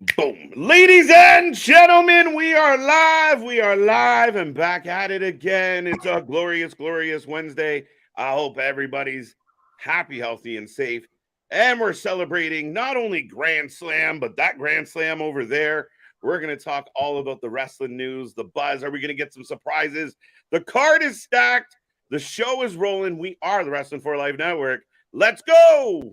Boom. Ladies and gentlemen, we are live. We are live and back at it again. It's a glorious, glorious Wednesday. I hope everybody's happy, healthy, and safe. And we're celebrating not only Grand Slam, but that Grand Slam over there. We're going to talk all about the wrestling news, the buzz. Are we going to get some surprises? The card is stacked. The show is rolling. We are the Wrestling for Life Network. Let's go.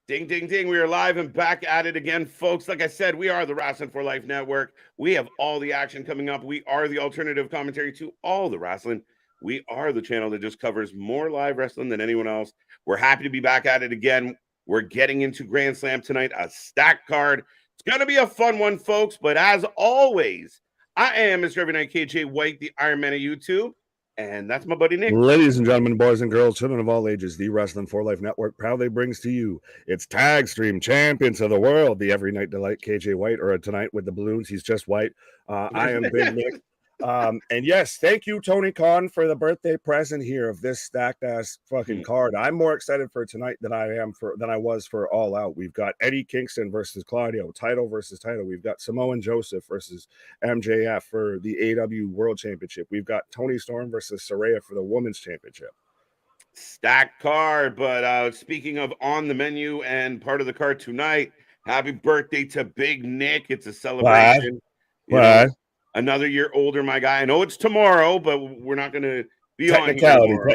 Ding, ding, ding. We are live and back at it again, folks. Like I said, we are the Wrestling for Life Network. We have all the action coming up. We are the alternative commentary to all the wrestling. We are the channel that just covers more live wrestling than anyone else. We're happy to be back at it again. We're getting into Grand Slam tonight, a stacked card. It's going to be a fun one, folks. But as always, I am Mr. Every Night KJ White, the Iron Man of YouTube. And that's my buddy Nick. Ladies and gentlemen, boys and girls, children of all ages, the Wrestling for Life Network proudly brings to you its tag stream champions of the world, the Every Night Delight, KJ White, or tonight with the balloons, he's just white. I am Big Nick. And yes, thank you, Tony Khan, for the birthday present here of this stacked ass fucking card. I'm more excited for tonight than I was for All Out. We've got Eddie Kingston versus Claudio, title versus title. We've got Samoan Joseph versus MJF for the AEW World Championship. We've got Tony Storm versus Saraya for the Women's Championship. Stacked card, but speaking of on the menu and part of the card tonight, happy birthday to Big Nick. It's a celebration. What? Another year older, my guy. I know it's tomorrow, but we're not going to be on here tomorrow.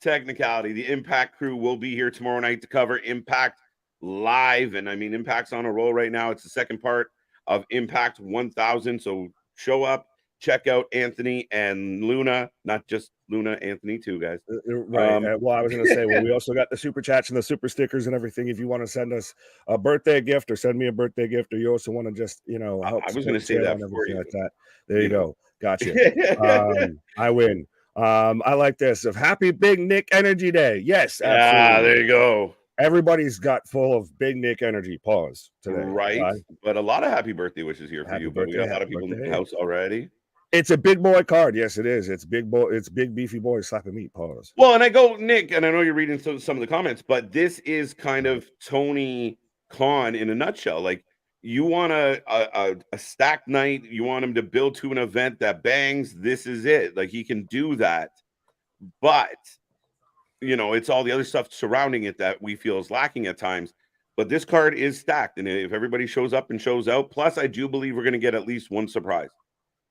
Technicality. The Impact crew will be here tomorrow night to cover Impact live. And I mean, Impact's on a roll right now. It's the second part of Impact 1000. So show up, check out Anthony and Luna, not just Luna, Anthony too, guys. Right. Well, I was going to say, we also got the super chats and the super stickers and everything. If you want to send us a birthday gift or send me a birthday gift, or you also want to just, help. I was going to say that for you. Like that. There you go. Gotcha. I win. I like this of Happy Big Nick Energy Day. Yes. Absolutely. There you go. Everybody's got full of Big Nick energy. Pause today. Right. But a lot of happy birthday wishes here for you. But we got a lot of people in the house already. It's a big boy card. Yes, it is. It's big boy. It's big beefy boys slapping meat. Pause. Well, and I go, Nick, and I know you're reading some of the comments, but this is kind of Tony Khan in a nutshell. Like, you want a stacked night. You want him to build to an event that bangs. This is it. Like, he can do that. But, it's all the other stuff surrounding it that we feel is lacking at times. But this card is stacked. And if everybody shows up and shows out, plus I do believe we're going to get at least one surprise.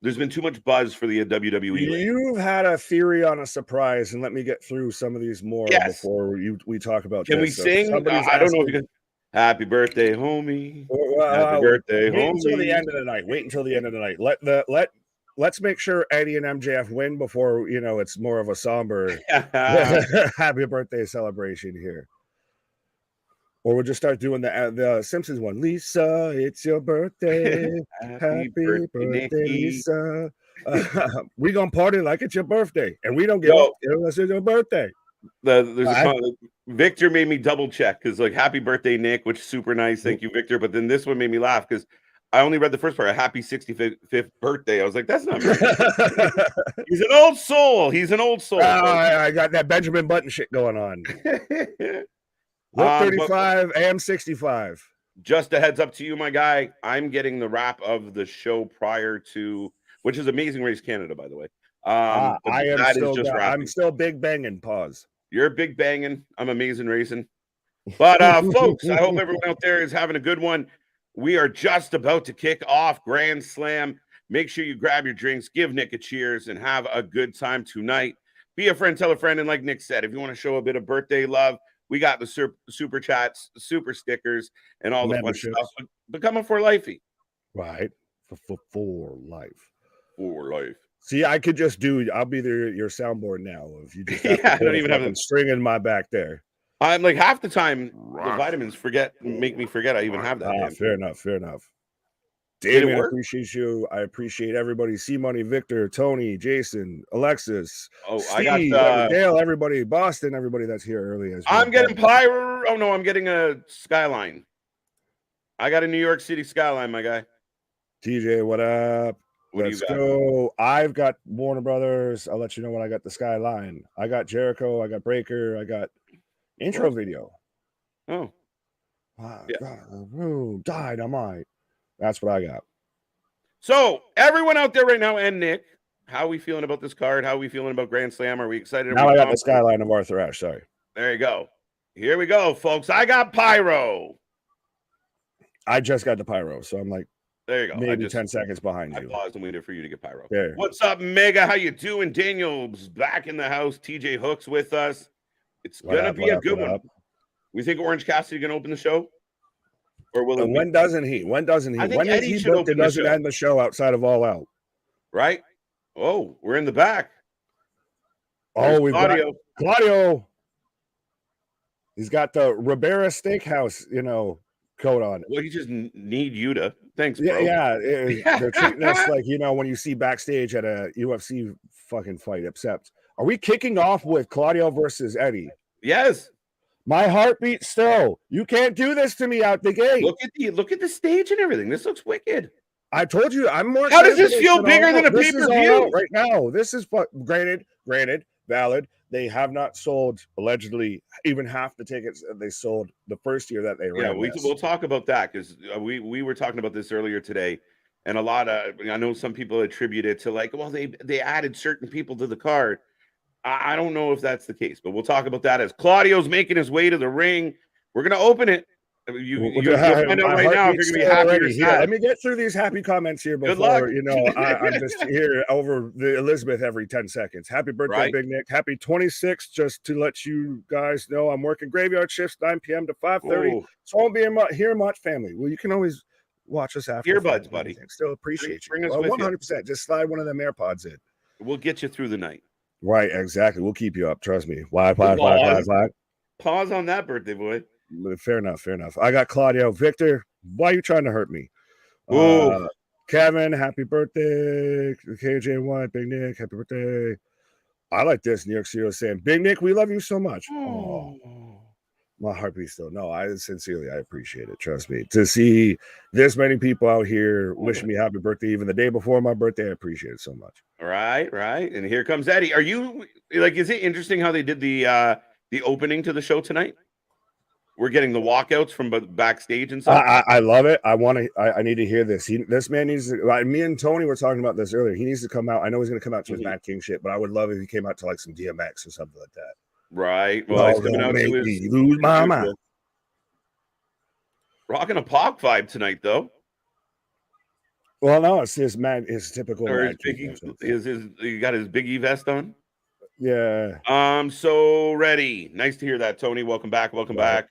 There's been too much buzz for the WWE. You've had a theory on a surprise, and let me get through some of these more before we talk about Can we sing? I don't know if you can. Happy birthday, homie. Happy birthday, homie. Wait until the end of the night. Let's make sure Eddie and MJF win before, it's more of a somber happy birthday celebration here. Or we'll just start doing the Simpsons one. Lisa, it's your birthday. Happy birthday, Lisa. We gonna party like it's your birthday, and we don't give up unless it's your birthday. There's a comment. Victor made me double check because happy birthday, Nick, which is super nice. Thank you, Victor. But then this one made me laugh because I only read the first part. A happy 65th birthday. I was like, that's not very He's an old soul. I got that Benjamin Button shit going on. Look 35 and 65. Just a heads up to you, my guy. I'm getting the wrap of the show prior to, which is Amazing Race Canada, by the way. I'm still big banging. Pause. You're big banging. I'm amazing racing. But folks, I hope everyone out there is having a good one. We are just about to kick off Grand Slam. Make sure you grab your drinks, give Nick a cheers, and have a good time tonight. Be a friend, tell a friend, and like Nick said, if you want to show a bit of birthday love, we got the super chats, super stickers, and all the fun stuff. Become a for lifey. Right. For life. For life. See, I could just I'll be your soundboard now. If you just I don't even have a string in my back there. I'm like half the time the vitamins make me forget I even have that. Fair enough. Damien, appreciate you. I appreciate everybody. C-Money, Victor, Tony, Jason, Alexis, Oh, I Steve, got Dale, everybody, Boston, everybody that's here early as well. I'm getting Pyro. Oh no, I'm getting a Skyline. I got a New York City Skyline, my guy. TJ, what up? What do Let's you got? go. I've got Warner Brothers. I'll let you know when I got the Skyline. I got Jericho. I got Breaker. I got intro video. Oh, Dynamite. That's what I got. So everyone out there right now, and Nick, how are we feeling about this card? How are we feeling about Grand Slam? Are we excited? Now I got the Skyline of Arthur Ashe. Sorry. There you go. Here we go, folks. I got Pyro. I just got the Pyro, so I'm like, there you go. Maybe 10 seconds behind you. I paused and waited for you to get Pyro. There. What's up, Mega? How you doing? Daniel's back in the house. TJ Hook's with us. It's gonna be a good one. We think Orange Cassidy gonna open the show, or will it? When doesn't he? When doesn't he? I think when Eddie is he should booked? It open the doesn't show. end the show outside of All Out, right? Oh, we're in the back. Oh, we've got Claudio. He's got the Ribera Steakhouse, coat on. Well, he just need you to. Thanks, bro. Yeah. They're treating us like, when you see backstage at a UFC fucking fight, except are we kicking off with Claudio versus Eddie? Yes. My heartbeat still. You can't do this to me out the gate. Look at the stage and everything. This looks wicked. I told you, I'm more. How does this feel bigger than a pay-per-view right now? This is granted, valid. They have not sold allegedly even half the tickets they sold the first year that they ran. Yeah, we'll talk about that because we were talking about this earlier today, and a lot of I know some people attribute it to like, well, they added certain people to the card. I don't know if that's the case, but we'll talk about that as Claudio's making his way to the ring. We're gonna open it. You'll find out right now if you're gonna be happy or sad. Let me get through these happy comments here before I'm just here over the Elizabeth every 10 seconds. Happy birthday, Big Nick. Happy 26th. Just to let you guys know, I'm working graveyard shifts 9 p.m. to 5:30. So I won't be here much, family. Well, you can always watch us after. Earbuds, buddy. Still appreciate bring you. us with 100%. You. Just slide one of them AirPods in. We'll get you through the night. Right, exactly. We'll keep you up. Trust me. Why? Pause on that, birthday boy. Fair enough. I got Claudio. Victor, why are you trying to hurt me? Kevin, happy birthday. KJ White, Big Nick, happy birthday. I like this. New York City saying, Big Nick, we love you so much. Oh, my heartbeat still. No, I appreciate it. Trust me. To see this many people out here wishing me happy birthday, even the day before my birthday, I appreciate it so much. Right. And here comes Eddie. Are you like, is it interesting how they did the opening to the show tonight? We're getting the walkouts from backstage and stuff. I love it. I need to hear this. This man needs to. Me and Tony were talking about this earlier. He needs to come out. I know he's going to come out to his Mad King shit, but I would love if he came out to like some DMX or something like that. Right. Well, he's coming out to his lose my mind. Rocking a pop vibe tonight, though. Well, no, it's his typical. Or he got his Big E vest on. Yeah. So ready. Nice to hear that, Tony. Welcome back. Back.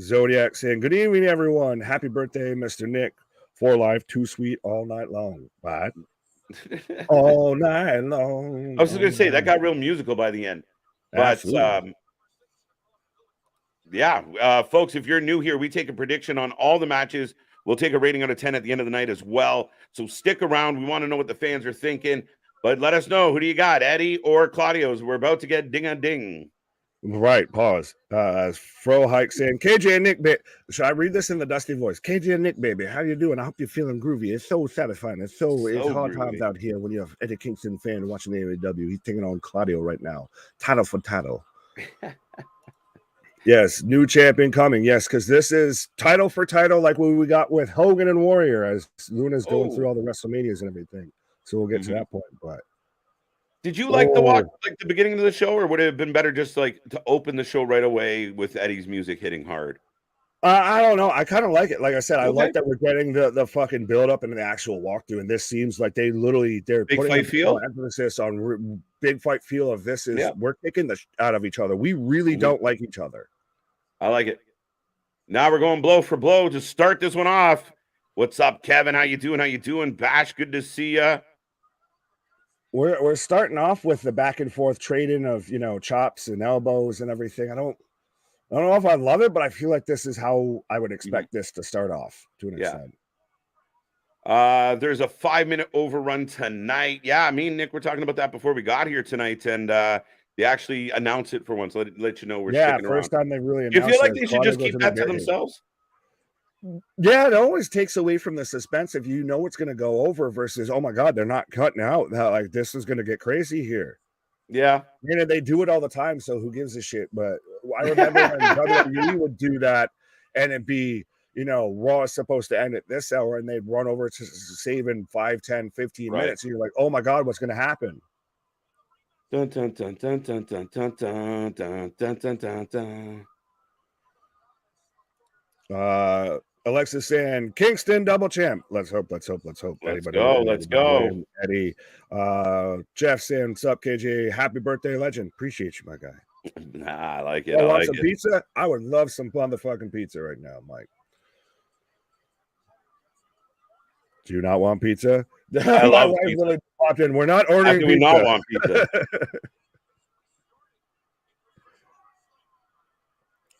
Zodiac saying, good evening, everyone. Happy birthday, Mr. Nick. For life, too sweet all night long. Bye. All night long. I was just going to say, that got real musical by the end. But, folks, if you're new here, we take a prediction on all the matches. We'll take a rating out of 10 at the end of the night as well. So stick around. We want to know what the fans are thinking. But let us know. Who do you got, Eddie or Claudio's? We're about to get ding-a-ding. Right, pause. Fro Hike saying, KJ and Nick, should I read this in the dusty voice? KJ and Nick, baby, how you doing? I hope you're feeling groovy. It's so satisfying. It's hard times out here when you're an Eddie Kingston fan watching the AEW. He's taking on Claudio right now. Title for title. Yes, new champion coming. Yes, because this is title for title like what we got with Hogan and Warrior as Luna's going through all the WrestleManias and everything. So we'll get to that point, but. Did you like the beginning of the show, or would it have been better just like to open the show right away with Eddie's music hitting hard? I don't know. I kind of like it. Like I said, I like that we're getting the fucking build up into the actual walkthrough, and this seems like they're big putting emphasis on big fight feel of this is we're kicking the out of each other. We really don't like each other. I like it. Now we're going blow for blow to start this one off. What's up, Kevin? How you doing? Bash, good to see you. We're starting off with the back and forth trading of chops and elbows and everything. I don't know if I love it, but I feel like this is how I would expect this to start off to an extent. There's a 5-minute overrun tonight. Yeah, me and Nick were talking about that before we got here tonight, and they actually announced it for once. Let you know we're sticking first around. time they really Do you feel announced like it. they should just keep that to themselves? Yeah, it always takes away from the suspense if you know it's going to go over versus, oh my God, they're not cutting out. Like, this is going to get crazy here. Yeah. You know, they do it all the time, so who gives a shit? But I remember when WWE would do that, and it'd be, you know, Raw is supposed to end at this hour, and they'd run over to save in 5, 10, 15 Right. minutes. And you're like, oh my God, what's going to happen? Dun, dun, dun, dun, dun, dun, dun, dun, dun, dun, dun, dun. Alexis saying Kingston double champ. Let's hope. Let's Anybody go. Let's go. Win. Eddie. Jeff saying, what's up, KJ? Happy birthday, legend. Appreciate you, my guy. Nah, I like it. I like want some pizza. I would love some motherfucking pizza right now, Mike. Do you not want pizza? I love wife pizza. Really popped in. We're not ordering pizza. We not want pizza.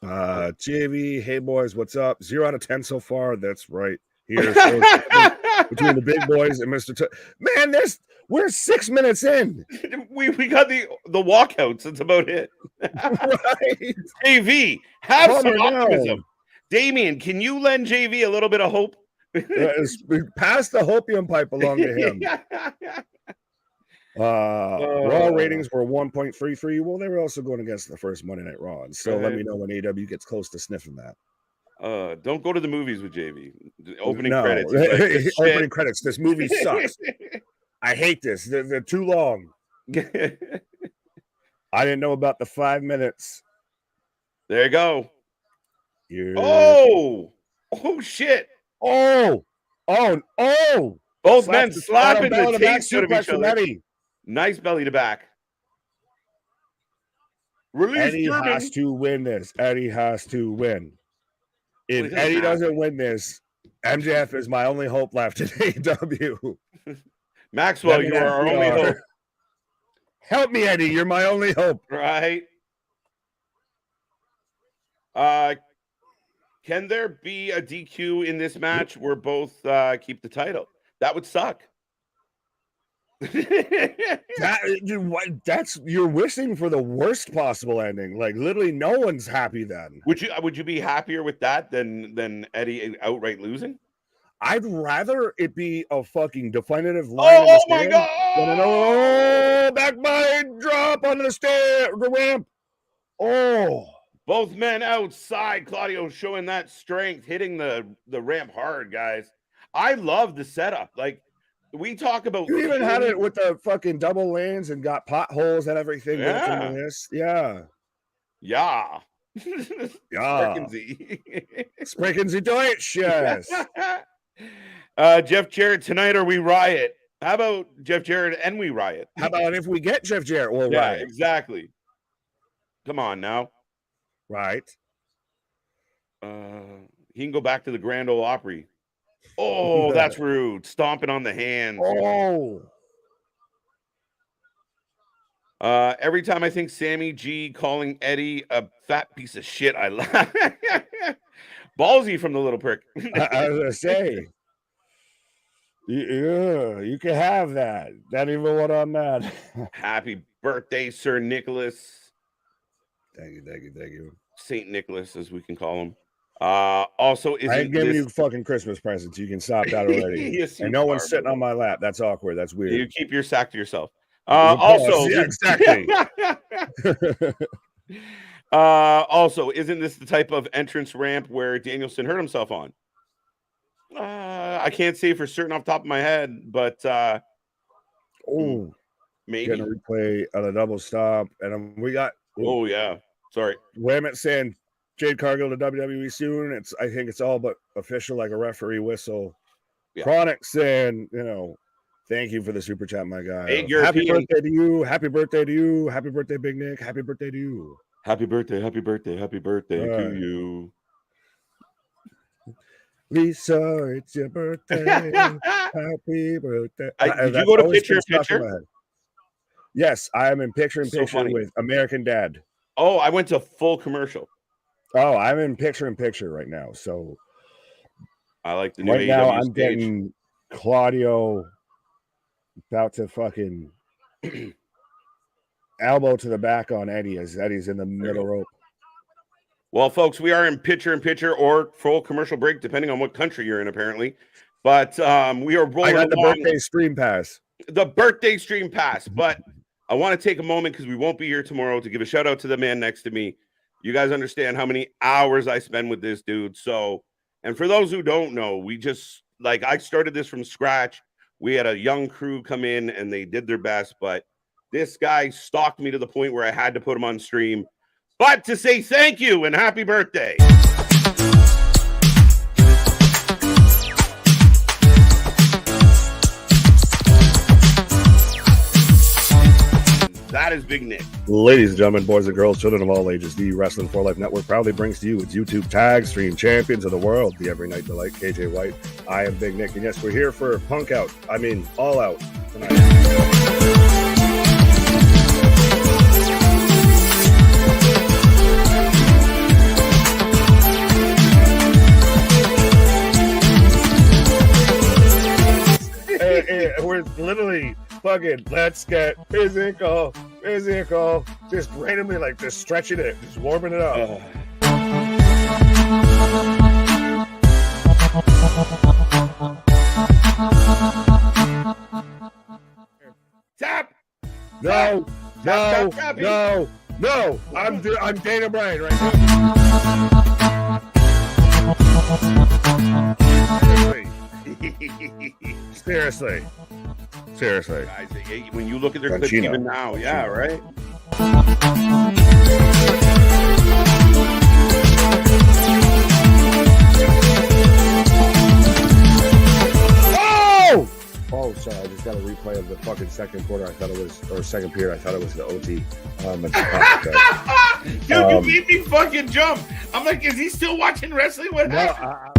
JV, hey boys, what's up? 0 out of 10 so far. That's right. Here between the big boys and Mr. Man, we're 6 minutes in. We got the walkouts. That's about it. Right. JV, have some optimism. Damien, can you lend JV a little bit of hope? Pass the hopium pipe along to him. Raw ratings were 1.33. Well, they were also going against the first Monday Night Raw. And so let me know when AEW gets close to sniffing that. Don't go to the movies with JV. Opening credits. Like, opening credits. This movie sucks. I hate this. They're too long. I didn't know about the 5 minutes. There you go. Oh shit. Oh. Both men slapping the taste out of each other. Eddie. Nice belly to back. Release Eddie has to win this. Eddie has to win. If Eddie doesn't win this, MJF is my only hope left in AEW. Maxwell, you are our only hope. Help me, Eddie. You're my only hope. Right. Can there be a DQ in this match where both keep the title? That would suck. That's you're wishing for the worst possible ending. Like literally, no one's happy then. Would you be happier with that than Eddie outright losing? I'd rather it be a fucking definitive line. Oh my God! Oh, back by drop onto the ramp. Oh. Both men outside. Claudio showing that strength, hitting the ramp hard, guys. I love the setup. Like, we talk about... You even had it with the fucking double lanes and got potholes and everything. Yeah. Yeah. Yeah. Sprechen Sie Deutsch, yes. Jeff Jarrett, tonight or we riot. How about Jeff Jarrett and we riot? How about if we get Jeff Jarrett, we'll riot? Exactly. Come on now. Right. He can go back to the Grand Ole Opry. Oh, that's rude. Stomping on the hands. Oh. Every time I think Sammy G calling Eddie a fat piece of shit, I laugh. Ballsy from the little prick. I was gonna say. Yeah, you can have that. Not even what I'm mad. Happy birthday, Sir Nicholas. Thank you. Saint Nicholas, as we can call him. Also, I ain't giving you fucking Christmas presents. You can stop that already. Yes, and no one's sitting on my lap. That's awkward. That's weird. You keep your sack to yourself. Also, yeah, exactly. Also, isn't this the type of entrance ramp where Danielson hurt himself on? I can't say for certain off the top of my head, but maybe. Getting a replay of the double stomp, and we got. Oh yeah, sorry. Wayman saying Jade Cargill to WWE soon. I think it's all but official, like a referee whistle. Yeah. Chronic saying, thank you for the super chat, my guy. Hey, happy birthday to you. Happy birthday to you. Happy birthday, Big Nick. Happy birthday to you. Happy birthday to you. Lisa, it's your birthday. Happy birthday. Did you go to picture? Yes, I am in picture with American Dad. Oh, I went to full commercial. Oh, I'm in picture right now. So I like the new right now I'm getting Claudio about to fucking elbow to the back on Eddie as Eddie's in the middle rope. Well, folks, we are in picture or full commercial break, depending on what country you're in, apparently. But we are rolling. I got the birthday stream pass. The birthday stream pass. But I want to take a moment because we won't be here tomorrow to give a shout out to the man next to me. You guys understand how many hours I spend with this dude. So, and for those who don't know, we just I started this from scratch. We had a young crew come in and they did their best, but this guy stalked me to the point where I had to put him on stream. But to say thank you and happy birthday. That is Big Nick. Ladies and gentlemen, boys and girls, children of all ages, the Wrasslin for Life Network proudly brings to you its YouTube tag stream champions of the world, the Every Night Delight, KJ White. I am Big Nick, and yes, we're here for Punk Out. I mean, All Out tonight. We're literally fucking let's get physical, just randomly just stretching it, just warming it up. Tap! No. I'm Dana Bryan right now. Seriously. Guys, when you look at their clips even now, yeah, right? Oh, sorry, I just got a replay of the fucking second quarter. I thought it was, or second period, I thought it was the OT. Dude, you made me fucking jump. I'm like, is he still watching wrestling? What happened?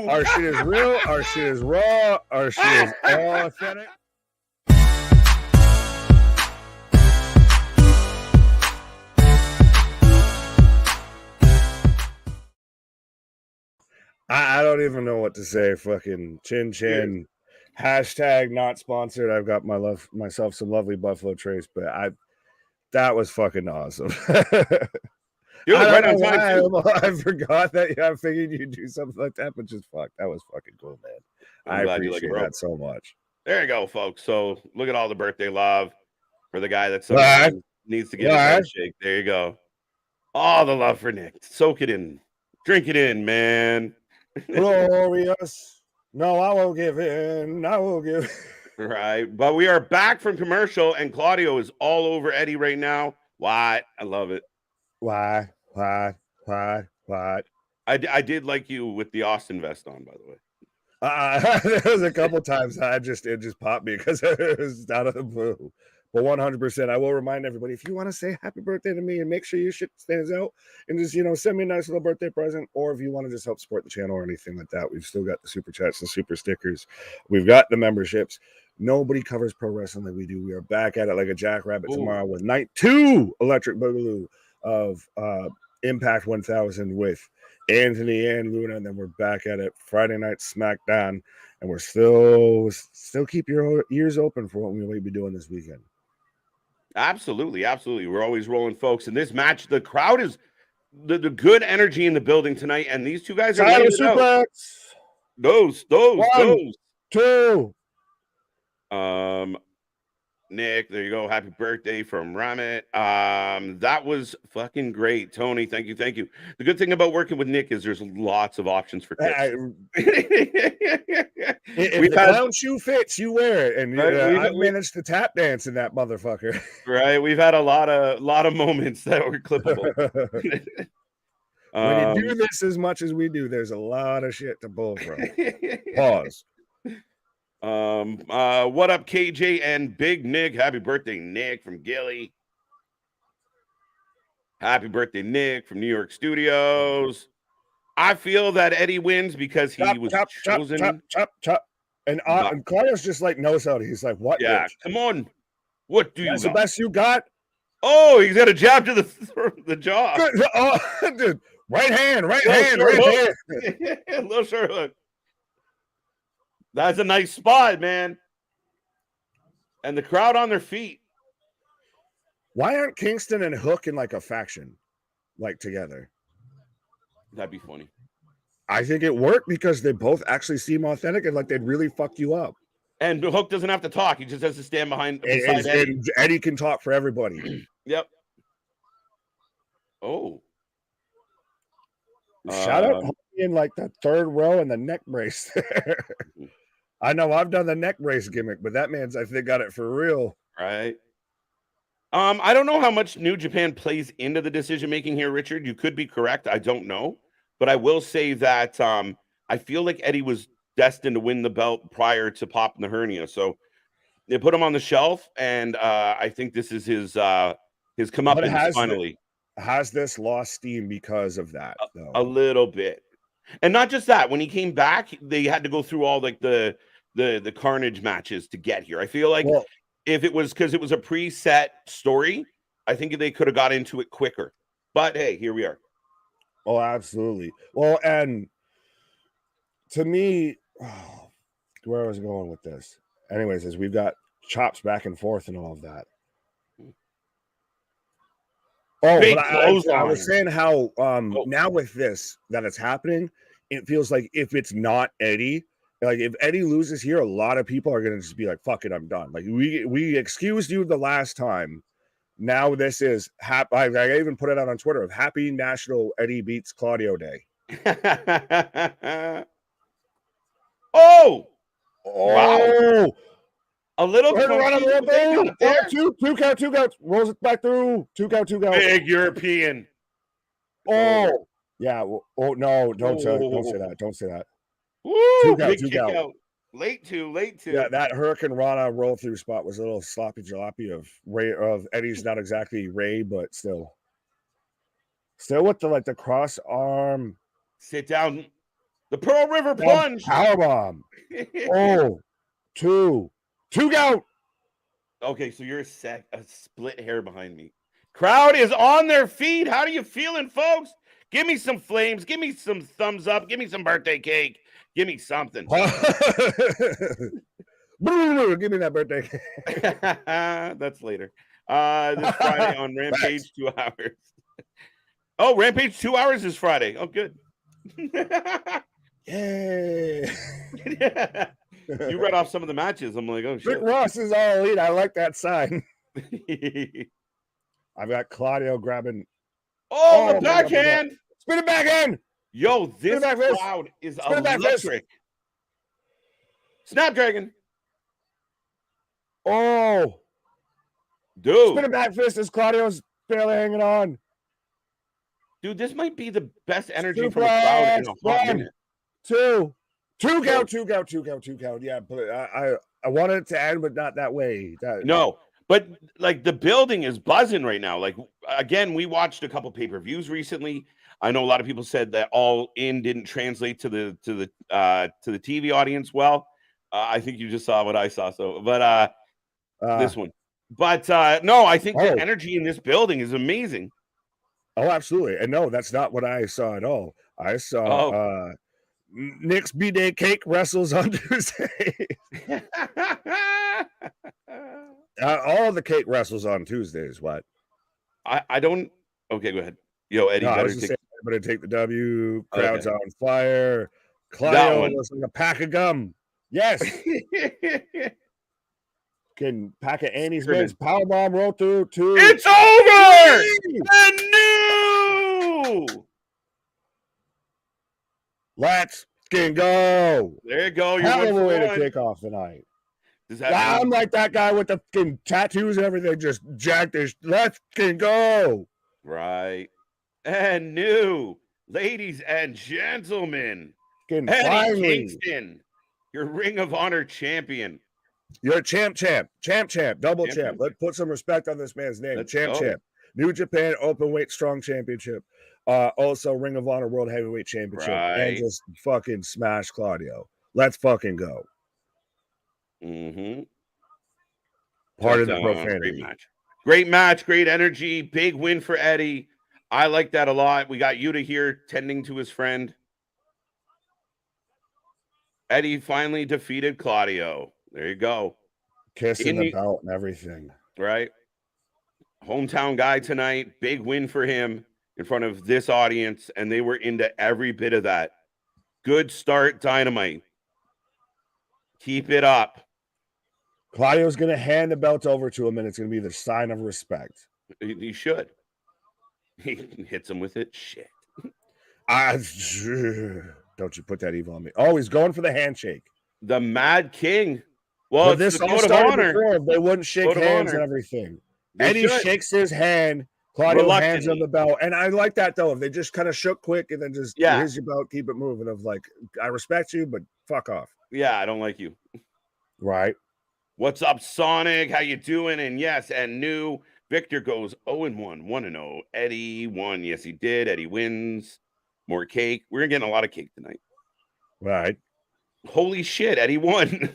Our shit is real, our shit is raw, our shit is authentic. I don't even know what to say. Fucking chin chin. Hashtag not sponsored. I've got myself some lovely Buffalo Trace, but that was fucking awesome. Dude, right on time. I forgot that. I figured you'd do something like that, but just fuck. That was fucking cool, man. I appreciate that so much. There you go, folks. So look at all the birthday love for the guy that needs to get his head shake. There you go. All the love for Nick. Soak it in. Drink it in, man. Glorious. No, I will give in. I will give. Right. But we are back from commercial, and Claudio is all over Eddie right now. Why? I love it. Why? I did like you with the Austin vest on, by the way. There was a couple times it just popped me because it was out of the blue. But 100%, I will remind everybody, if you want to say happy birthday to me and make sure your shit stands out and just, send me a nice little birthday present, or if you want to just help support the channel or anything like that, we've still got the super chats and super stickers. We've got the memberships. Nobody covers pro wrestling like we do. We are back at it like a jackrabbit tomorrow with night 2 Electric Boogaloo of Impact 1000 with Anthony and Luna, and then we're back at it Friday night SmackDown, and we're still keep your ears open for what we may be doing this weekend. Absolutely. We're always rolling, folks. In this match, the crowd is the good energy in the building tonight, and these two guys are laying it out. Those. 1, 2. Nick, there you go. Happy birthday from Ramit. That was fucking great, Tony. Thank you. The good thing about working with Nick is there's lots of options for tips. If the clown shoe fits, you wear it, and I managed to tap dance in that motherfucker. Right, we've had a lot of moments that were clippable. When you do this as much as we do, there's a lot of shit to pull from. Pause. What up, KJ and Big Nick? Happy birthday, Nick from Gilly. Happy birthday, Nick from New York Studios. I feel that Eddie wins because he was chosen. Chop. And Claudio's just knows how to. He's like, what? Yeah, bitch? come on. What do you That's the got? best you got? Oh, he's got a jab to the jaw. Good. Oh, dude. Right hand. Little short hook. That's a nice spot, man. And the crowd on their feet. Why aren't Kingston and Hook in like a faction, like together? That'd be funny. I think it worked because they both actually seem authentic and like they'd really fuck you up. And Hook doesn't have to talk; he just has to stand beside Eddie. And Eddie can talk for everybody. Yep. Oh. Shout out in like the third row and the neck brace there. I know I've done the neck brace gimmick, but that man's I think got it for real. Right. I don't know how much New Japan plays into the decision making here, Richard. You could be correct. I don't know, but I will say that I feel like Eddie was destined to win the belt prior to popping the hernia, so they put him on the shelf, and I think this is his comeuppance finally. Has this lost steam because of that? Though? A little bit, and not just that. When he came back, they had to go through all like the Carnage matches to get here. I feel like if it was because it was a preset story, I think they could have got into it quicker. But hey, here we are. Oh, absolutely. Well, and to me, where I was going with this, anyways, is we've got chops back and forth and all of that. Oh, but I was saying how now with this that it's happening, it feels like if it's not Eddie, like if Eddie loses here, a lot of people are gonna just be like, "Fuck it, I'm done." Like we excused you the last time. Now this is happy. I even put it out on Twitter of Happy National Eddie Beats Claudio Day. Oh, wow. A little there. Two count. Rolls it back through. Two count. Big European. Oh, yeah. Oh no! Don't say that. Don't say that. Woo, two count. Late two. Yeah, that Hurricane Rana roll through spot was a little sloppy jalopy of Eddie's. Not exactly Ray, but still with the cross arm. Sit down. The Pearl River plunge. Powerbomb. Oh, two count. Okay, so you're a split hair behind me. Crowd is on their feet. How are you feeling, folks? Give me some flames. Give me some thumbs up. Give me some birthday cake. Give me something. Give me that birthday cake. That's later. This Friday on Rampage, 2 hours. Oh, Rampage 2 hours is Friday. Oh, good. Yay. You read off some of the matches. I'm like, oh shit. Rick Ross is all elite. I like that sign. I've got Claudio grabbing. Oh, the backhand. Spin it back in. Yo, this crowd is electric. Snapdragon. Oh. Dude. Spin it back fist as Claudio's barely hanging on. Dude, this might be the best energy from a crowd in a hot minute. Two count. Yeah, but I wanted it to end, but not that way. No, but like the building is buzzing right now. Like again, we watched a couple pay-per-views recently. I know a lot of people said that All In didn't translate to the TV audience well. I think you just saw what I saw. So, but this one. But no, I think the energy in this building is amazing. Oh, absolutely. And no, that's not what I saw at all. I saw Nick's B-Day Cake wrestles on Tuesday. All the cake wrestles on Tuesdays. What? I don't. Okay, go ahead. Yo, Eddie, better take the W. Crowd's on fire. Claudio was like a pack of gum. Yes. Can pack of Annie's Mix. Powerbomb roll through two. It's over. And new. Let's go. There you go. You're hell of a way to kick off the night. I'm like that guy with the fucking tattoos and everything. Just jacked this. Let's go. Right. And new, ladies and gentlemen, Eddie Kingston, your Ring of Honor champion. You're a champ, double champ. Let's put some respect on this man's name. Champ. New Japan Openweight Strong Championship. Also Ring of Honor World Heavyweight Championship. Right. And just fucking smash Claudio. Let's fucking go. Mm-hmm. Part of the Great profanity. match. Great match, great energy, big win for Eddie. I like that a lot. We got Yuta here tending to his friend. Eddie finally defeated Claudio. There you go. Kissing the belt and everything. Right. Hometown guy tonight. Big win for him in front of this audience. And they were into every bit of that. Good start, Dynamite. Keep it up. Claudio's going to hand the belt over to him, and it's going to be the sign of respect. He should. He hits him with it. Shit. Don't you put that evil on me. Oh, he's going for the handshake. The Mad King. Well, this all started before. They wouldn't shake hands and everything. Eddie shakes his hand. Claudio hands him the belt. And I like that, though. If they just kind of shook quick and then just, here's your belt, keep it moving. Of like, I respect you, but fuck off. Yeah, I don't like you. Right. What's up, Sonic? How you doing? And yes, and new. Victor goes 0-1, 1-0. Eddie won. Yes, he did. Eddie wins. More cake. We're getting a lot of cake tonight. Right. Holy shit, Eddie won.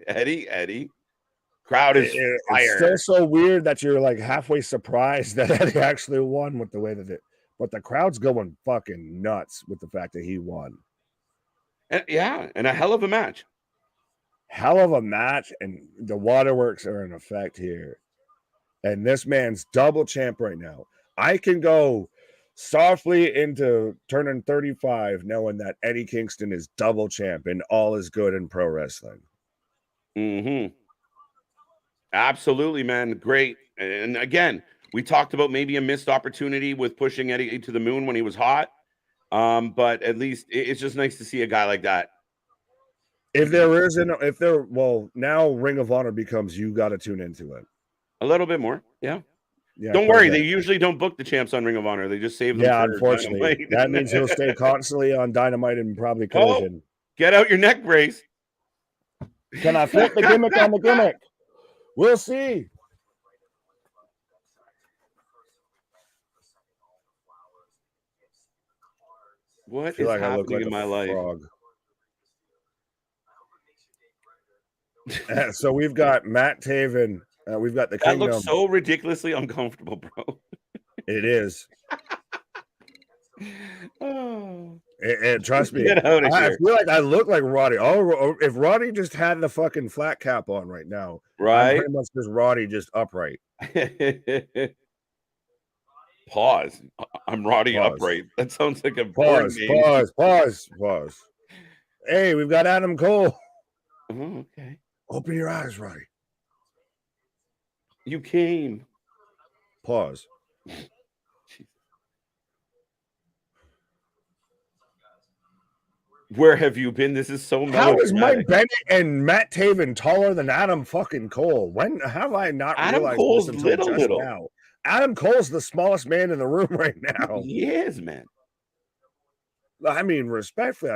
Eddie. Crowd is fire. It's still so weird that you're like halfway surprised that Eddie actually won with the way that but the crowd's going fucking nuts with the fact that he won. And a hell of a match. Hell of a match, and the waterworks are in effect here. And this man's double champ right now. I can go softly into turning 35 knowing that Eddie Kingston is double champ and all is good in pro wrestling. Absolutely, man. Great. And again, we talked about maybe a missed opportunity with pushing Eddie to the moon when he was hot. But at least it's just nice to see a guy like that. Now Ring of Honor becomes you got to tune into it. A little bit more. Yeah. Don't worry. They usually don't book the champs on Ring of Honor. They just save them. Yeah, unfortunately. That means he'll stay constantly on Dynamite and probably Collision. Get out your neck brace. Can I flip the gimmick on the gimmick? We'll see. What is happening in my life? So we've got Matt Taven. We've got the Kingdom. That looks so ridiculously uncomfortable, bro. It is. And trust me, I feel like I look like Roddy. Oh, if Roddy just had the fucking flat cap on right now, right? I'm pretty much just Roddy, just upright. Pause. I'm Roddy upright. That sounds like a pause. Hey, we've got Adam Cole. Oh, okay. Open your eyes, Roddy. You came. Pause. Where have you been? This is so How is Mike Bennett and Matt Taven taller than Adam fucking Cole? When have I not realized Cole's this until just now? Adam Cole's the smallest man in the room right now. He is, man. I mean, respectfully,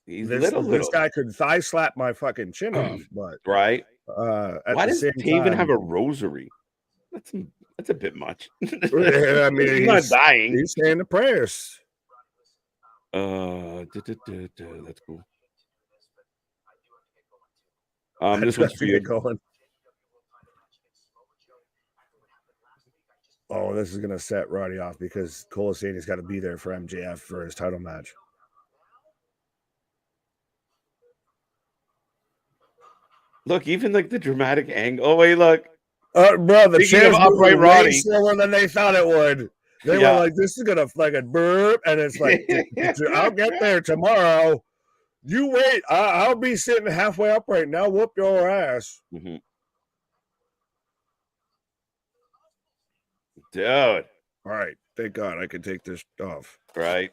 he's this guy could thigh slap my fucking chin off, but right. Why does Taven have a rosary? That's a bit much. I mean, he's not dying. He's saying the prayers. That's cool. This one's for you. Oh, this is gonna set Roddy off because Cole is saying he's got to be there for MJF for his title match. Look, even like the dramatic angle. Oh wait, look, bro, the chair's upright Roddy slower than they thought it would. They were like, "This is gonna fucking burp," and it's like, "I'll get there tomorrow. You wait. I'll be sitting halfway up right now. Whoop your ass." Dude. All right. Thank God I can take this off. Right.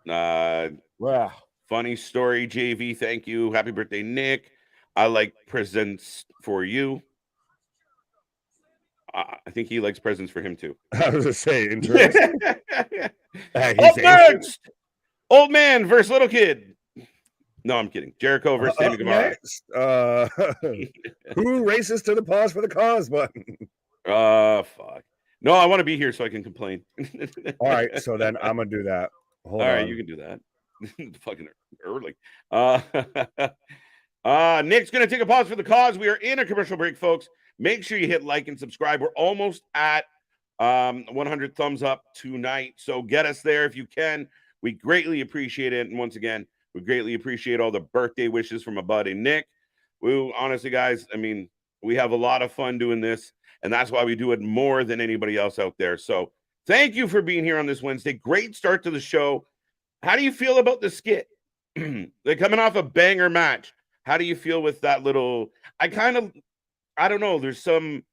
Wow. Funny story, JV. Thank you. Happy birthday, Nick. I like presents for you. I think he likes presents for him too. I was gonna say, interesting. Up next, old man versus little kid. No, I'm kidding. Jericho versus Sammy Guevara. Who races to the pause for the cause button? Fuck. No, I want to be here so I can complain. All right, so then I'm gonna do that. All right, you can do that. Fucking early. Nick's gonna take a pause for the cause. We are in a commercial break, folks. Make sure you hit like and subscribe. We're almost at 100 thumbs up tonight. So get us there if you can. We greatly appreciate it. And once again, we greatly appreciate all the birthday wishes from my buddy Nick. We honestly, guys, I mean, we have a lot of fun doing this, and that's why we do it more than anybody else out there. So thank you for being here on this Wednesday. Great start to the show. How do you feel about the skit? They're coming off a banger match. How do you feel with that little? I don't know. There's some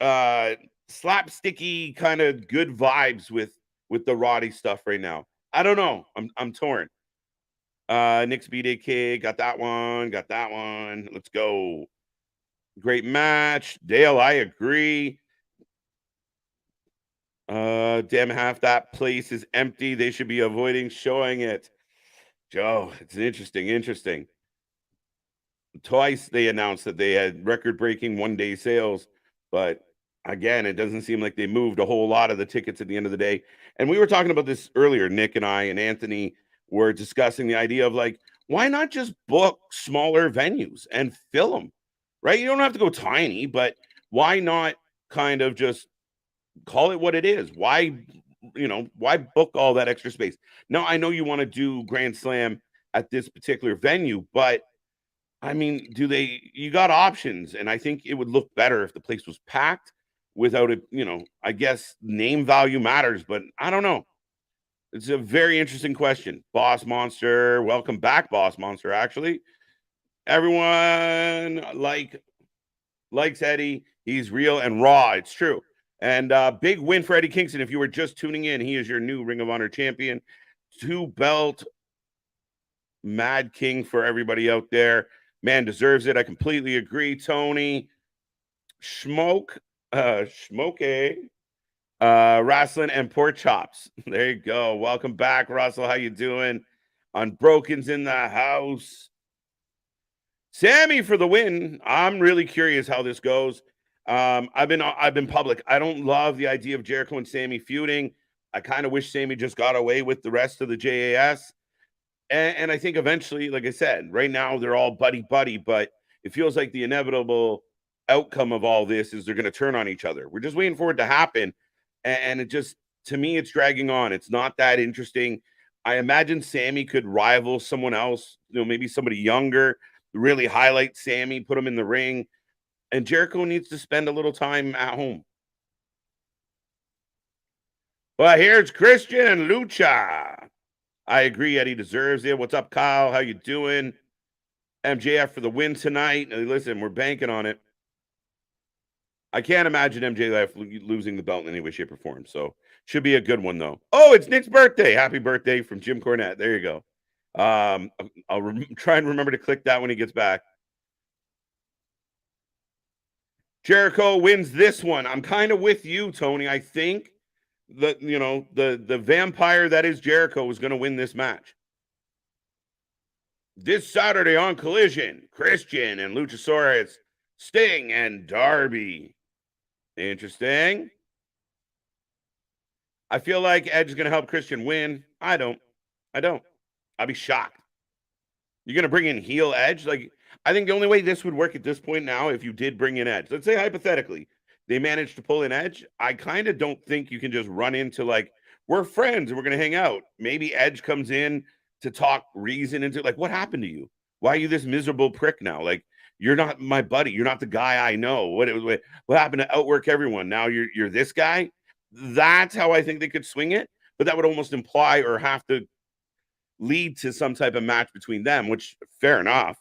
slapsticky kind of good vibes with the Roddy stuff right now. I don't know. I'm torn. Nick's BDK got that one. Let's go. Great match. Dale, I agree. Damn, half that place is empty. They should be avoiding showing it. Joe, it's interesting. Twice they announced that they had record-breaking one-day sales, but again, it doesn't seem like they moved a whole lot of the tickets at the end of the day. And we were talking about this earlier. Nick and I and Anthony were discussing the idea of like, why not just book smaller venues and fill them, right? You don't have to go tiny, but why not kind of just call it what it is? Why book all that extra space? Now, I know you want to do Grand Slam at this particular venue, but I mean, you got options, and I think it would look better if the place was packed without it, I guess name value matters, but I don't know. It's a very interesting question. Boss Monster, welcome back, Boss Monster, actually. Everyone likes Eddie. He's real and raw. It's true. And big win for Eddie Kingston. If you were just tuning in, he is your new Ring of Honor champion. 2-belt Mad King for everybody out there. Man deserves it. I completely agree, Tony. Smokey, Wrasslin and Pork Chops. There you go. Welcome back, Russell. How you doing? Unbroken's in the house. Sammy for the win. I'm really curious how this goes. I've been public. I don't love the idea of Jericho and Sammy feuding. I kind of wish Sammy just got away with the rest of the JAS. And I think eventually, like I said, right now they're all buddy, but it feels like the inevitable outcome of all this is they're going to turn on each other. We're just waiting for it to happen. And it just, to me, it's dragging on. It's not that interesting. I imagine Sammy could rival someone else, maybe somebody younger, really highlight Sammy, put him in the ring. And Jericho needs to spend a little time at home. Well, here's Christian and Lucha. I agree, Eddie deserves it. What's up, Kyle? How you doing? MJF for the win tonight. Listen, we're banking on it. I can't imagine MJF losing the belt in any way, shape, or form. So should be a good one, though. Oh, it's Nick's birthday. Happy birthday from Jim Cornette. There you go. I'll try and remember to click that when he gets back. Jericho wins this one. I'm kind of with you, Tony. I think the vampire that is Jericho is going to win this match. This Saturday on Collision, Christian and Luchasaurus, Sting and Darby. Interesting. I feel like Edge is going to help Christian win. I don't. I'll be shocked. You're going to bring in heel Edge? Like, I think the only way this would work at this point now, if you did bring in Edge, let's say hypothetically, they managed to pull in Edge. I kind of don't think you can just run into like, we're friends and we're going to hang out. Maybe Edge comes in to talk reason into like, what happened to you? Why are you this miserable prick now? Like, you're not my buddy. You're not the guy I know. What happened to outwork everyone? Now you're this guy. That's how I think they could swing it. But that would almost imply or have to lead to some type of match between them, which fair enough.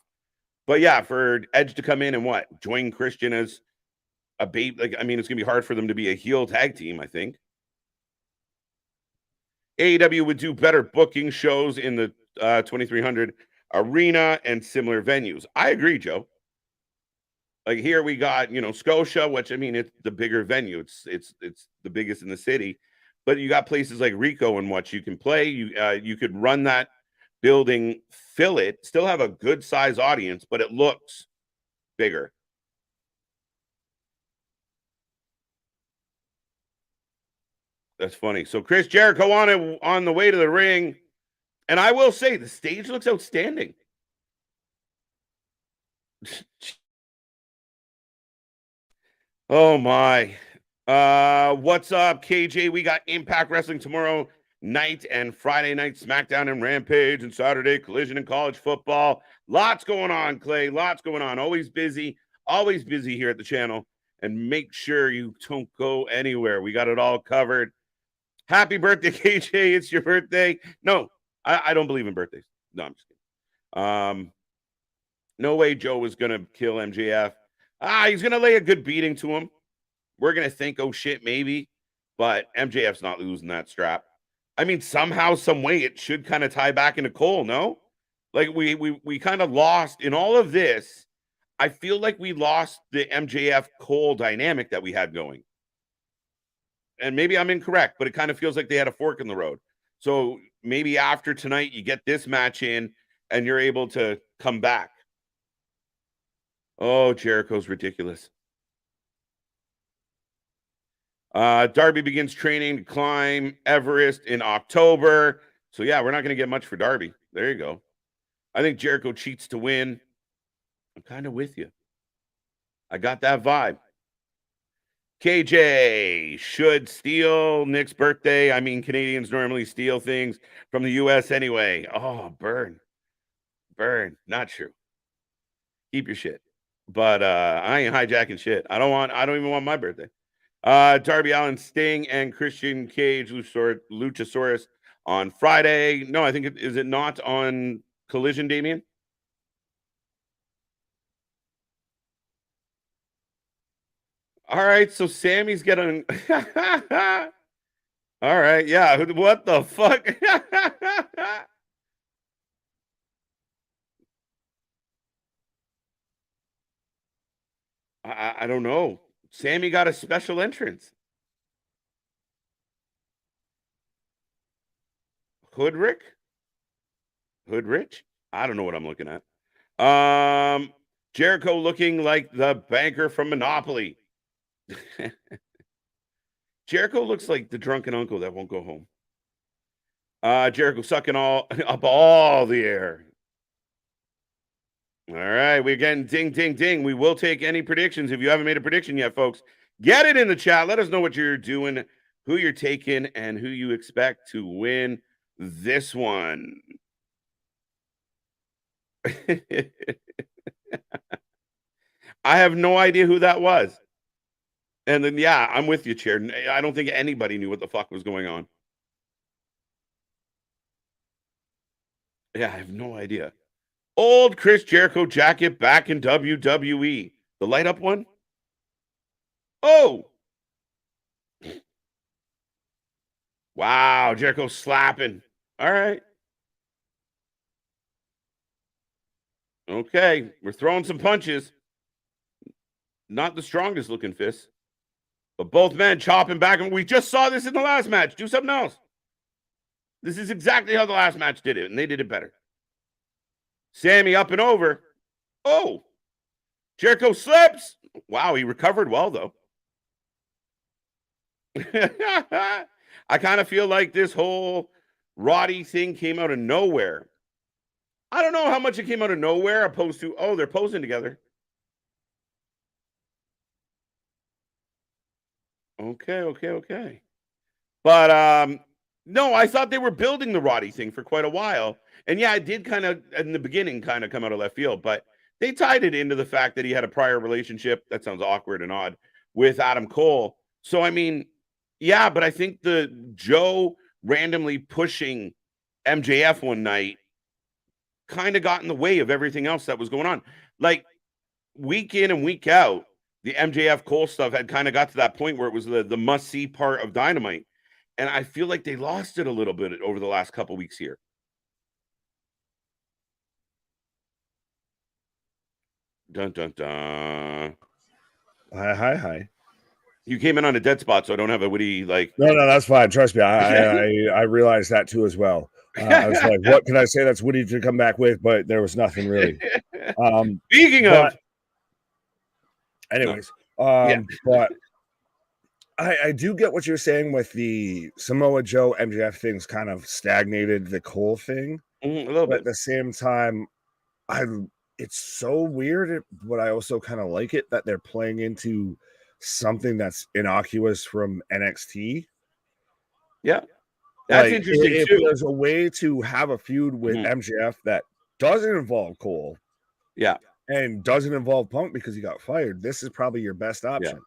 But yeah, for Edge to come in and join Christian as a babe, like, I mean, it's gonna be hard for them to be a heel tag team, I think. AEW would do better booking shows in the 2300 arena and similar venues. I agree, Joe. Like here we got, Scotia, which I mean, it's the bigger venue. It's the biggest in the city, but you got places like Rico and what you can play. You could run that building, fill it, still have a good size audience, but it looks bigger. That's funny. So Chris Jericho on the way to the ring, and I will say the stage looks outstanding. Oh my. What's up, KJ? We got Impact Wrestling tomorrow night and Friday night SmackDown and Rampage and Saturday Collision and college football. Lots going on, Clay. Lots going on. Always busy here at the channel. And make sure you don't go anywhere. We got it all covered. Happy birthday, KJ. It's your birthday. No, I don't believe in birthdays. No, I'm just kidding. No way Joe was gonna kill MJF. He's gonna lay a good beating to him. We're gonna think, oh shit, maybe, but MJF's not losing that strap. I mean, somehow, some way, it should kind of tie back into Cole. No, like we kind of lost in all of this. I feel like we lost the MJF Cole dynamic that we had going. And maybe I'm incorrect, but it kind of feels like they had a fork in the road. So maybe after tonight, you get this match in and you're able to come back. Oh, Jericho's ridiculous. Darby begins training to climb Everest in October. So, yeah, we're not going to get much for Darby. There you go. I think Jericho cheats to win. I'm kind of with you. I got that vibe. KJ should steal Nick's birthday. I mean, Canadians normally steal things from the U.S. anyway. Oh, burn. Not true. Keep your shit. But I ain't hijacking shit. I don't even want my birthday. Darby Allin, Sting, and Christian Cage, Luchasaurus on Friday. No, I think is it not on Collision, Damien? All right, so Sammy's getting. All right, yeah. What the fuck? I don't know. Sammy got a special entrance. Hoodrich? I don't know what I'm looking at. Jericho looking like the banker from Monopoly. Jericho looks like the drunken uncle that won't go home. Jericho sucking up all the air. All right, we're getting ding, ding, ding. We will take any predictions. If you haven't made a prediction yet, folks, get it in the chat. Let us know what you're doing, who you're taking, and who you expect to win this one. I have no idea who that was. And then, yeah, I'm with you, Chair. I don't think anybody knew what the fuck was going on. Yeah, I have no idea. Old Chris Jericho jacket back in WWE. The light up one? Oh! Wow, Jericho slapping. All right. Okay, we're throwing some punches. Not the strongest looking fists, but both men chopping back. And we just saw this in the last match. Do something else. This is exactly how the last match did it, and they did it better. Sammy up and over. Oh, Jericho slips. Wow, he recovered well, though. I kind of feel like this whole Roddy thing came out of nowhere. I don't know how much it came out of nowhere opposed to, oh, they're posing together. Okay. But no, I thought they were building the Roddy thing for quite a while. And yeah, it did kind of in the beginning kind of come out of left field, but they tied it into the fact that he had a prior relationship. That sounds awkward and odd with Adam Cole. So I mean, yeah, but I think the Joe randomly pushing MJF one night kind of got in the way of everything else that was going on. Like week in and week out, the MJF Cole stuff had kind of got to that point where it was the must-see part of Dynamite. And I feel like they lost it a little bit over the last couple weeks here. Dun, dun, dun. Hi. You came in on a dead spot, so I don't have a witty, like... No, that's fine. Trust me. I realized that too as well. I was like, what can I say that's witty to come back with? But there was nothing really. Speaking of... Anyways, but I do get what you're saying with the Samoa Joe MJF things kind of stagnated the Cole thing. A little bit. At the same time, it's so weird, but I also kind of like it that they're playing into something that's innocuous from NXT. Yeah, that's Like interesting if too. there's a way to have a feud with MJF that doesn't involve Cole, yeah, and doesn't involve Punk because he got fired, this is probably your best option.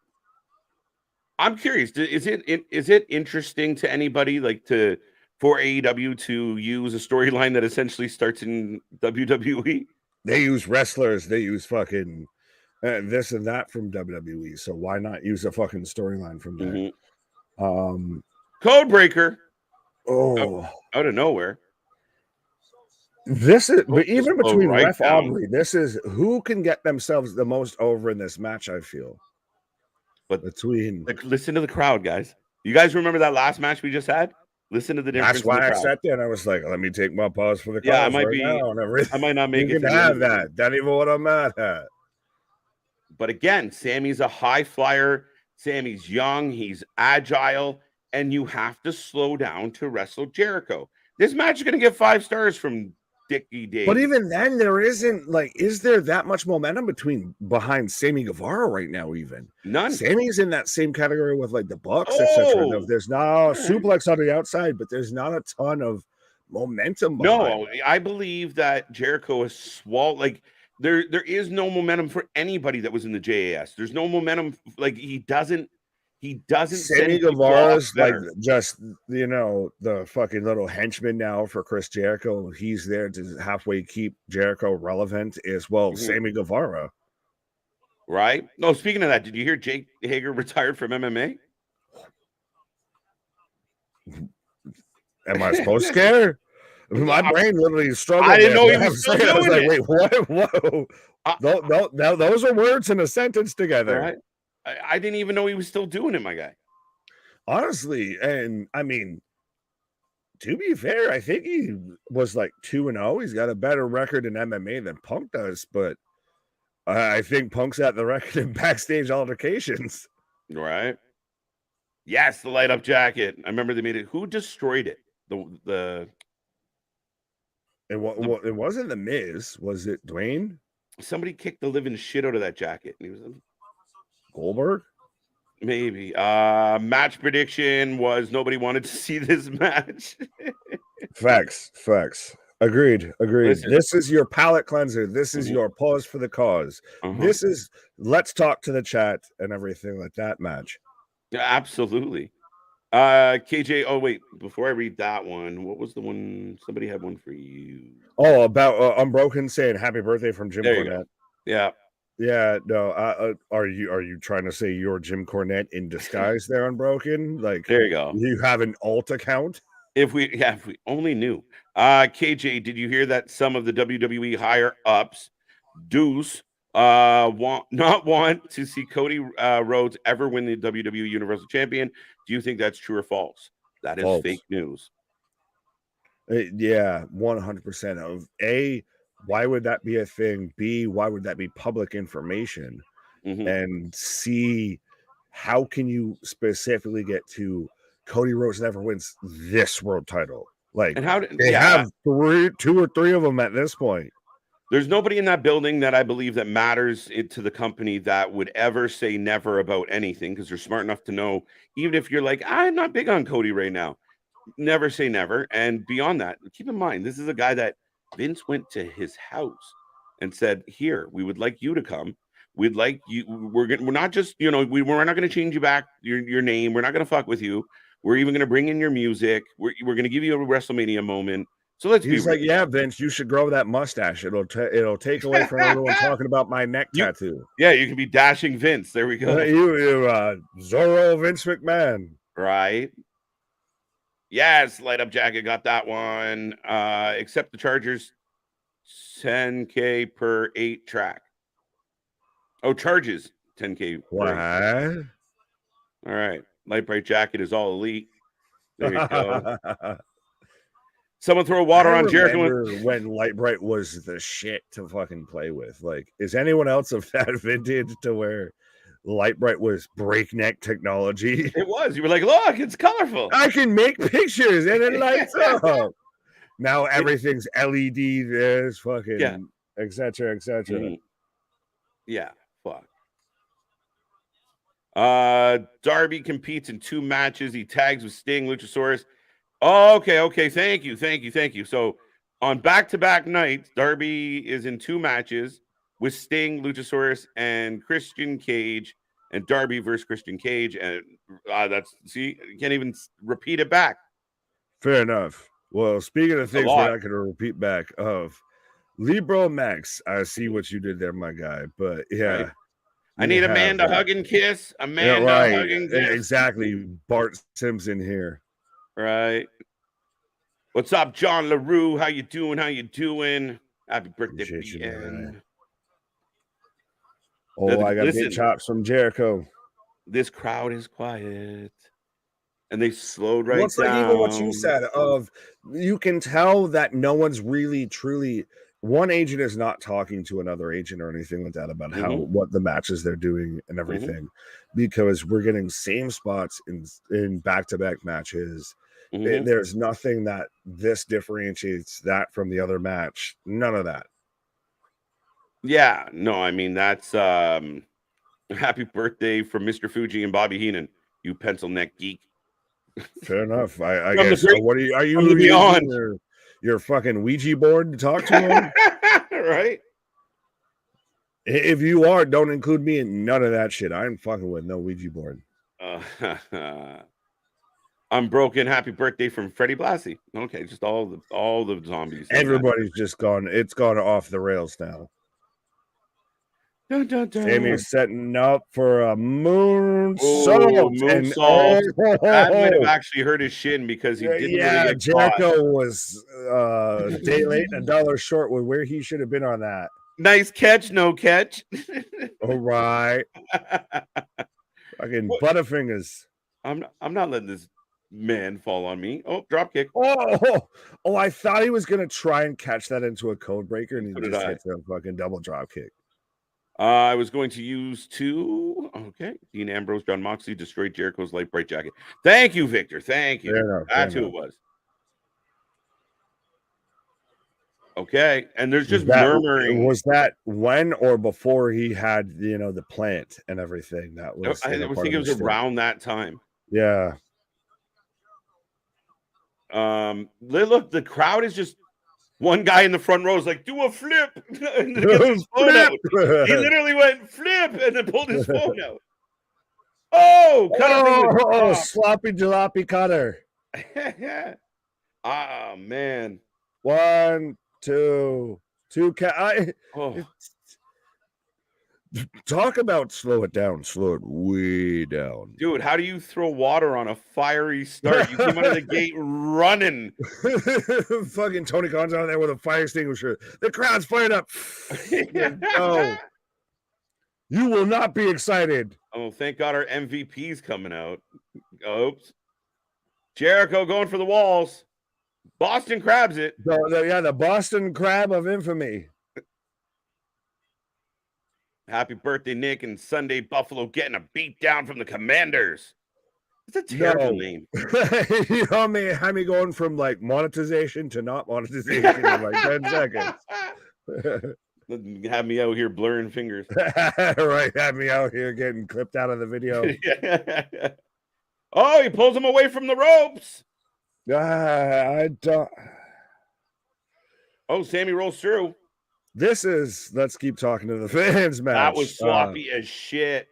I'm curious. Is it interesting to anybody like for AEW to use a storyline that essentially starts in WWE? They use wrestlers. They use fucking this and that from WWE. So why not use a fucking storyline from there? Code breaker. Oh, out of nowhere. This is, but Just even slow between right Ref down. Aubrey, this is who can get themselves the most over in this match. I feel, But between listen to the crowd, guys. You guys remember that last match we just had? Listen to the difference. that's why in the I crowd. sat there and I was like, let me take my pause for the Yeah, I calls might right be. now and everything. I might not make You it. can To the end have of the that. That ain't what I'm mad at. But again, Sammy's a high flyer. Sammy's young. He's agile, and you have to slow down to wrestle Jericho. This match is going to get 5 stars from Dickie Dave. But even then, there isn't like, is there that much momentum behind Sammy Guevara right now? Even none. Sammy's in that same category with like the Bucks, etc. There's no suplex on the outside, but there's not a ton of momentum behind. No, I believe that Jericho has swallowed. Like there is no momentum for anybody that was in the JAS. There's no momentum. Like he doesn't. Sammy Guevara's like just the fucking little henchman now for Chris Jericho. He's there to halfway keep Jericho relevant as well. Sammy Guevara, right? No, speaking of that, did you hear Jake Hager retired from MMA? Am I supposed to care? My brain literally struggled. I didn't know he was still doing it. I was like, wait, what? Whoa. Now those are words in a sentence together. Right? I didn't even know he was still doing it, my guy. Honestly, and I mean, to be fair, I think he was like 2-0. He's got a better record in MMA than Punk does, but I think Punk's at the record in backstage altercations. Right? Yes, the light up jacket. I remember they made it. Who destroyed it? It wasn't the Miz. Was it Dwayne? Somebody kicked the living shit out of that jacket. And he was Goldberg. Maybe. Match prediction was nobody wanted to see this match. Facts. Agreed. Listen. This is your palate cleanser. This is your pause for the cause. This is let's talk to the chat and everything like that match. Yeah, absolutely. KJ, oh wait, before I read that one, what was the one? Somebody had one for you. Oh, about Unbroken saying happy birthday from Jim Cornette. Yeah, no. Are you trying to say you're Jim Cornette in disguise there, Unbroken? Like, there you go. You have an alt account. If we only knew. KJ, did you hear that some of the WWE higher ups, Deuce, not want to see Cody Rhodes ever win the WWE Universal Champion? Do you think that's true or false? That is false. Fake news. Yeah, 100% of A. Why would that be a thing? B, why would that be public information? And C, how can you specifically get to Cody Rhodes never wins this world title? Like, and they have 2 or 3 of them at this point. There's nobody in that building that I believe that matters to the company that would ever say never about anything, because they're smart enough to know, even if you're like, I'm not big on Cody right now, never say never. And beyond that, keep in mind, this is a guy that Vince went to his house and said, here, we would like you to come. We'd like you. We're not just, we're not going to change you back your name. We're not going to fuck with you. We're even going to bring in your music. We're going to give you a WrestleMania moment. So let's He's like, yeah, Vince, you should grow that mustache. It'll take away from everyone talking about my neck tattoo. Yeah, you can be dashing Vince. There we go. You Zorro Vince McMahon. Right. Yes, light up jacket, got that one. Except the Chargers, 10K per 8 track. Oh, charges 10K. What? All right. Light bright jacket is all elite. There you go. Someone throw water on Jericho. When Light Bright was the shit to fucking play with. Like, is anyone else of that vintage to where Light Bright was breakneck technology? It was. You were like, look, it's colorful. I can make pictures and it lights up. Now everything's LED. There's fucking etc. Yeah, fuck. Darby competes in 2 matches. He tags with Sting, Luchasaurus. Oh, okay. Thank you. So on back-to-back nights, Darby is in 2 matches with Sting, Luchasaurus, and Christian Cage, and Darby versus Christian Cage. And you can't even repeat it back. Fair enough. Well, speaking of things lot. we're not going to repeat back of Libro Max, I see what you did there, my guy. But yeah, Right. I need Amanda hug and kiss. Amanda hug and kiss. Exactly. Bart Simpson here. Right. What's up, John LaRue? How you doing? Happy birthday, BN. Oh, I got big chops from Jericho. This crowd is quiet. And they slowed right Looks down. like even what you said of you can tell that no one's really truly one agent is not talking to another agent or anything like that about how what the matches they're doing and everything, because we're getting same spots in back-to-back matches. There's nothing that this differentiates that from the other match. None of that. Yeah, no, I mean that's happy birthday from Mr. Fuji and Bobby Heenan, you pencil neck geek. Fair enough. I guess. So what are you using your fucking Ouija board to talk to him? Right. If you are, don't include me in none of that shit. I'm fucking with no Ouija board. I'm broken. Happy birthday from Freddie Blassie. Okay, just all the zombies. Everybody's just gone. It's gone off the rails now. Dun, dun, dun. Sammy's setting up for a moonsault. Moonsault. That might have actually hurt his shin because he didn't really get Jericho caught. was a day late and $1 short with where he should have been on that. Nice catch, no catch. All right. Fucking Butterfingers. I'm not letting this man fall on me. Oh, drop kick. Oh, I thought he was gonna try and catch that into a code breaker, and he just hits a fucking double drop kick. I was going to use 2. Okay. Dean Ambrose, John Moxley destroyed Jericho's light bright jacket. Thank you, Victor. Thank you. That's who it was. Okay. And there's just murmuring. Was that when or before he had, the plant and everything? That was. I think it was around that time. Yeah. Look, the crowd is just. One guy in the front row is like, do a flip. And then his phone out. He literally went flip and then pulled his phone out. Oh, cutter. Sloppy jalopy cutter. Ah, man. 1, 2. Talk about slow it down. Slow it way down. Dude, how do you throw water on a fiery start? You came out of the gate running. Fucking Tony Khan's out there with a fire extinguisher. The crowd's fired up. No. You will not be excited. Oh, thank God our MVP's coming out. Oops. Jericho going for the walls. Boston Crabs it. The Boston Crab of infamy. Happy birthday, Nick, and Sunday Buffalo getting a beat down from the Commanders. It's a terrible name. You know me, had me going from like monetization to not monetization in like 10 seconds. Have me out here blurring fingers. Right, have me out here getting clipped out of the video. Oh, he pulls him away from the ropes. I don't. Oh, Sammy rolls through. This is let's keep talking to the fans match. That was sloppy as shit.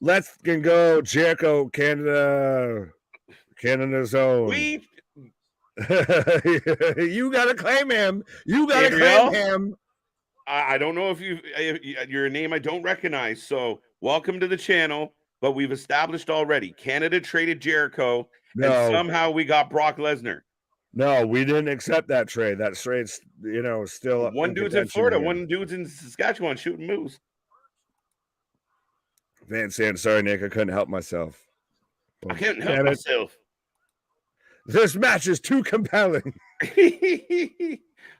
Let's go Jericho, Canada's own. You gotta claim him. Claim him. I don't know if you're a name I don't recognize. So welcome to the channel. But we've established already Canada traded Jericho, and somehow we got Brock Lesnar. No, we didn't accept that trade. That trade's, still up. One dude's in Florida, one dude's in Saskatchewan shooting moves. Van saying, sorry, Nick, I couldn't help myself. I couldn't help myself. This match is too compelling.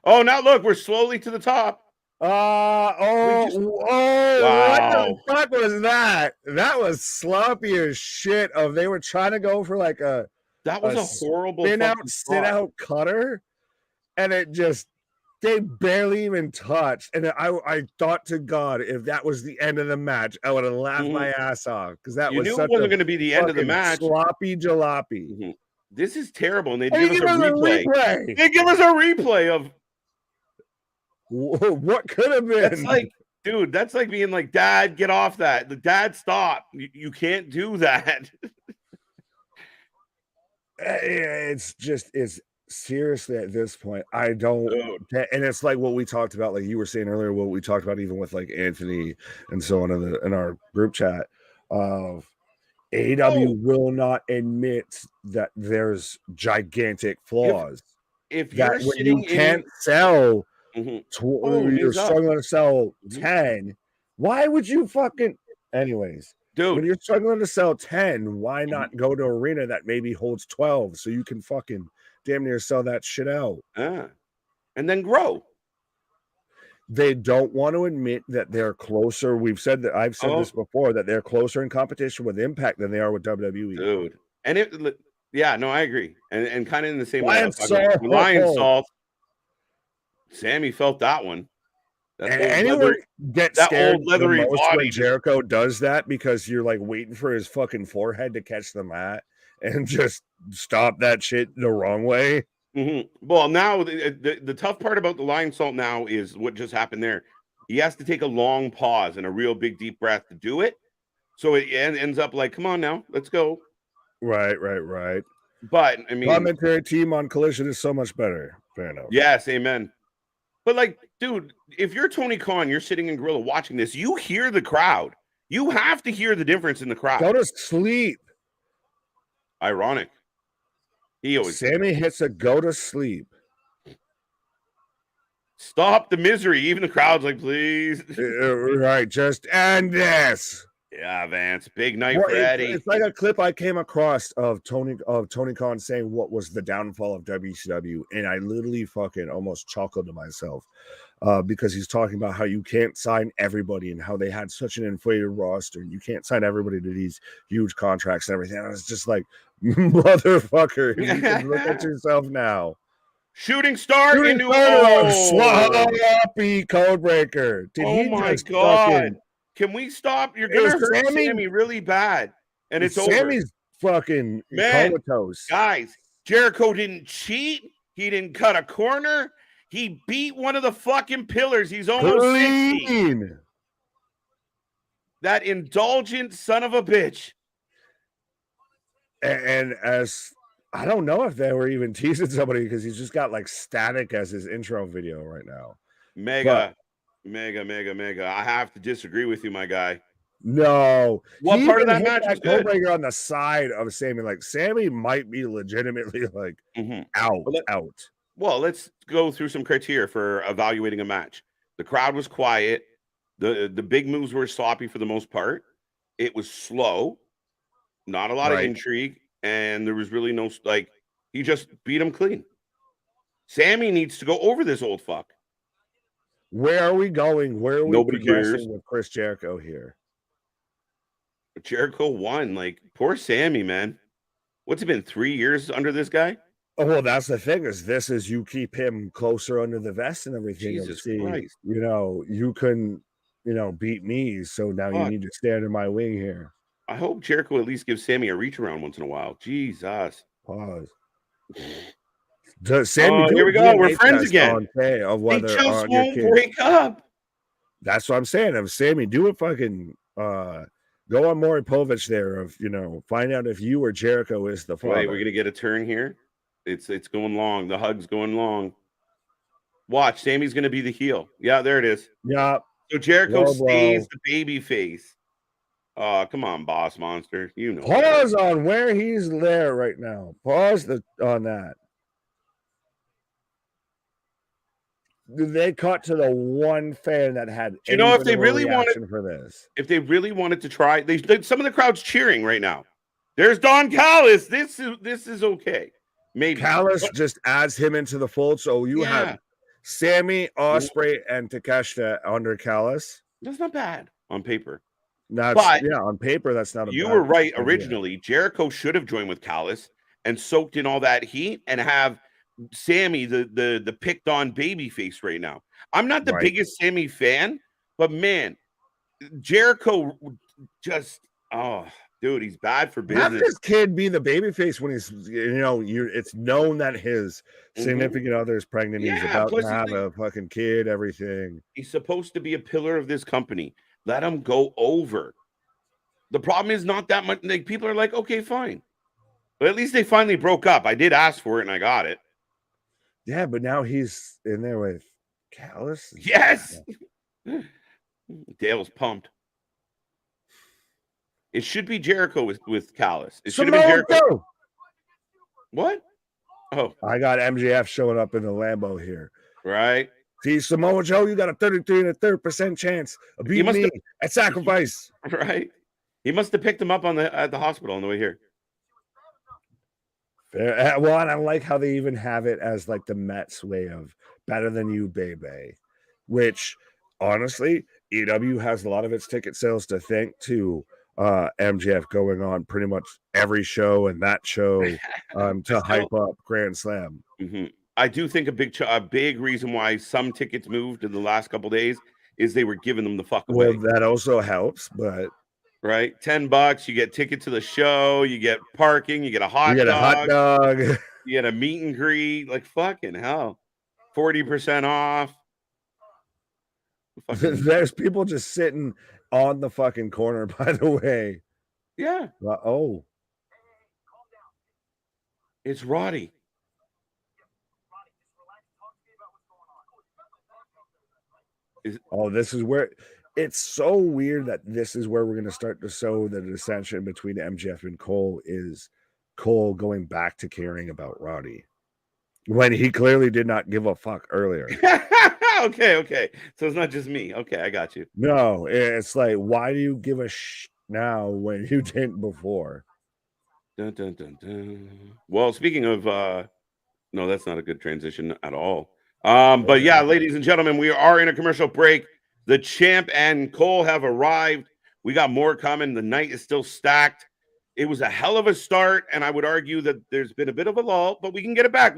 Oh, now look, we're slowly to the top. Wow. What the fuck was that? That was sloppy as shit. They were trying to go for like that was a horrible sit out cutter, and it just They barely even touched. And I thought to God, if that was the end of the match, I would have laughed my ass off because that You was knew such it wasn't a going to be the end of the fucking match. sloppy jalopy. This is terrible. And they'd And give us a replay. They give us a replay of what could have been. That's like, dude, that's like being like, Dad, get off that. The Dad, stop. You can't do that. It's seriously at this point, I don't. Dude. And it's like what we talked about, like you were saying earlier, what we talked about even with like Anthony and so on in our group chat of AEW will not admit that there's gigantic flaws. If you're when sitting you can't sell, you're struggling to sell 10. Why would you fucking, anyways? Dude, when you're struggling to sell 10, why not go to an arena that maybe holds 12 so you can fucking damn near sell that shit out? And then grow. They don't want to admit that they're closer. I've said this before, that they're closer in competition with Impact than they are with WWE. Dude. And I agree. And kind of in the same way. Lion Salt. Sammy felt that one. Anyone gets scared old leathery the most body when Jericho does that because you're like waiting for his fucking forehead to catch the mat and just stop that shit the wrong way. Well, now the tough part about the Lion Salt now is what just happened there. He has to take a long pause and a real big deep breath to do it. So it ends up like, come on now, let's go. Right. But I mean, commentary team on Collision is so much better. Fair enough. Yes, amen. But like, dude, if you're Tony Khan, you're sitting in Gorilla watching this, you hear the crowd. You have to hear the difference in the crowd. Go to sleep. Ironic. Sammy hits a go to sleep. Stop the misery. Even the crowd's like, please. Right, just end this. Yeah, Vance. Big night for Eddie. It's like a clip I came across of Tony Khan saying what was the downfall of WCW, and I literally fucking almost chuckled to myself because he's talking about how you can't sign everybody and how they had such an inflated roster, and you can't sign everybody to these huge contracts and everything. And I was just like, motherfucker, you can look at yourself now. Shooting star into sloppy codebreaker. My God. Can we stop? You're gonna hurt Sammy really bad, and it's Sammy's fucking comatose. Guys, Jericho didn't cheat. He didn't cut a corner. He beat one of the fucking pillars. He's almost 60. That indulgent son of a bitch. And as I don't know if they were even teasing somebody because he's just got like static as his intro video right now. Mega. I have to disagree with you, my guy. No. What part of that match was good? On the side of Sammy, like Sammy might be legitimately like out. Well, let's go through some criteria for evaluating a match. The crowd was quiet. The big moves were sloppy for the most part. It was slow. Not a lot of intrigue. And there was really no, like, he just beat him clean. Sammy needs to go over this old fuck. Where are we going? Where are we progressing with Chris Jericho here? Jericho won. Like, poor Sammy, man. What's it been, 3 years under this guy? Oh, well, that's the thing is you keep him closer under the vest and everything. Jesus Christ. You couldn't, beat me. So now you need to stand in my wing here. I hope Jericho at least gives Sammy a reach around once in a while. Jesus. Pause. Sammy, here we go. We're friends again. They just won't break up. That's what I'm saying. If Sammy, do a fucking go on Maury Povich there of find out if you or Jericho is the father. Wait, we're gonna get a turn here. It's going long. The hug's going long. Watch, Sammy's gonna be the heel. Yeah, there it is. Yeah. So Jericho stays the baby face. Come on, boss monster. Pause on where he's there right now. Pause on that. They cut to the one fan that had. If they really wanted for this, if they really wanted to try, some of the crowd's cheering right now. There's Don Callis. This is okay. Maybe Callis just adds him into the fold. So you have Sammy, Ospreay, and Takeshita under Callis. That's not bad on paper. On paper, that's not. You were right. Originally, Jericho should have joined with Callis and soaked in all that heat and have Sammy the picked on baby face right now. I'm not the Right. biggest Sammy fan, but man, Jericho just dude, he's bad for Have business. this kid be the babyface when he's, it's known that his significant other is pregnant. He's Yeah, about to plus have a fucking kid, everything. he's supposed to be a pillar of this company. Let him go over. The problem is not that much. Like, people are like, okay, fine. But at least they finally broke up. I did ask for it and I got it. Yeah, but now he's in there with Callis. Yes. Dale's pumped. It should be Jericho with Callis. It should have been Jericho. Joe! What? Oh, I got MJF showing up in the Lambo here. right. See, Samoa Joe, you got a 33% chance of beating me at Sacrifice. Right. He must have picked him up at the hospital on the way here. Well, and I like how they even have it as like the Mets way of better than you, baby. Which, honestly, EW has a lot of its ticket sales to thank to MJF going on pretty much every show and that show to hype up Grand Slam. Mm-hmm. I do think a big reason why some tickets moved in the last couple days is they were giving them the fuck away. Well, that also helps, but right, $10, you get ticket to the show, you get parking, you get a hot dog, you get a meet and greet, like fucking hell, 40% off. There's people just sitting on the fucking corner, by the way. Yeah. Oh, it's Roddy. This is where it's so weird that this is where we're going to start to sow the dissension between MJF and Cole. Is Cole going back to caring about Roddy when he clearly did not give a fuck earlier? Okay. So it's not just me. Okay, I got you. No, it's like, why do you give a now when you didn't before? Dun, dun, dun, dun. Well, speaking of, no, that's not a good transition at all. But yeah, ladies and gentlemen, we are in a commercial break. The champ and Cole have arrived. We got more coming. The night is still stacked. It was a hell of a start, and I would argue that there's been a bit of a lull, but we can get it back.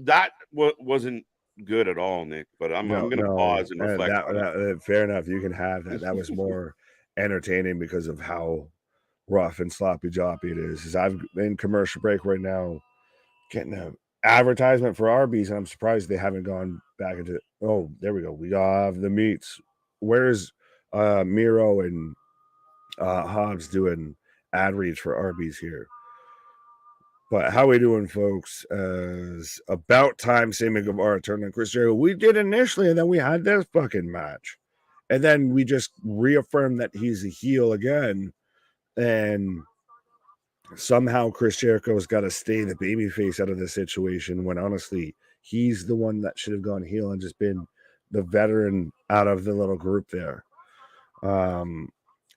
That wasn't good at all, Nick. But I'm going to pause and reflect. Fair enough. You can have that. That was more entertaining because of how rough and sloppy joppy it is. I'm in commercial break right now, getting an advertisement for Arby's, and I'm surprised they haven't gone back into. Oh, there we go. We have the meats. Where's Miro and Hobbs doing ad reads for Arby's here? But how we doing, folks? Is about time Sammy Guevara turned on Chris Jericho. We did initially, and then we had this fucking match, and then we just reaffirmed that he's a heel again, and somehow Chris Jericho's got to stay the babyface out of the situation when honestly he's the one that should have gone heel and just been the veteran out of the little group there.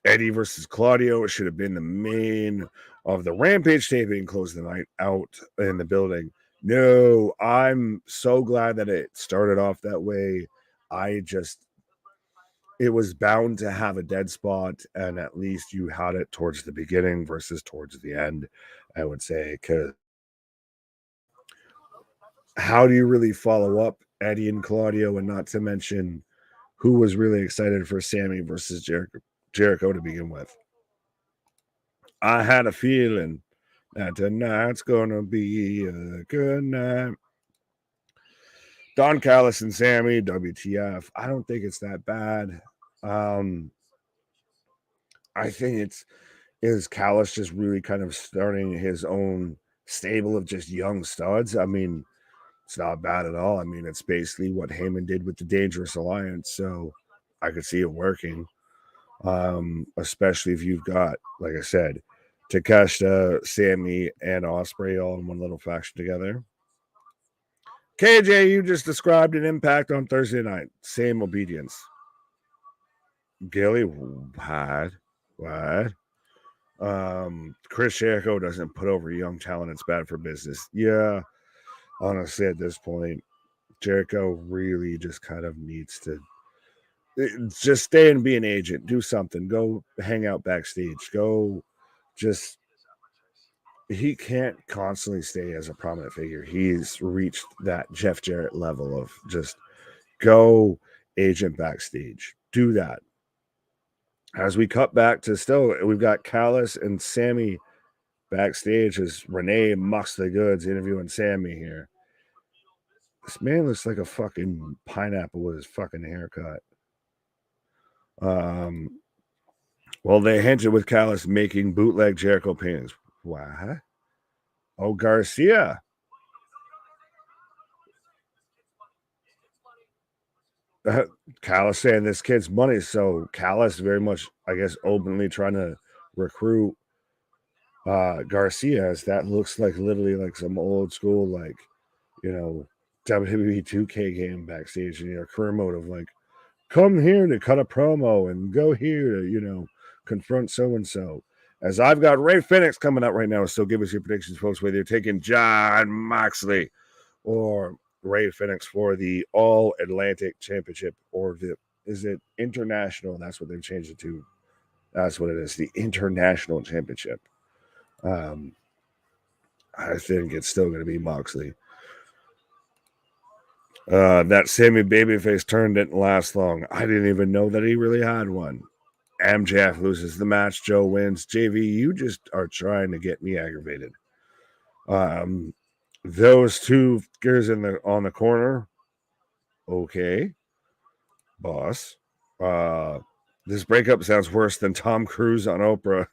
Eddie versus Claudio should have been the main of the Rampage taping, close the night out in the building. No, I'm so glad that it started off that way. It was bound to have a dead spot, and at least you had it towards the beginning versus towards the end, I would say, because how do you really follow up Eddie and Claudio, and not to mention who was really excited for Sammy versus Jericho to begin with? I had a feeling that tonight's gonna be a good night. Don Callis and Sammy, WTF. I don't think it's that bad. I think is Callis just really kind of starting his own stable of just young studs. I mean, it's not bad at all. I mean, it's basically what Heyman did with the Dangerous Alliance, so I could see it working. Especially if you've got, like I said, Takeshita, Sammy, and Ospreay all in one little faction together. KJ, you just described an Impact on Thursday night. Same obedience. Gilly, what? Chris Jericho doesn't put over young talent. It's bad for business. Yeah, honestly, at this point, Jericho really just kind of needs to just stay and be an agent. Do something. Go hang out backstage. Go just he can't constantly stay as a prominent figure. He's reached that Jeff Jarrett level of just go agent backstage. Do that. As we cut back to still, we've got Callis and Sammy backstage as Renee mucks the goods interviewing Sammy here. This man looks like a fucking pineapple with his fucking haircut. Well, they hinted with Callis making bootleg Jericho paintings. What? Oh, Garcia. Callis saying this kid's money. So Callis very much, I guess, openly trying to recruit Garcia, as that looks like literally like some old school, like, you know, WWE 2K game backstage, and your career mode of like, come here to cut a promo and go here to, you know, confront so and so. As I've got Ray Phoenix coming up right now, so give us your predictions, folks, whether you're taking Jon Moxley or Ray Phoenix for the All Atlantic Championship, or is it international? That's what they've changed it to. That's what it is, the International Championship. I think it's still going to be Moxley. That Sammy babyface turn didn't last long. I didn't even know that he really had one. MJF loses the match. Joe wins. JV, you just are trying to get me aggravated. Those two gears on the corner. Okay, boss. This breakup sounds worse than Tom Cruise on Oprah.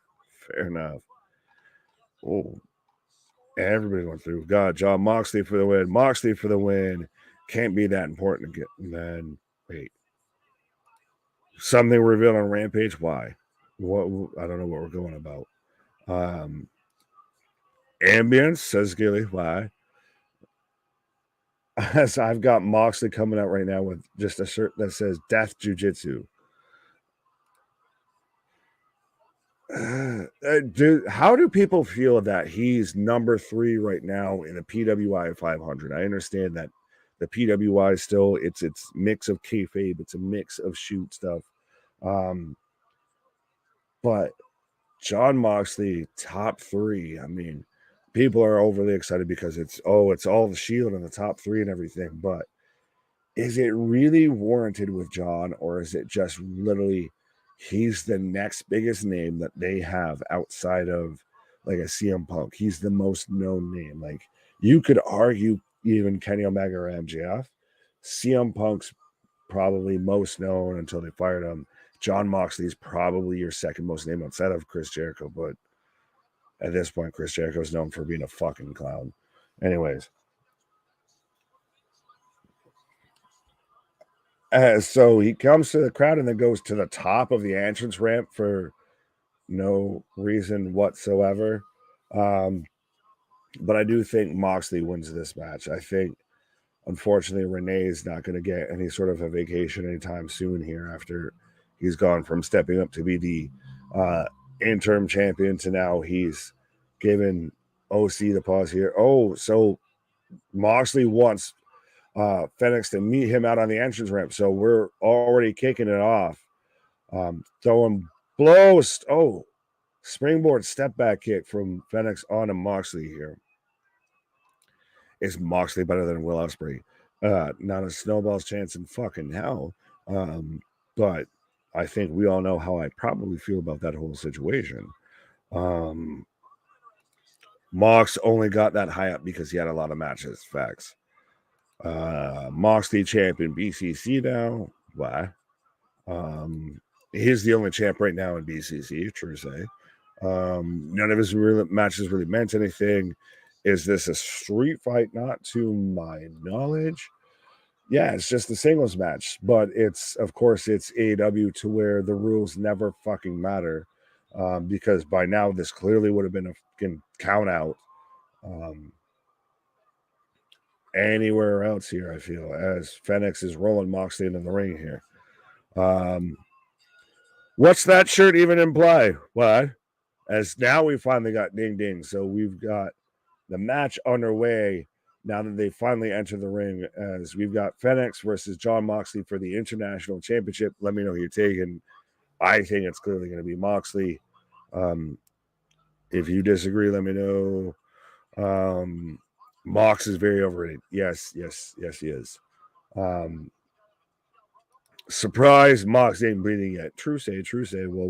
Fair enough. Oh, everybody went through. God, Jon Moxley for the win. Moxley for the win. Can't be that important to get. Man, wait. Something revealed on Rampage. Why? What? I don't know what we're going about. Ambience, says Gilly. Why? As I've got Moxley coming out right now with just a shirt that says Death Jiu-Jitsu. Dude, how do people feel that he's number 3 right now in the PWI 500? I understand that the PWI still it's mix of kayfabe, it's a mix of shoot stuff, but Jon Moxley top 3. I mean, people are overly excited because it's all the Shield in the top 3 and everything, but is it really warranted with Jon, or is it just literally he's the next biggest name that they have outside of like a CM Punk? He's the most known name. Like, you could argue even Kenny Omega or MJF. CM Punk's probably most known until they fired him. Jon Moxley is probably your second most name outside of Chris Jericho, but at this point, Chris Jericho is known for being a fucking clown. Anyways. So he comes to the crowd and then goes to the top of the entrance ramp for no reason whatsoever. But I do think Moxley wins this match. I think, unfortunately, Renee is not going to get any sort of a vacation anytime soon here after he's gone from stepping up to be the interim champion to now he's given OC the pause here. Oh, so Moxley wants Phoenix to meet him out on the entrance ramp. So we're already kicking it off. Throwing blows. Oh, springboard step back kick from Phoenix onto Moxley here. Is Moxley better than Will Ospreay? Not a snowball's chance in fucking hell. But I think we all know how I probably feel about that whole situation. Mox only got that high up because he had a lot of matches. Facts. Moxley champion BCC now. Why? He's the only champ right now in BCC. True to say. None of his matches really meant anything. Is this a street fight? Not to my knowledge. Yeah, it's just a singles match, but of course it's AEW, to where the rules never fucking matter, because by now this clearly would have been a fucking count out. Anywhere else here, I feel, as Phoenix is rolling Moxley into the ring here. What's that shirt even imply? What? As now we finally got ding ding, so we've got the match underway now that they finally enter the ring, as we've got Phoenix versus Jon Moxley for the International Championship. Let me know who you're taking. I think it's clearly going to be Moxley. If you disagree, let me know. Mox is very overrated. Yes, he is. Surprise, Mox ain't bleeding yet. True say. Well,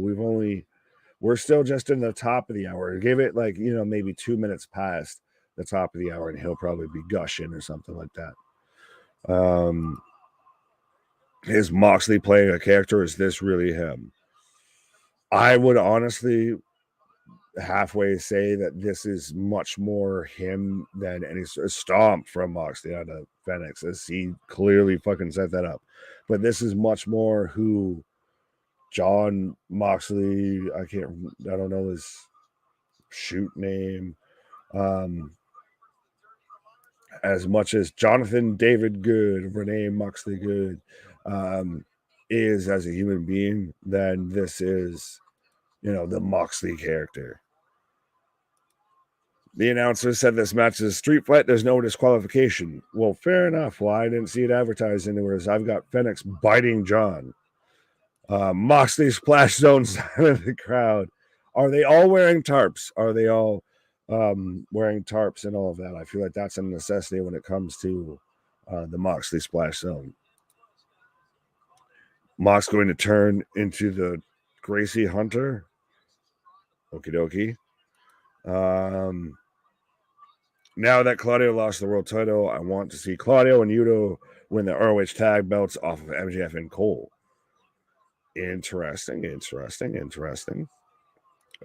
we're still just in the top of the hour. Give it like, maybe 2 minutes past the top of the hour and he'll probably be gushing or something like that. Is Moxley playing a character? Is this really him? I would honestly halfway say that this is much more him than any stomp from Moxley out of Phoenix, as he clearly fucking set that up. But this is much more who John Moxley, I don't know his shoot name, as much as Jonathan David Good, Renee Moxley Good, is as a human being, than this is, the Moxley character. The announcer said this match is a street fight. There's no disqualification. Well, fair enough. Well, I didn't see it advertised anywhere. I've got Phoenix biting John. Moxley splash zone silent the crowd. Are they all wearing tarps? Are they all wearing tarps and all of that? I feel like that's a necessity when it comes to the Moxley splash zone. Mox going to turn into the Gracie Hunter. Okie dokie. Now that Claudio lost the world title, I want to see Claudio and Yuto win the ROH tag belts off of MJF and Cole. Interesting.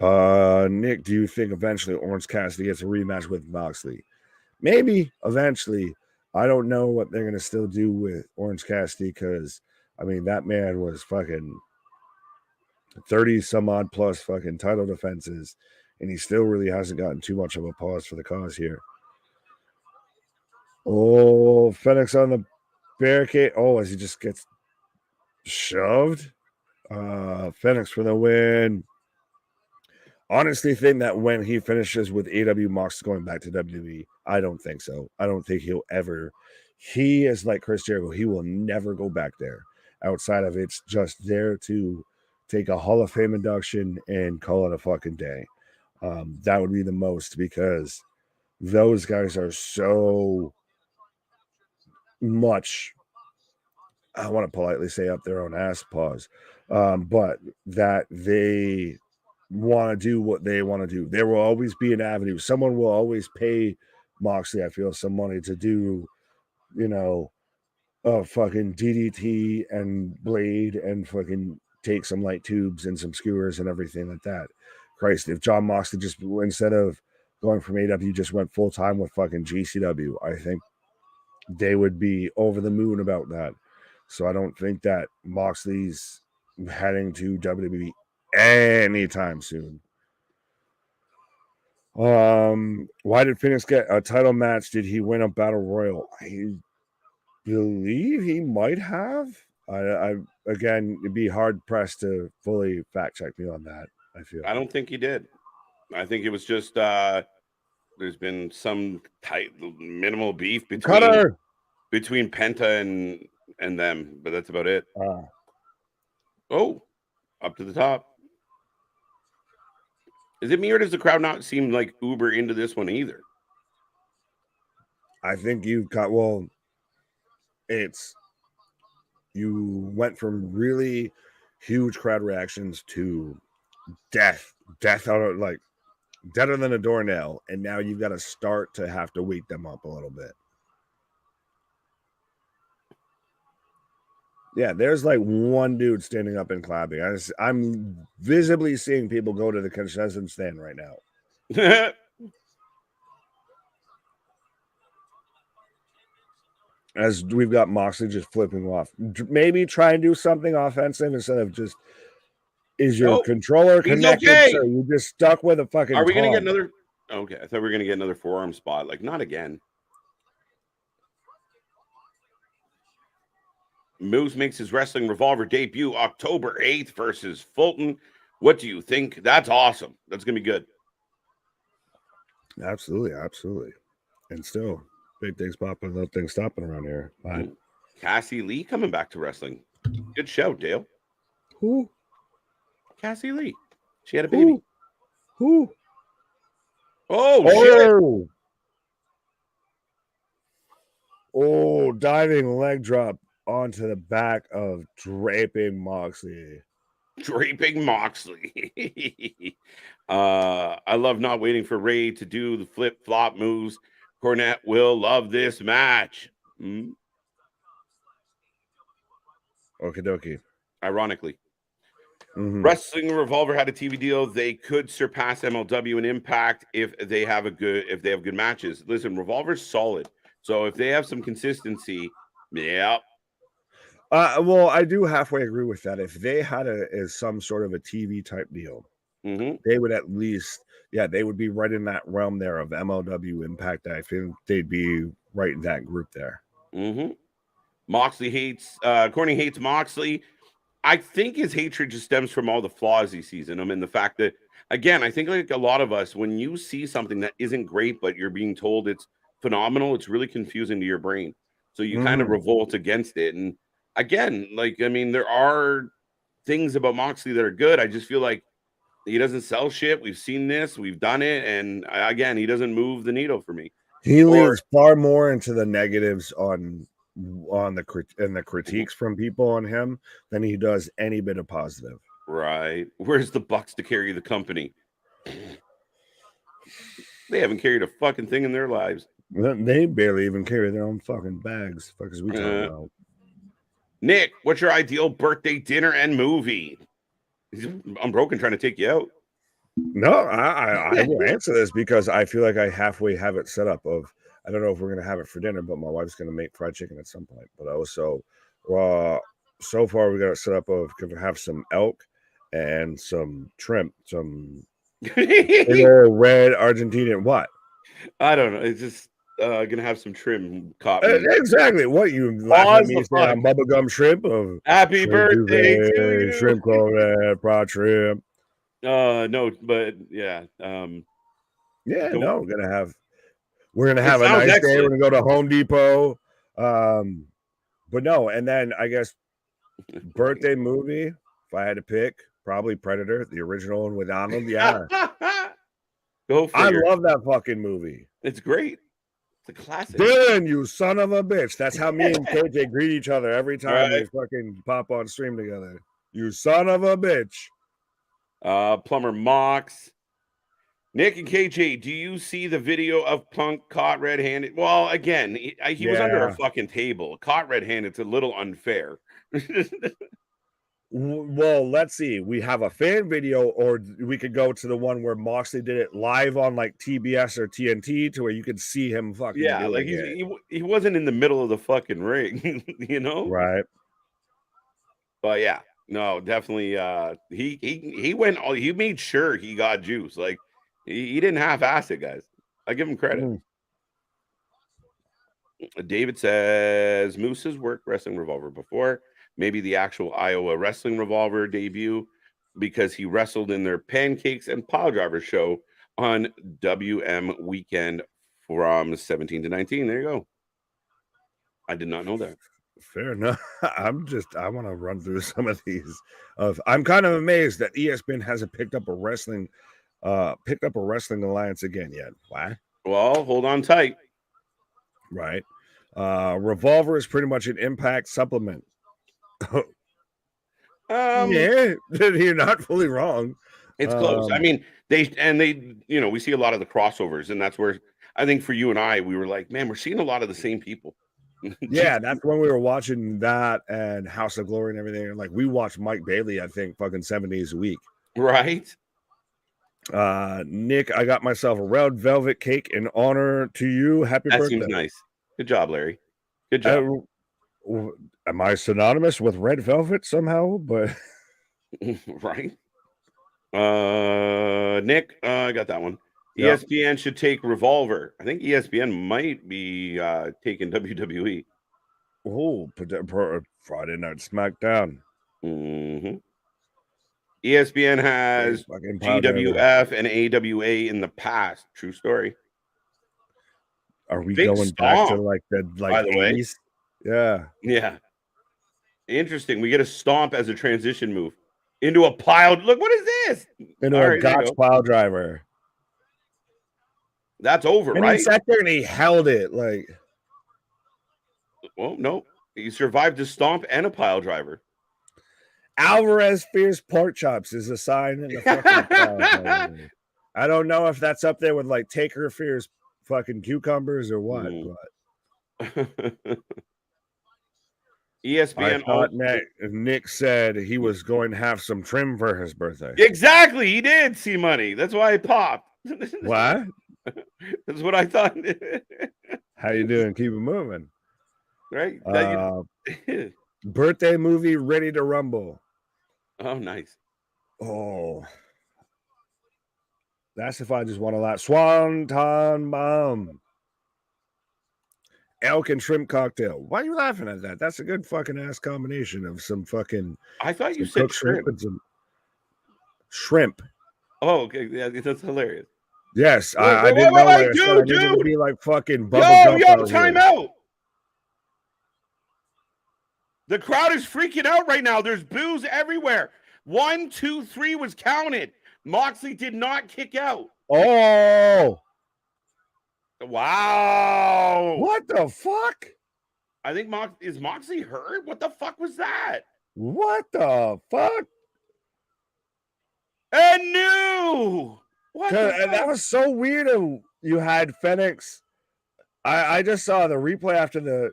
Nick, do you think eventually Orange Cassidy gets a rematch with Moxley? Maybe eventually. I don't know what they're going to still do with Orange Cassidy because, that man was fucking 30 some odd plus fucking title defenses, and he still really hasn't gotten too much of a pause for the cause here. Oh, Phoenix on the barricade. Oh, as he just gets shoved. Phoenix for the win. Honestly, think that when he finishes with AEW, Mox going back to WWE. I don't think so. I don't think he'll ever. He is like Chris Jericho. He will never go back there. Outside of it's just there to take a Hall of Fame induction and call it a fucking day. That would be the most, because those guys are so much, I want to politely say, up their own ass paws, but that they want to do what they want to do. There will always be an avenue. Someone will always pay Moxley, I feel, some money to do, fucking DDT and blade and fucking take some light tubes and some skewers and everything like that. Christ, if John Moxley just, instead of going from AEW, just went full time with fucking GCW, I think they would be over the moon about that. So I don't think that Moxley's heading to WWE anytime soon. Why did Phoenix get a title match? Did he win a battle royal? I believe he might have. I again, it'd be hard pressed to fully fact check me on that. I don't think he did. I think it was just there's been some tight minimal beef between Penta and them, but that's about it. Oh, up to the top. Is it me, or does the crowd not seem like uber into this one either? I think you went from really huge crowd reactions to death out of, like, deader than a doornail, and now you've got to start to have to wake them up a little bit. Yeah, there's like one dude standing up and clapping. I'm visibly seeing people go to the concession stand right now. As we've got Moxley just flipping off. Maybe try and do something offensive instead of just, is your controller connected? Okay. So you just stuck with a fucking Are we going to get another? Okay, I thought we were going to get another forearm spot. Like, not again. Moose makes his Wrestling Revolver debut October 8th versus Fulton. What do you think? That's awesome. That's going to be good. Absolutely. And still, big things popping, little things stopping around here. Bye. Cassie Lee coming back to wrestling. Good show, Dale. Who? Cassie Lee. She had a baby. Who? Oh, shit. Oh, diving leg drop onto the back of draping Moxley. Draping Moxley. I love not waiting for Ray to do the flip flop moves. Cornette will love this match. Okie dokie. Ironically. Mhm. Wrestling Revolver had a TV deal. They could surpass MLW and Impact if they have good matches. Listen, Revolver's solid. So if they have some consistency, yeah. Well, I do halfway agree with that. If they had some sort of a TV type deal, they would at least, they would be right in that realm there of MLW Impact. I think they'd be right in that group there. Moxley hates Corny hates Moxley. I think his hatred just stems from all the flaws he sees in him and the fact that, again, I think like a lot of us, when you see something that isn't great, but you're being told it's phenomenal, it's really confusing to your brain. So you kind of revolt against it. And again, like, I mean, there are things about Moxley that are good. I just feel like he doesn't sell shit. We've seen this, we've done it. And again, he doesn't move the needle for me. He leans far more into the negatives on the critiques from people on him than he does any bit of positive. Right. Where's the bucks to carry the company? They haven't carried a fucking thing in their lives. They barely even carry their own fucking bags. Fuck is we talking about? Nick, what's your ideal birthday dinner and movie? I'm broken trying to take you out. No, I will answer this because I feel like I halfway have it set up of, I don't know if we're going to have it for dinner, but my wife's going to make fried chicken at some point. But also, so far we got it set up of going to have some elk and some shrimp, some red Argentinian. What? I don't know. It's just gonna have some trim caught me. Exactly. What you laughing at me saying I'm bubblegum shrimp of happy shrimp birthday duvet, to you. Shrimp crawdad, fried shrimp. No, but yeah. We're gonna have a nice day. We're gonna go to Home Depot. But no, and then I guess birthday movie, if I had to pick, probably Predator, the original one with Arnold. Yeah. Go figure. I love that fucking movie. It's great. It's a classic. Dylan, you son of a bitch. That's how me and KJ greet each other every time we fucking pop on stream together. You son of a bitch. Plumber Mox. Nick and KJ, do you see the video of Punk caught red-handed? Well, again, he was under a fucking table. Caught red-handed. It's a little unfair. Well, let's see. We have a fan video, or we could go to the one where Moxley did it live on like TBS or TNT, to where you could see him fucking. Yeah, like he wasn't in the middle of the fucking ring, you know? Right. But yeah, no, definitely. He went. He made sure he got juice. Like he didn't half-ass it, guys. I give him credit. David says Moose has worked Wrestling Revolver before. Maybe the actual Iowa Wrestling Revolver debut, because he wrestled in their Pancakes and Pile Driver show on WM Weekend from 17 to 19. There you go. I did not know that. Fair enough. I want to run through some of these. I'm kind of amazed that ESPN hasn't picked up a wrestling alliance again yet. Why? Well, hold on tight. Right. Revolver is pretty much an Impact supplement. Yeah, you're not fully wrong. It's close. I mean, they, we see a lot of the crossovers, and that's where I think for you and I, we were like, man, we're seeing a lot of the same people. Yeah, that's when we were watching that and House of Glory and everything. And like, we watched Mike Bailey, I think, fucking 7 days a week. Right. Nick, I got myself a red velvet cake in honor to you. Happy birthday. That seems nice. Good job, Larry. Good job. Am I synonymous with red velvet somehow? But right. Nick, I got that one. Yep. ESPN should take Revolver. I think ESPN might be taking WWE. Oh, Friday Night SmackDown. ESPN has GWF and AWA in the past. True story. Are we going back to like the 80s? Yeah. Yeah. Interesting. We get a stomp as a transition move into a pile. Look, what is this? Into a Gotch pile driver. That's over, And right? he sat there and he held it like. Well, no, he survived a stomp and a pile driver. Alvarez fears pork chops is a sign in the fucking crowd. I don't know if that's up there with like Taker fears fucking cucumbers or what, but ESPN. I thought Nick said he was going to have some trim for his birthday. Exactly, he did see money. That's why I popped. What? That's what I thought. How you doing? Keep it moving. Right? Birthday movie Ready to Rumble. Oh, nice. Oh, that's if I just want to laugh. Swanton Bomb. Elk and shrimp cocktail. Why are you laughing at that? That's a good fucking ass combination of some fucking. I thought you said shrimp. And some shrimp. Oh, okay. Yeah, that's hilarious. Yes, I didn't know what it said. I needed to be like fucking Bubba Gump. Time out. The crowd is freaking out right now. There's boos everywhere. 1, 2, 3 was counted. Moxley did not kick out. Oh. Wow. What the fuck? I think is Moxley hurt? What the fuck was that? What the fuck? And new. What? That was so weird. You had Phoenix. I just saw the replay after the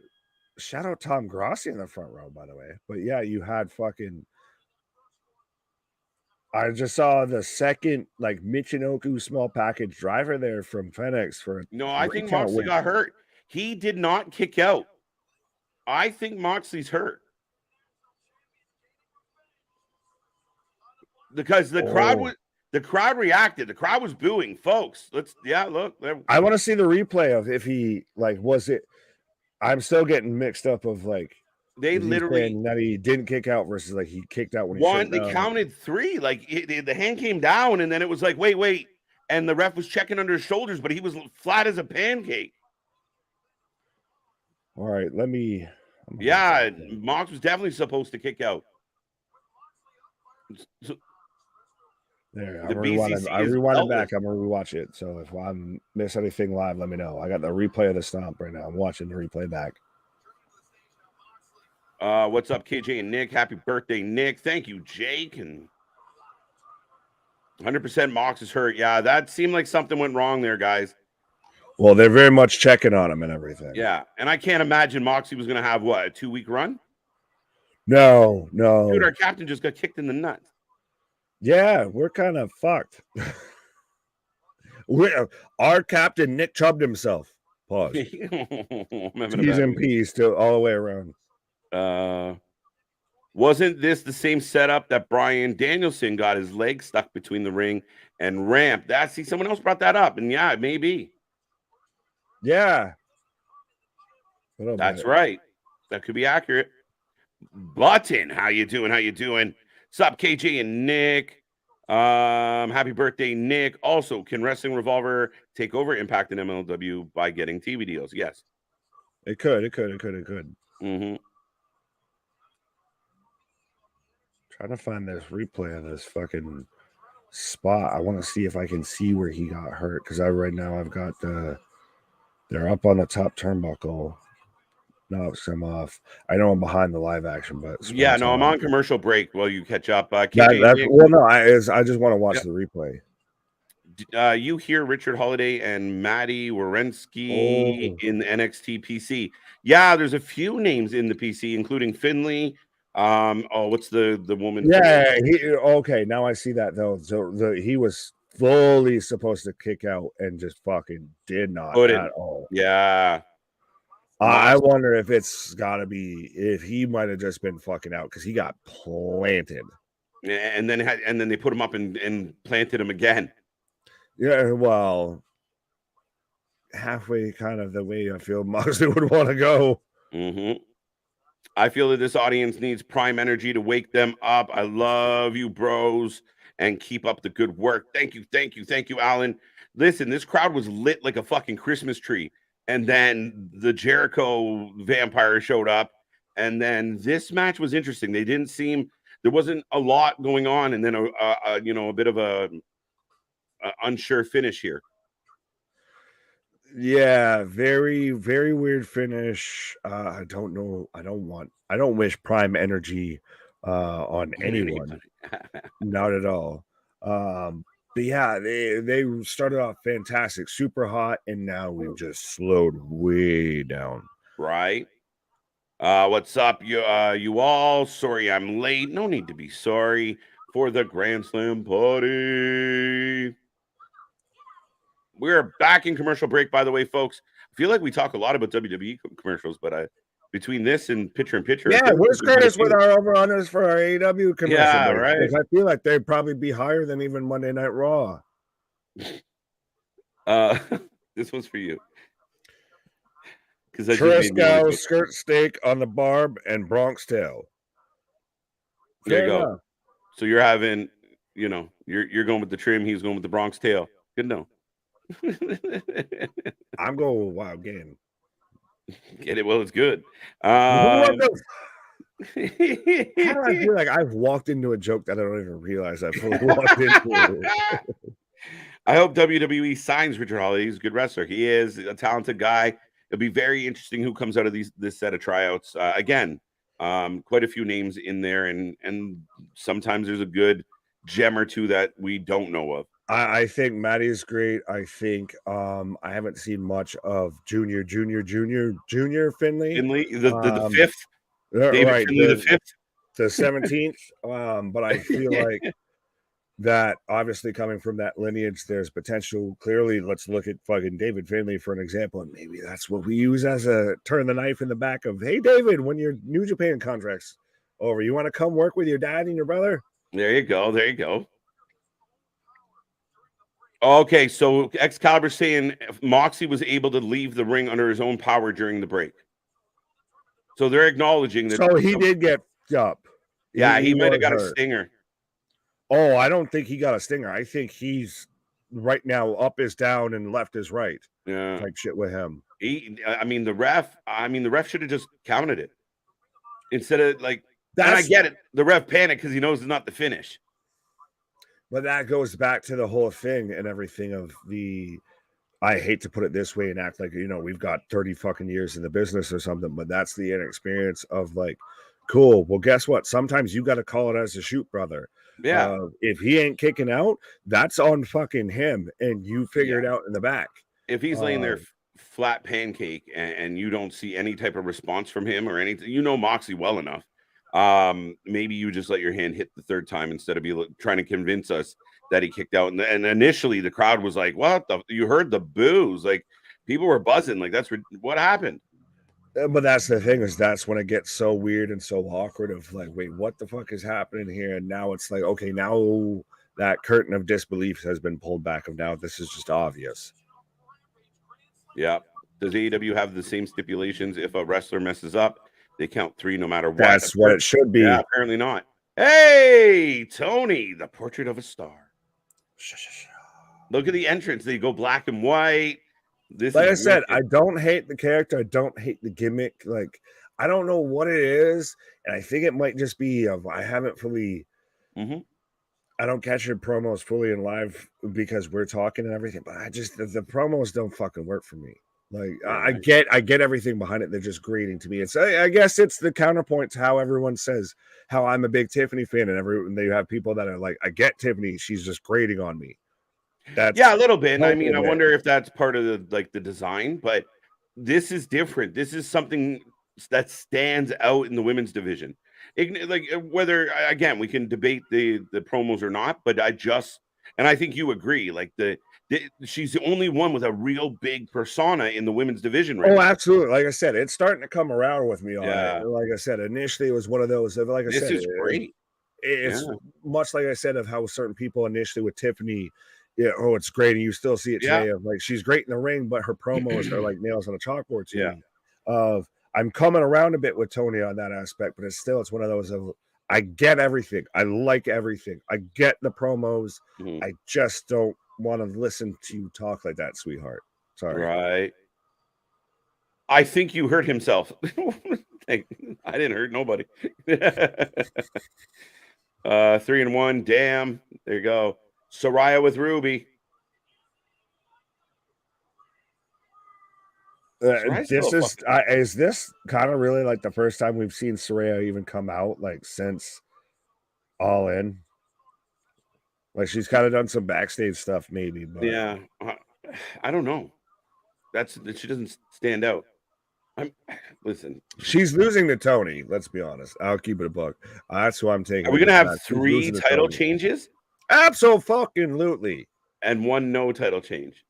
shout out Tom Grossi in the front row, by the way. But yeah, you had fucking. I just saw the second like Michinoku small package driver there from Phoenix for. No, I think Moxley got hurt. He did not kick out. I think Moxley's hurt. Because the crowd reacted. The crowd was booing, folks. Look. I want to see the replay of if he like was it. I'm still getting mixed up of like they literally that he didn't kick out versus like he kicked out when he they counted 3. Like the hand came down and then it was like wait, and the ref was checking under his shoulders, but he was flat as a pancake. All right, let me. Yeah, Mox was definitely supposed to kick out. There, I rewind it back. I'm gonna rewatch it. So if I miss anything live, let me know. I got the replay of the stomp right now. I'm watching the replay back. What's up, KJ and Nick? Happy birthday, Nick. Thank you, Jake. And 100% Mox is hurt. Yeah, that seemed like something went wrong there, guys. Well, they're very much checking on him and everything. Yeah, and I can't imagine Moxie was going to have, what, a 2-week run? No. Dude, our captain just got kicked in the nuts. Yeah, we're kind of fucked. Our captain, Nick Chubbed himself. Pause. T's and P's still all the way around. Wasn't this the same setup that Bryan Danielson got his leg stuck between the ring and ramp? Someone else brought that up, and yeah, it may be. Yeah. That's right. That could be accurate. Button, how you doing? What's up, KJ and Nick? Happy birthday, Nick. Also, can Wrestling Revolver take over Impact and MLW by getting TV deals? Yes. It could. Mm-hmm. Trying to find this replay of this fucking spot. I want to see if I can see where he got hurt because right now I've got they're up on the top turnbuckle. No, I'm off. I know I'm behind the live action, but yeah, no, I'm on commercial break while you catch up. I just want to watch the replay. You hear Richard Holiday and Maddie Wierenski in the NXT PC. Yeah, there's a few names in the PC, including Finley. What's the woman? Yeah, okay. Now I see that though. So he was fully supposed to kick out and just fucking did not at all. Yeah. I wonder if it's gotta be if he might have just been fucking out because he got planted. And then they put him up and planted him again. Yeah, well, halfway kind of the way I feel Moxley would want to go. Mm-hmm. I feel that this audience needs prime energy to wake them up. I love you, bros, and keep up the good work. Thank you, Alan. Listen, this crowd was lit like a fucking Christmas tree. And then the Jericho vampire showed up. And then this match was interesting. There wasn't a lot going on. And then, a bit of a unsure finish here. Yeah, very, very weird finish. I don't know. I don't wish prime energy on anyone. Not at all. But yeah, they started off fantastic, super hot, and now we've just slowed way down. Right. What's up, you all? Sorry I'm late. No need to be sorry for the Grand Slam party. We're back in commercial break, by the way, folks. I feel like we talk a lot about WWE commercials, but between this and picture in picture, I Yeah, feel like where's there's quite a Curtis with few. our over-unders for our AEW commercial Yeah, break? right. Because I feel like they'd probably be higher than even Monday Night Raw. Uh, this one's for you because that just made me want to Trisco, go. skirt steak on the barb, and Bronx tail. There you Fair go. enough. So you're having, you're going with the trim. He's going with the Bronx tail. Good to know. I'm going with Wild Game. Get it? Well, it's good. What the How do I feel like I've walked into a joke that I don't even realize I fully walked into? I hope WWE signs Richard Holiday. He's a good wrestler. He is a talented guy. It'll be very interesting who comes out of this set of tryouts. Again, quite a few names in there, and sometimes there's a good gem or two that we don't know of. I think Maddie is great. I think I haven't seen much of Junior Finley. Finley, the fifth, David Right, Finley, the fifth. the 17th. But I feel like that obviously coming from that lineage, there's potential. Clearly, let's look at fucking David Finley for an example, and maybe that's what we use as a turn the knife in the back of, hey, David, when your New Japan contract's over, you want to come work with your dad and your brother? There you go. There you go. Okay, so Excalibur saying Moxie was able to leave the ring under his own power during the break. So they're acknowledging that. So he did get up. Yeah, he might have got hurt. a stinger. Oh, I don't think he got a stinger. I think he's right now up is down and left is right. Yeah, Type shit with him. The ref should have just counted it instead of like. And I That's get it. The ref panicked because he knows it's not the finish. But that goes back to the whole thing and everything of I hate to put it this way and act like, we've got 30 fucking years in the business or something, but that's the inexperience of like, cool. Well, guess what? Sometimes you got to call it as a shoot, brother. Yeah. If he ain't kicking out, that's on fucking him, and you figure it out in the back. If he's laying there flat pancake and you don't see any type of response from him or anything, Moxley well enough. Maybe you just let your hand hit the third time instead of trying to convince us that he kicked out. And initially the crowd was like, what you heard the boos, like people were buzzing, like that's what happened. But that's the thing, is that's when it gets so weird and so awkward of like, wait, what the fuck is happening here? And now it's like, okay, now that curtain of disbelief has been pulled back of now this is just obvious. Yeah. Does AEW have the same stipulations? If a wrestler messes up, they count 3 no matter what. That's what it should be. Yeah, apparently not. Hey, Tony, the portrait of a star. Look at the entrance. They go black and white. Like I said, I don't hate the character. I don't hate the gimmick. Like, I don't know what it is. And I think it might just be I haven't fully I don't catch your promos fully in live because we're talking and everything, but I just the promos don't fucking work for me. Like I get everything behind it. They're just grating to me. It's I guess it's the counterpoint to how everyone says how I'm a big Tiffany fan, and they have people that are like, I get Tiffany, she's just grating on me. That's a little bit. I mean, I wonder if that's part of the design, but this is different. This is something that stands out in the women's division. Like whether again we can debate the promos or not, but I think you agree. Like she's the only one with a real big persona in the women's division right now. Absolutely. Like I said, it's starting to come around with me on it. Like I said, initially it was one of those. Like I said, this is great. It's much like I said of how certain people initially with Tiffany. Yeah, it's great, and you still see it today. Of like she's great in the ring, but her promos are like nails on a chalkboard to me. I'm coming around a bit with Tony on that aspect, but it's one of those of I get everything. I like everything. I get the promos. I just don't want to listen to you talk like that, sweetheart. Sorry. Right. I think you hurt himself. I didn't hurt nobody. 3-1. Damn. There you go. Soraya with Ruby. Is this kind of really like the first time we've seen Saraya even come out like since All In? Like she's kind of done some backstage stuff, maybe, but yeah, I don't know. She doesn't stand out. Listen. She's losing to Tony. Let's be honest. I'll keep it a buck. That's who I'm taking. Are we gonna have 3 title changes? Absolutely. And 1 no title change.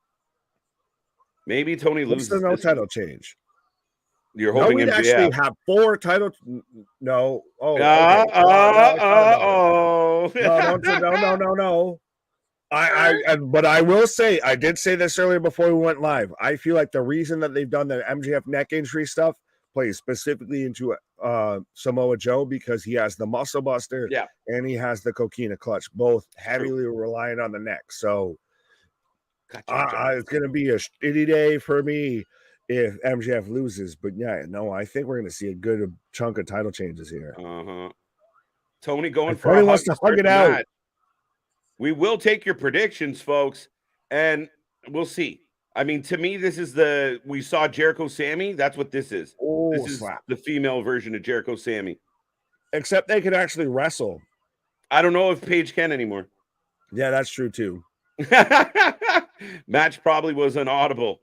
Maybe Tony loses. What's the no title change? You're hoping we'd MJF. actually have 4 titles. No. Oh. No. But I will say, I did say this earlier before we went live. I feel like the reason that they've done the MJF neck injury stuff plays specifically into Samoa Joe because he has the muscle buster and he has the coquina clutch, both heavily reliant on the neck. So it's going to be a shitty day for me if MJF loses. But I think we're going to see a good chunk of title changes here. Tony going for Tony wants to hug it out. Match. We will take your predictions, folks, and we'll see. I mean, to me, this is we saw Jericho Sammy. That's what this is. This is the female version of Jericho Sammy. Except they could actually wrestle. I don't know if Paige can anymore. Yeah, that's true, too. Match probably was inaudible.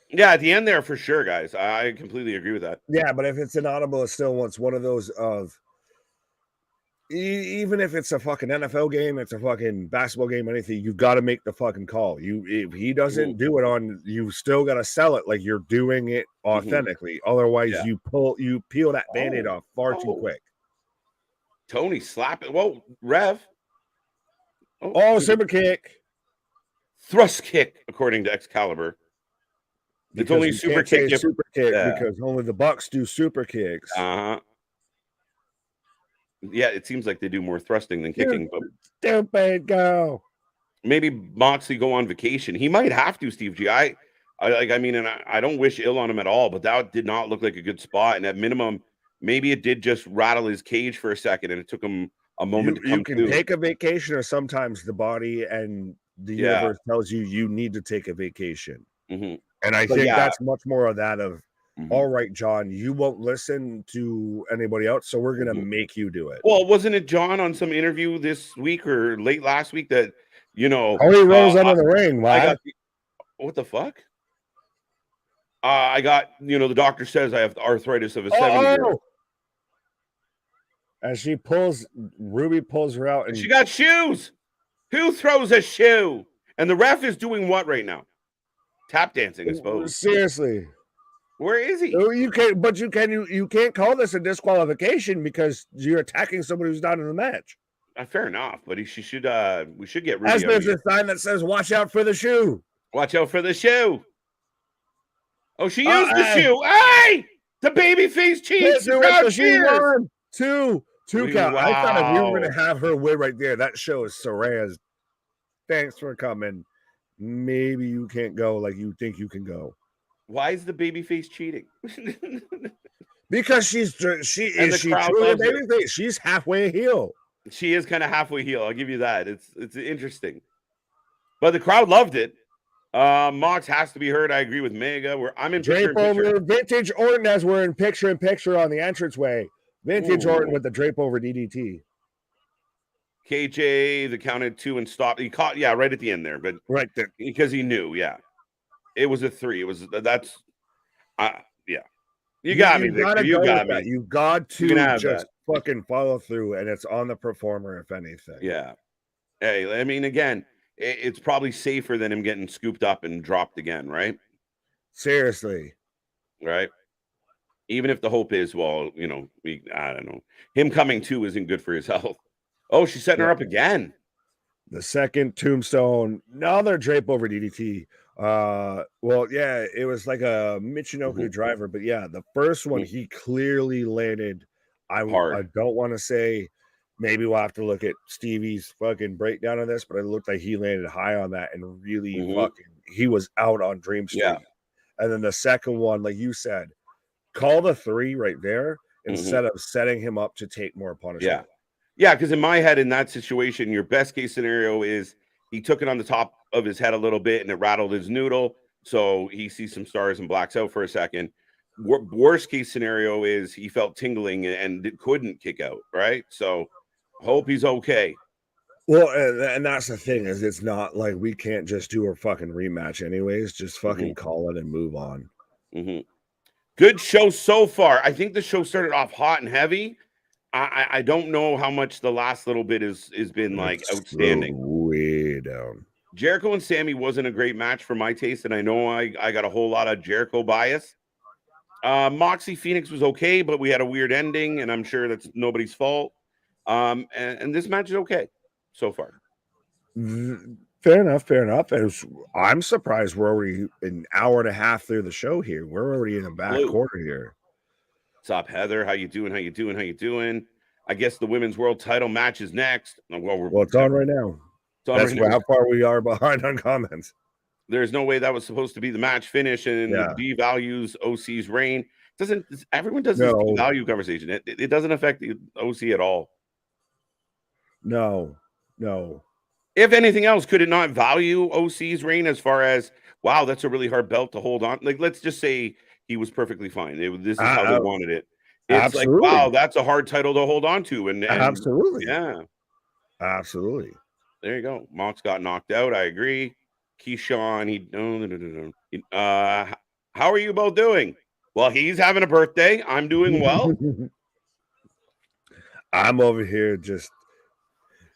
Yeah, at the end there, for sure, guys. I completely agree with that. Yeah, but if it's inaudible, it's still one of those of... Even if it's a fucking NFL game, it's a fucking basketball game, anything, you've got to make the fucking call. If he doesn't do it you still got to sell it like you're doing it authentically. Otherwise, you peel that Band-Aid off far too quick. Tony slap it. Whoa, Rev. Super kick. Thrust kick, according to Excalibur. It's only super kick. Super kick because only the Bucks do super kicks. Yeah, it seems like they do more thrusting than kicking. But stupid go. Maybe Moxley go on vacation. He might have to, Steve G. I don't wish ill on him at all, but that did not look like a good spot. And at minimum, maybe it did just rattle his cage for a second, and it took him a moment to come to. You can take a vacation, or sometimes the body and the universe tells you need to take a vacation. And I think that's much more of that of, all right, John, you won't listen to anybody else, so we're going to make you do it. Well, wasn't it John on some interview this week or late last week that, he rose out of the ring. Why? What the fuck? I got, the doctor says I have arthritis of a 70-year-old. As Ruby pulls her out. And she got shoes. Who throws a shoe? And the ref is doing what right now? Tap dancing, I suppose. Seriously. Where is he? You can't call this a disqualification because you're attacking somebody who's not in the match. Fair enough, but we should get Ruby. There's a sign that says "Watch out for the shoe." Watch out for the shoe. Oh, she used the shoe. Hey, the babyface cheats. Two count. Wow. I thought if we were going to have her win right there, that shows Saraya's. Thanks for coming. Maybe you can't go like you think you can go. Why is the babyface cheating? Because she truly a babyface. She's halfway a heel. She is kind of halfway heel. I'll give you that. It's interesting, but the crowd loved it. Mox has to be heard. I agree with Mega. I'm in drape over vintage Orton as we're in picture on the entranceway. Vintage Orton with the drape over DDT. KJ, the counted 2 and stopped. He caught, right at the end there, but right there because he knew, it was a 3. It was You got me, Victor. You got me. You got to just fucking follow through, and it's on the performer, if anything. Yeah. Hey, I mean, again, it's probably safer than him getting scooped up and dropped again, right? Seriously. Right? Even if the hope is, I don't know. Him coming to isn't good for his health. Oh, she's setting her up again. The second tombstone, another drape over DDT. It was like a Michinoku driver, but the first one he clearly landed. I don't want to say, maybe we'll have to look at Stevie's fucking breakdown of this, but it looked like he landed high on that and really he was out on Dream Street. Yeah. And then the second one, like you said, call the 3 right there instead of setting him up to take more punishment. Yeah, because in my head, in that situation, your best case scenario is he took it on the top of his head a little bit and it rattled his noodle. So he sees some stars and blacks out for a second. Worst case scenario is he felt tingling and couldn't kick out, right? So hope he's okay. Well, and that's the thing, is it's not like we can't just do a fucking rematch anyways. Just fucking call it and move on. Good show so far. I think the show started off hot and heavy. I don't know how much the last little bit is been like outstanding. Way down. Jericho and Sammy wasn't a great match for my taste, and I know I got a whole lot of Jericho bias. Moxie Phoenix was okay, but we had a weird ending, and I'm sure that's nobody's fault. And this match is okay so far. Fair enough. I'm surprised we're already an hour and a half through the show here. We're already in the back quarter here. What's up, Heather? How you doing? I guess the women's world title match is next. Well, it's on right now. That's how far we are behind on comments. There's no way that was supposed to be the match finish, and it devalues OC's reign. Everyone does this devalue conversation. It doesn't affect the OC at all. No. If anything else, could it not value OC's reign as far as, wow, that's a really hard belt to hold on? Like, let's just say he was perfectly fine. This is how they wanted it. It's absolutely. Like, wow, that's a hard title to hold on to. And absolutely. Yeah. Absolutely. There you go. Mox got knocked out. I agree. Keyshawn, how are you both doing? Well, he's having a birthday. I'm doing well. I'm over here just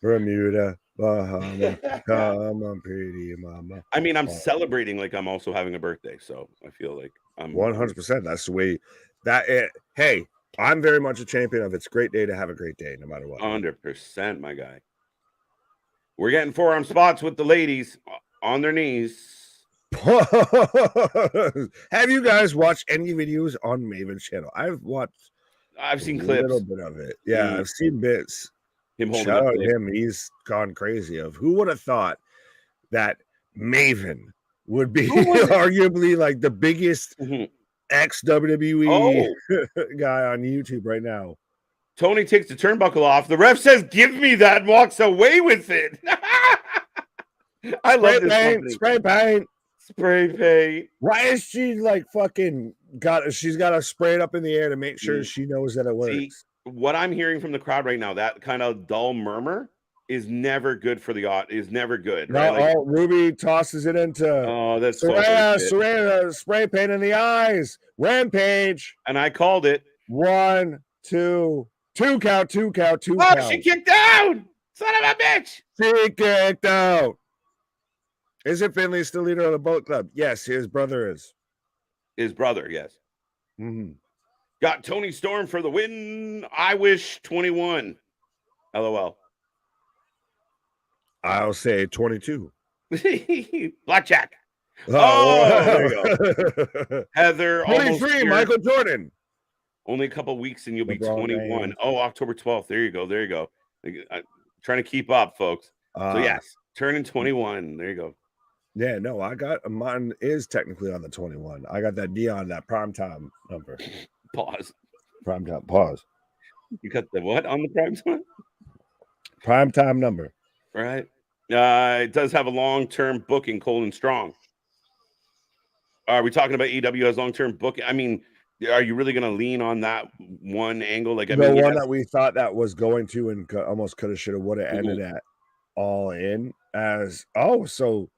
Bermuda, Bahama, come on, pretty mama. I mean, I'm celebrating like I'm also having a birthday, so I feel like I'm 100%. That's the way that it. Hey, I'm very much a champion of it's a great day to have a great day, no matter what. 100%, my guy. We're getting forearm spots with the ladies on their knees. Have you guys watched any videos on Maven's channel? I've seen clips. A little bit of it. Yeah, I've seen bits. Shout out to him. He's gone crazy. Who would have thought that Maven would be arguably like the biggest ex-WWE guy on YouTube right now? Tony takes the turnbuckle off. The ref says, "Give me that," and walks away with it. I love this company. Spray paint. Why is she like fucking she's got to spray it up in the air to make sure she knows that it works? See, what I'm hearing from the crowd right now, that kind of dull murmur is never good for the is never good. No, right? Ruby tosses it into that's Saraya, spray paint in the eyes. Rampage. And I called it. 1, 2 count. Oh, she kicked out. Son of a bitch. She kicked out. Isn't Finley still leader of the boat club? Yes, his brother is. His brother, yes. Got Tony Storm for the win. I wish 21. LOL. I'll say 22. Blackjack. There you go. Heather. 23, Michael Jordan. Only a couple weeks and you'll be 21. Oh, October 12th. There you go. I'm trying to keep up, folks. So yes, turning 21. There you go. Yeah, no, I got mine is technically on the 21. I got that Dion, that primetime number. Pause. Primetime, pause. You got the what on the primetime? Primetime number. Right. It does have a long-term booking, cold and strong. Are we talking about AEW as long-term booking? I mean, are you really going to lean on that one angle? Like, one that we thought that was going to and almost could have, should have, would have ended at All In as whoa!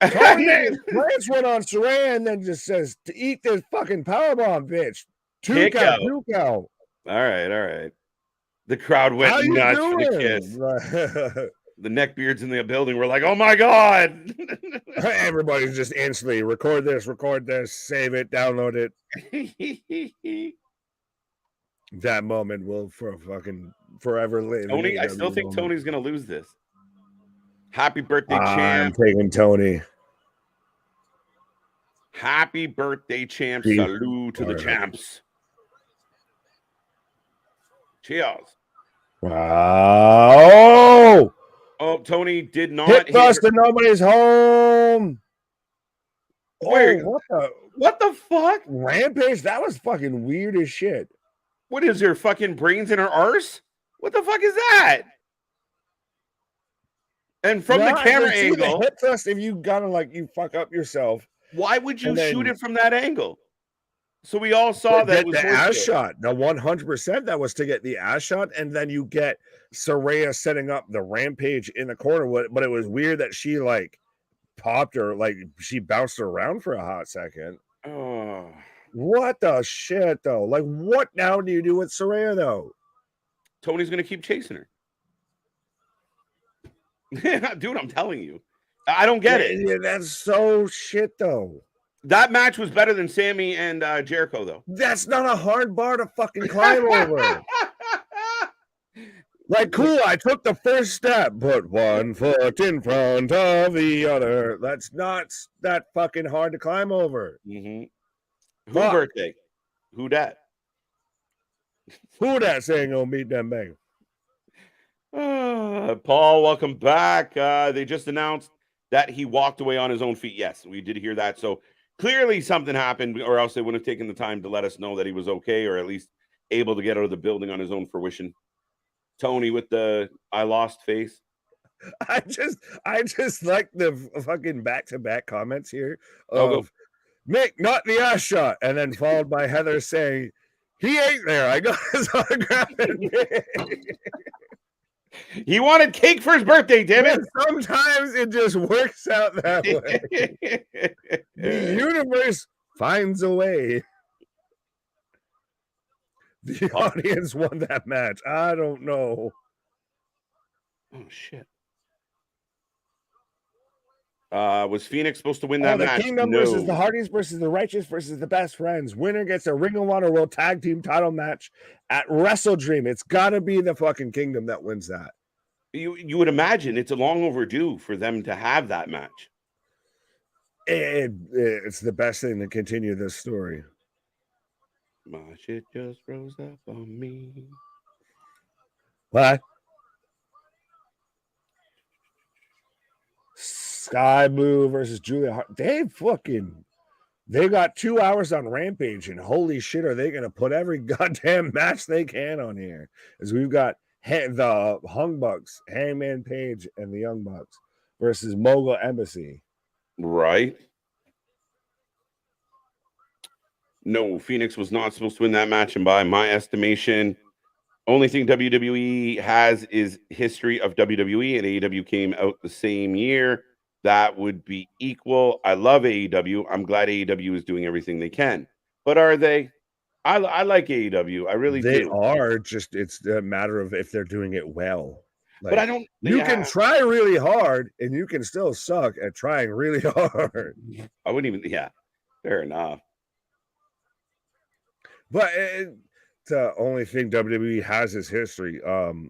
Tony Lance went on Saran and then just says to eat this fucking powerbomb, bitch. 2 count. All right. The crowd went nuts for the kiss. The neckbeards in the building were like, "Oh my god!" Everybody's just instantly record this, save it, download it. That moment will forever live. Tony, I still think Tony's gonna lose this. Happy birthday, champ! I'm taking Tony. Happy birthday, champ! Salute to the champs. Cheers! Wow! Oh, Tony did not hit bust and nobody's home. Wait, what the fuck? Rampage? That was fucking weird as shit. What is her fucking brains in her arse? What the fuck is that? And from the I camera can see the angle, hip thrust if you gotta like you fuck up yourself. why would you And shoot then it from that angle? So we all saw that it get was the ass horseshit. shot. The 100% that was to get the ass shot, and then you get Saraya setting up the Rampage in the corner. But it was weird that she like popped her, like she bounced her around for a hot second. Oh, What the shit though? Like, what now do you do with Saraya though? Tony's gonna keep chasing her. Dude, I'm telling you. I don't get it. Yeah, that's so shit though. That match was better than Sammy and Jericho, though. That's not a hard bar to fucking climb over. Like, cool, I took the first step, put one foot in front of the other. That's not that fucking hard to climb over. Mm-hmm. Who Fuck. birthday? Who dat? Who that saying gonna beat them bang? Paul, welcome back. They just announced that he walked away on his own feet. Yes, we did hear that. So clearly something happened, or else they wouldn't have taken the time to let us know that he was okay, or at least able to get out of the building on his own fruition. Tony with the I lost face. I just like the fucking back-to-back comments here Go. of Mick, not the ass shot, and then followed by Heather saying, he ain't there. I got his autograph. He wanted cake for his birthday, damn it. Sometimes it just works out that way. The universe finds a way. The audience won that match. I don't know. Oh, shit. Was Phoenix supposed to win that match? The Kingdom versus the Hardys versus the Righteous versus the Best Friends. Winner gets a Ring of Honor World Tag Team title match at Wrestle Dream. It's got to be the fucking Kingdom that wins that. You would imagine it's a long overdue for them to have that match. It's the best thing to continue this story. My shit just rose up on me. What? Sky Blue versus Julia Hart. They got 2 hours on Rampage, and holy shit, are they going to put every goddamn match they can on here? As we've got the Hung Bucks, Hangman Page, and the Young Bucks versus Mogul Embassy. Right. No, Phoenix was not supposed to win that match, and by my estimation, only thing WWE has is history of WWE, and AEW came out the same year. That would be equal. I love AEW. I'm glad AEW is doing everything they can. But are they? I like AEW. I really do. They are. Just it's a matter of if they're doing it well. Like, but I don't. You can try really hard, and you can still suck at trying really hard. I wouldn't even. Yeah, fair enough. But the only thing WWE has is history.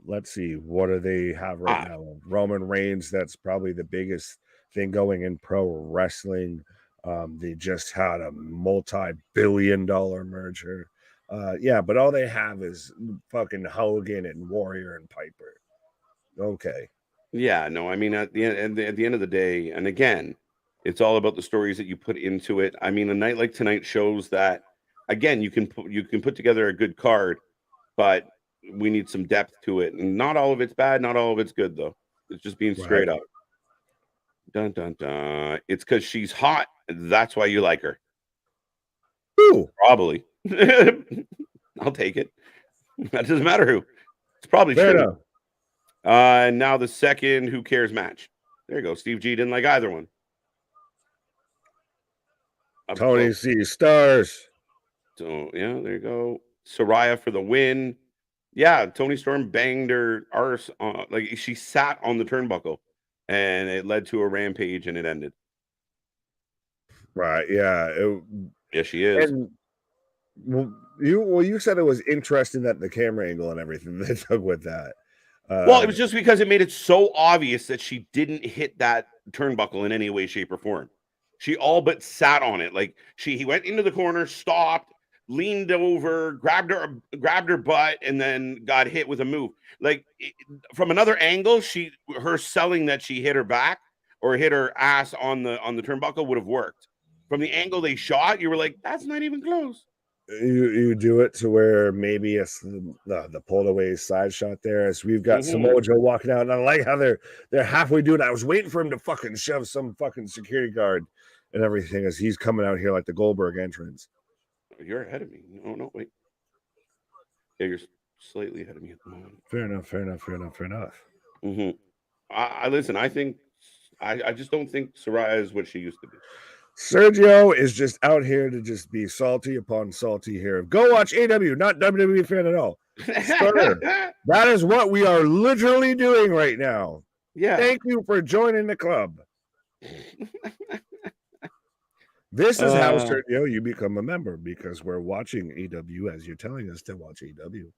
Let's see, what do they have right now? Roman Reigns. That's probably the biggest thing going in pro wrestling. They just had a multi-billion-dollar merger. Yeah, but all they have is fucking Hogan and Warrior and Piper. Okay. Yeah, no, I mean at the end of the day, and again, it's all about the stories that you put into it. I mean, a night like tonight shows that. Again, you can put together a good card, but we need some depth to it. And not all of it's bad, not all of it's good, though. It's just being straight up. Dun dun dun. It's because she's hot. That's why you like her. Who? Probably. I'll take it. That doesn't matter who. It's probably true. Now the second Who Cares match. There you go. Steve G didn't like either one. Tony C. Stars. So, yeah, there you go. Saraya for the win. Yeah, Tony Storm banged her arse. Like she sat on the turnbuckle, and it led to a rampage, and it ended. Right, yeah. Yeah, she is. And you said it was interesting that the camera angle and everything they took with that. Well, it was just because it made it so obvious that she didn't hit that turnbuckle in any way, shape, or form. She all but sat on it. Like he went into the corner, stopped, leaned over, grabbed her butt, and then got hit with a move. Like from another angle, her selling that she hit her back or hit her ass on the turnbuckle would have worked. From the angle they shot, you were like, that's not even close. you do it to where maybe it's the pulled away side shot there as we've got Samoa Joe walking out, and I like how they're halfway doing it. I was waiting for him to fucking shove some fucking security guard and everything as he's coming out here like the Goldberg entrance. You're ahead of me. No, wait. Yeah, you're slightly ahead of me at the moment. Fair enough. Mm-hmm. I listen. I think I just don't think Soraya is what she used to be. Sergio is just out here to just be salty upon salty here. Go watch AEW, not WWE fan at all. Sir, that is what we are literally doing right now. Yeah. Thank you for joining the club. This is how, Sergio, you become a member because we're watching AEW as you're telling us to watch AEW.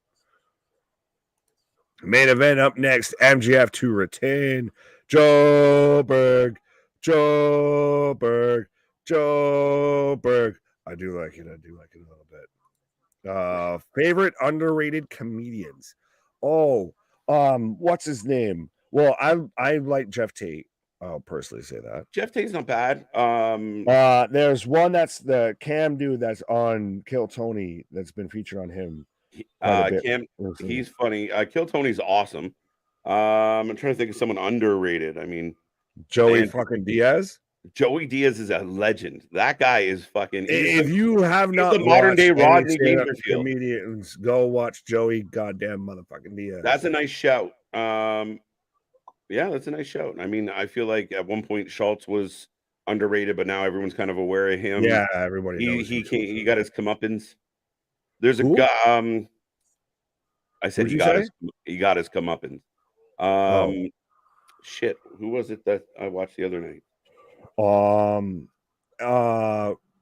Main event up next, MJF to retain. Joe Berg. I do like it a little bit. Favorite underrated comedians. What's his name? Well, I like Jeff Tate. I'll personally say that. Jeff Tate's not bad. There's one that's the Cam dude that's on Kill Tony that's been featured on him. Cam, he's funny. Kill Tony's awesome. I'm trying to think of someone underrated. I mean, Joey fucking Diaz. Joey Diaz is a legend. That guy is fucking. If you have not the modern day Rodney Dangerfield comedians, go watch Joey goddamn motherfucking Diaz. That's a nice shout. Yeah, that's a nice shout. I mean, I feel like at one point Schultz was underrated, but now everyone's kind of aware of him. Yeah, everybody knows he got his comeuppance. There's a guy. I said he got his comeuppance. Shit, who was it that I watched the other night? No,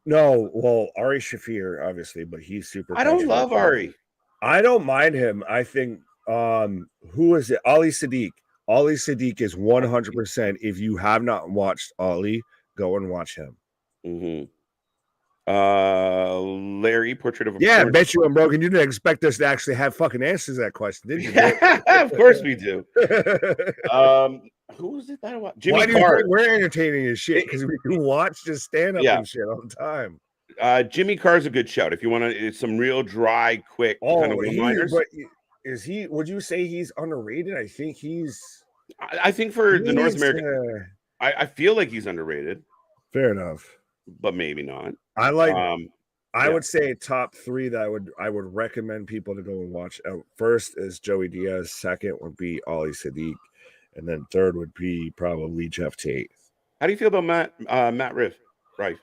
well, Ari Shaffir, obviously, but he's super. I don't love Ari. I don't mind him. I think who is it? Ali Sadiq. Ali Sadiq is 100%. If you have not watched Ali, go and watch him. Mm-hmm. Larry, Portrait of a I bet you I'm broken. You didn't expect us to actually have fucking answers to that question, did you? Of course we do. Who was it that I watched? Jimmy Carr. We're entertaining as shit because we can watch just stand up and shit all the time. Jimmy Carr's a good shout if you want to. It's some real dry, quick kind of one-liners. But is he? Would you say he's underrated? I think he's. I think for the North American, I feel like he's underrated. Fair enough, but maybe not. I like. I would say top 3 that I would recommend people to go and watch. First is Joey Diaz. Second would be Ali Sadiq, and then third would be probably Jeff Tate. How do you feel about Matt Riff? Right.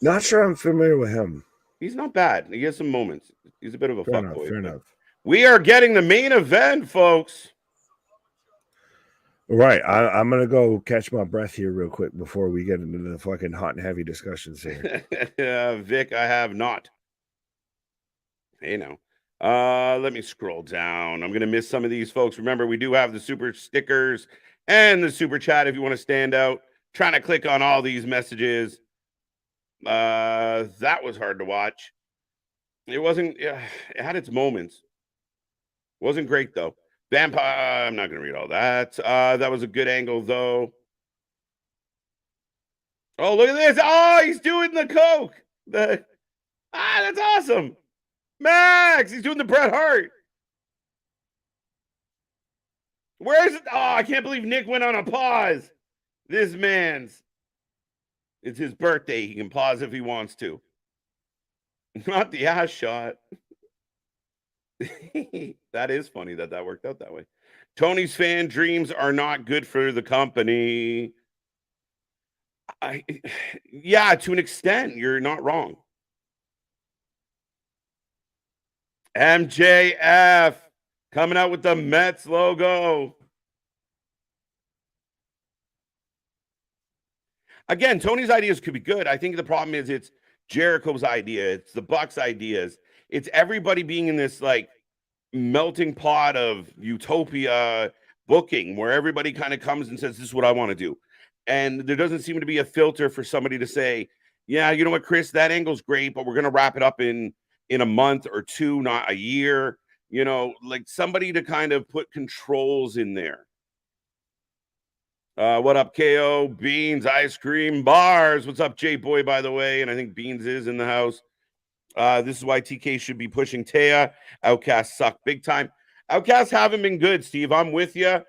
Not sure I'm familiar with him. He's not bad. He has some moments. He's a bit of a fuckboy. Fair enough. We are getting the main event, folks. Right. I'm going to go catch my breath here real quick before we get into the fucking hot and heavy discussions here. Vic, I have not. Hey, now. Let me scroll down. I'm going to miss some of these folks. Remember, we do have the super stickers and the super chat if you want to stand out. Trying to click on all these messages. That was hard to watch. It wasn't. It had its moments. Wasn't great though. Vampire. I'm not gonna read all that. That was a good angle though. Oh, look at this! Oh, he's doing the coke. That's awesome. Max, he's doing the Bret Hart. Where is it? Oh, I can't believe Nick went on a pause. This man's. It's his birthday. He can pause if he wants to. Not the ass shot. That is funny that worked out that way. Tony's fan dreams are not good for the company. Yeah, to an extent, you're not wrong. MJF coming out with the Mets logo. Again, Tony's ideas could be good. I think the problem is it's Jericho's idea. It's the Bucks' ideas. It's everybody being in this like melting pot of utopia booking where everybody kind of comes and says, this is what I want to do. And there doesn't seem to be a filter for somebody to say, yeah, you know what, Chris, that angle's great, but we're going to wrap it up in a month or 2, not a year. You know, like somebody to kind of put controls in there. What up, KO? Beans, ice cream, bars. What's up, J Boy, by the way? And I think Beans is in the house. This is why TK should be pushing Taya. Outcasts suck big time. Outcasts haven't been good, Steve. I'm with you.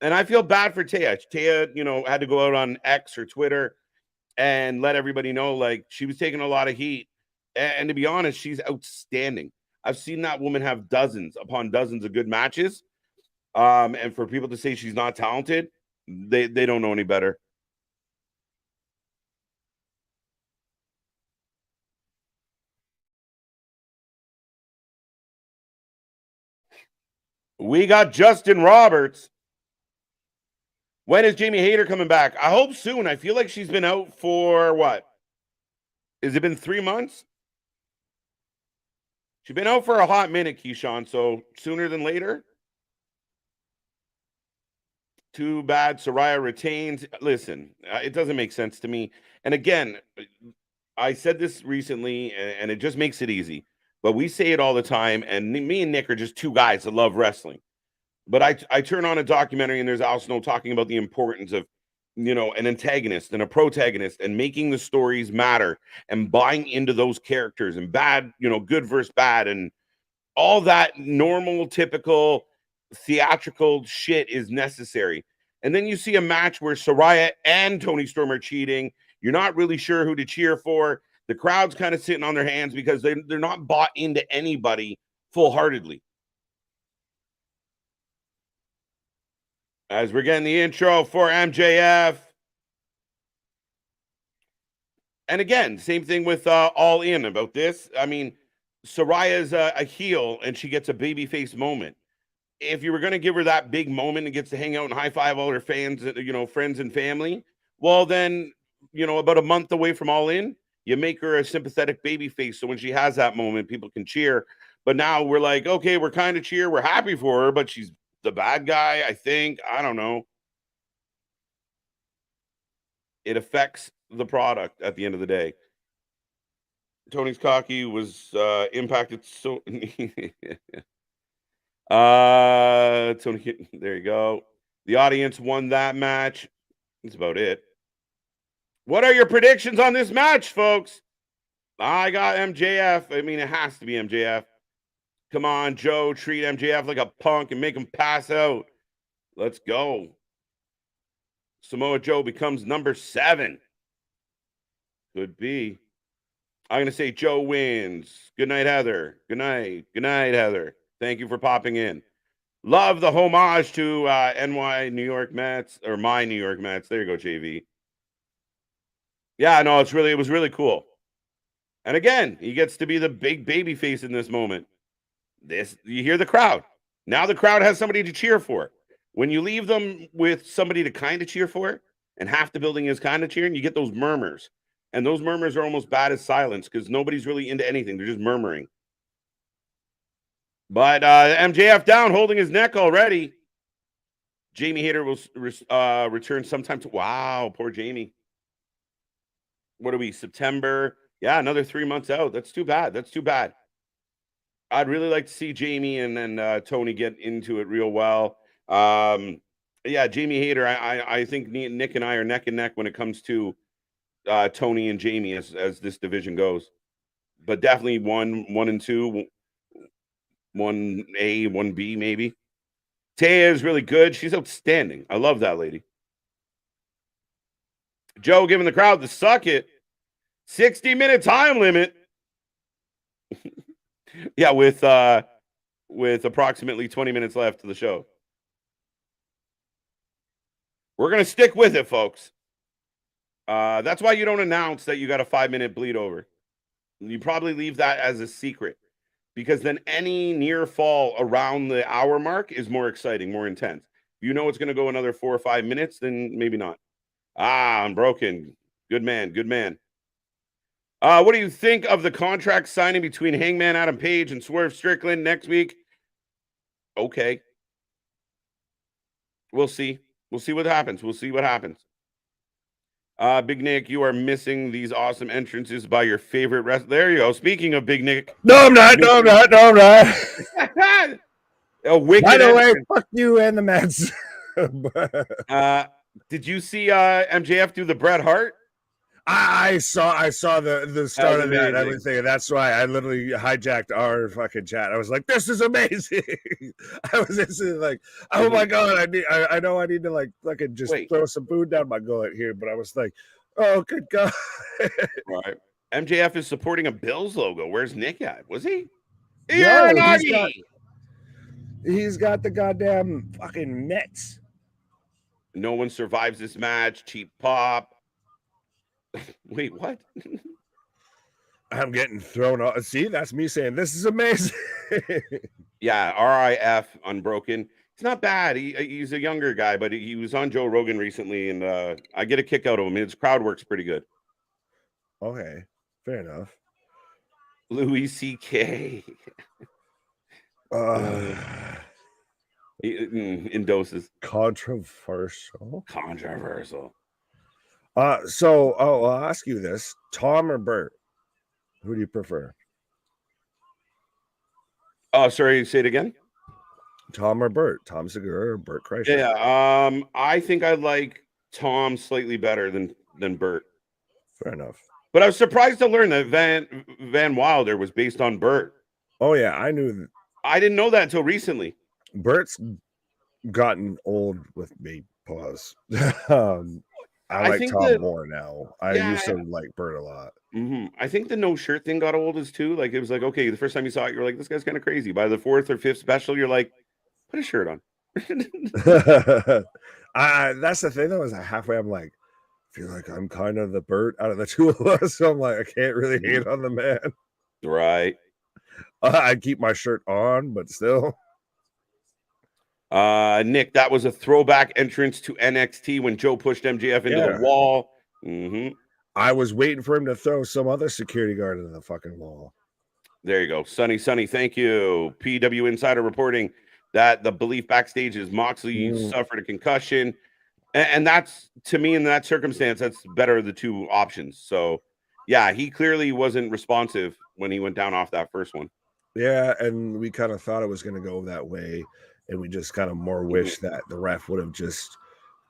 And I feel bad for Taya. Taya, had to go out on X or Twitter and let everybody know, like, she was taking a lot of heat. And to be honest, she's outstanding. I've seen that woman have dozens upon dozens of good matches. And for people to say she's not talented, they don't know any better. We got Justin Roberts. When is Jamie Hayter coming back? I hope soon. I feel like she's been out for what? Has it been 3 months? She's been out for a hot minute, Keyshawn, so sooner than later. Too bad Soraya retains. Listen, it doesn't make sense to me. And again, I said this recently, and it just makes it easy. But we say it all the time, and me and Nick are just two guys that love wrestling. But I turn on a documentary, and there's Al Snow talking about the importance of, an antagonist and a protagonist and making the stories matter and buying into those characters and bad, good versus bad and all that normal, typical theatrical shit is necessary. And then you see a match where Soraya and Toni Storm are cheating. You're not really sure who to cheer for. The crowd's kind of sitting on their hands because they're not bought into anybody full-heartedly. As we're getting the intro for MJF. And again, same thing with All In about this. I mean, Soraya's a heel and she gets a babyface moment. If you were going to give her that big moment and gets to hang out and high five all her fans, friends and family, well, then, about a month away from All In, you make her a sympathetic babyface. So when she has that moment, people can cheer. But now we're like, okay, we're kind of cheer. We're happy for her, but she's the bad guy, I think. I don't know. It affects the product at the end of the day. Tony's cocky was impacted so Tony, there you go. The audience won that match. That's about it. What are your predictions on this match, folks? I got MJF. I mean, it has to be MJF. Come on, Joe, treat MJF like a punk and make him pass out. Let's go. Samoa Joe becomes number 7. Could be. I'm going to say Joe wins. Good night, Heather. Good night. Good night, Heather. Thank you for popping in. Love the homage to NY New York Mets, or my New York Mets. There you go, JV. Yeah, no, it was really cool. And again, he gets to be the big baby face in this moment. You hear the crowd. Now the crowd has somebody to cheer for. When you leave them with somebody to kind of cheer for, and half the building is kind of cheering, you get those murmurs. And those murmurs are almost bad as silence because nobody's really into anything. They're just murmuring. But MJF down, holding his neck already. Jamie Hayter will return sometime to... Wow, poor Jamie. What are we, September? Yeah, another 3 months out. That's too bad. That's too bad. I'd really like to see Jamie and then Tony get into it real well. Yeah, Jamie Hayter, I think Nick and I are neck and neck when it comes to Tony and Jamie as this division goes. But definitely 1 and 2, 1A, 1B maybe. Taya is really good. She's outstanding. I love that lady. Joe giving the crowd the suck it. 60-minute time limit. Yeah, with approximately 20 minutes left to the show. We're going to stick with it, folks. That's why you don't announce that you got a 5-minute bleed over. You probably leave that as a secret because then any near fall around the hour mark is more exciting, more intense. If you know it's going to go another 4 or 5 minutes, then maybe not. I'm broken. Good man. Good man. What do you think of the contract signing between Hangman Adam Page and Swerve Strickland next week? Okay. We'll see. We'll see what happens. We'll see what happens. Big Nick, you are missing these awesome entrances by your favorite wrestler. There you go. Speaking of Big Nick. No, I'm not. No, I'm not. No, I'm not. A wicked By the way, entrance. fuck you and the Mets. Did you see MJF do the Bret Hart? I saw the start of that and amazing. everything, and that's why I literally hijacked our fucking chat. I was like, "This is amazing!" I was instantly like, "Oh my god, I know I need to like fucking just throw some food down my gullet here," but I was like, "Oh good god!" Right. MJF is supporting a Bills logo. Where's Nick at? Was he? Yo, he's got the goddamn fucking Mets. No one survives this match. Cheap pop. Wait, what? I'm getting thrown off. See, that's me saying this is amazing. Yeah, RIF Unbroken. It's not bad. He's a younger guy, but he was on Joe Rogan recently, and I get a kick out of him. His crowd works pretty good. Okay, fair enough. Louis C.K. In doses. Controversial. So I'll ask you this: Tom or Bert? Who do you prefer? Oh, sorry. Say it again. Tom or Bert? Tom Segura or Bert Kreischer? Yeah. I think I like Tom slightly better than Bert. Fair enough. But I was surprised to learn that Van Wilder was based on Bert. Oh yeah, I knew. I didn't know that until recently. Bert's gotten old with me. Pause. I like Tom more now. I used to like Bert a lot. I think the no shirt thing got old as too. Like it was like, okay, the first time you saw it, you're like, this guy's kind of crazy. By the fourth or fifth special, you're like, put a shirt on. That's the thing though, is halfway I'm like, I feel like I'm kind of the Bert out of the two of us. So I'm like, I can't really hate on the man. Right. I keep my shirt on, but still. Nick, that was a throwback entrance to NXT when Joe pushed MJF into the wall. I was waiting for him to throw some other security guard into the fucking wall. There you go. Sunny, thank you. PW Insider reporting that the belief backstage is Moxley suffered a concussion. And that's, to me, in that circumstance, that's better of the two options. So, yeah, he clearly wasn't responsive when he went down off that first one. Yeah, and we kind of thought it was going to go that way. And we just kind of more wish that the ref would have just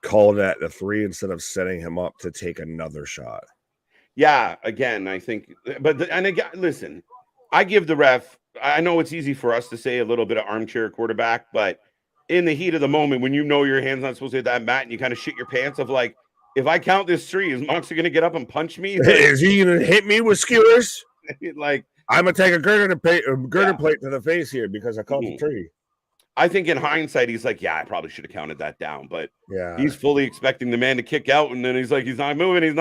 called at the 3 instead of setting him up to take another shot. Yeah, again, I think, and again, listen, I give the ref, I know it's easy for us to say a little bit of armchair quarterback, but in the heat of the moment, when you know your hand's not supposed to hit that mat and you kind of shit your pants of like, if I count this 3, is Moxley going to get up and punch me? Like, is he going to hit me with skewers? Like, I'm going to take a girder plate to the face here because I called the 3. I think in hindsight, he's like, yeah, I probably should have counted that down. But yeah, he's fully expecting the man to kick out. And then he's like, he's not moving. Shit.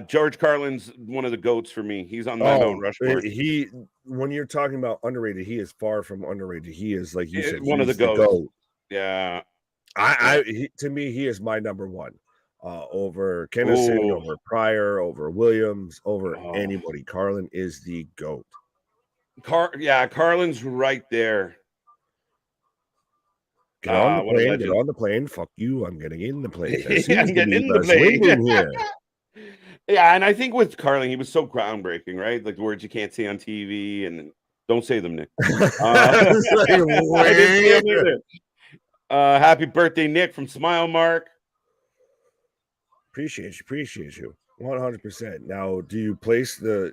George Carlin's one of the GOATs for me. He's on my Mount Rushmore. When you're talking about underrated, he is far from underrated. He is, like you said, one of the GOATs. GOAT. Yeah. To me, he is my number one. Over Kennison, over Pryor, over Williams, over anybody. Carlin is the GOAT. Carlin's right there. Get on the plane. Fuck you. I'm getting in the plane. I'm getting in the plane. Here. Yeah, and I think with Carlin, he was so groundbreaking, right? Like the words you can't say on TV, and don't say them, Nick. Happy birthday, Nick, from Smile Mark. Appreciate you. 100%. Now, do you place the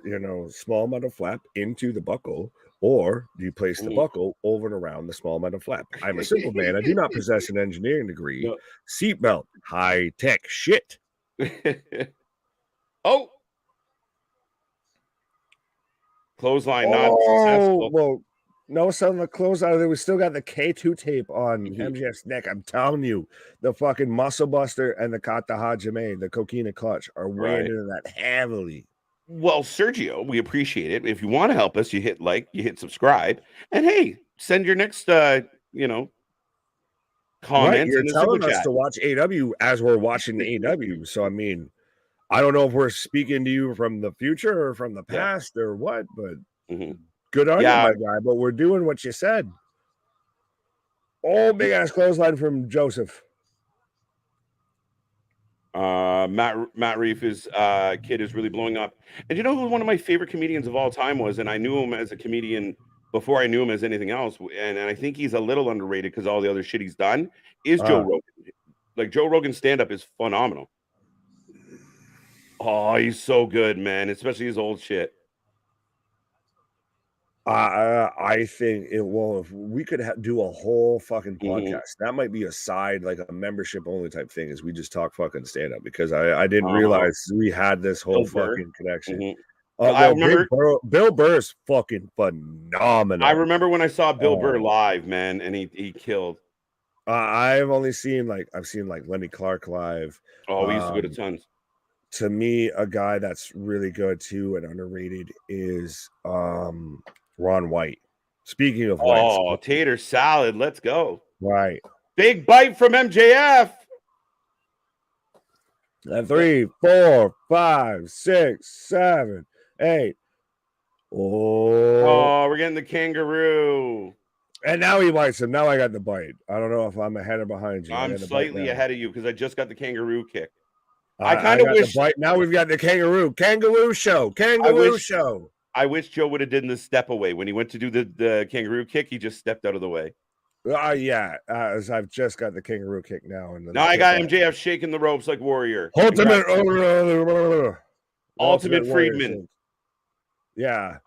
small metal flap into the buckle, or do you place the buckle over and around the small metal flap? I'm a simple man. I do not possess an engineering degree. No. Seatbelt, high tech shit. Clothesline not successful. Well, no son of the clothesline. We still got the K2 tape on MJF's neck. I'm telling you, the fucking Muscle Buster and the Kata Hajime, the Coquina Clutch, are weighing into that heavily. Well, Sergio, we appreciate it. If you want to help us, you hit like, you hit subscribe, and hey, send your next, comments. Right, you're telling us to watch AEW as we're watching AEW. So, I mean, I don't know if we're speaking to you from the future or from the past or what, but good on you, my guy. But we're doing what you said. Oh, big ass clothesline from Joseph. Matt Reef's kid is really blowing up. And you know who one of my favorite comedians of all time was? And I knew him as a comedian before I knew him as anything else. And I think he's a little underrated because all the other shit he's done is Joe Rogan. Like Joe Rogan's stand-up is phenomenal. Oh, he's so good, man, especially his old shit. I think it will. If we could do a whole fucking podcast, Mm-hmm. that might be a side, like a membership only type thing. Is we just talk fucking stand up, because I didn't realize we had this whole Bill Burr. fucking connection. Mm-hmm. I Well, remember. Bill Burr is fucking phenomenal. I remember when I saw Bill Burr live, man, and he killed. I've seen like Lenny Clark live. Oh, we used to go to tons. To me, a guy that's really good too and underrated is Ron White. Speaking of White, oh, tater salad, let's go. Right. Big bite from MJF. 3, 4, 5, 6, 7, 8. Oh, we're getting the kangaroo. And now he bites him. Now I got the bite. I don't know if I'm ahead or behind you. I'm slightly ahead of you because I just got the kangaroo kick. I kind of wish. Now we've got the kangaroo show. Show. I wish Joe would have done the step away when he went to do the kangaroo kick. He just stepped out of the way. Yeah, as I've just got the kangaroo kick now. And now I got MJF shaking the ropes like Warrior. Ultimate Friedman. Yeah.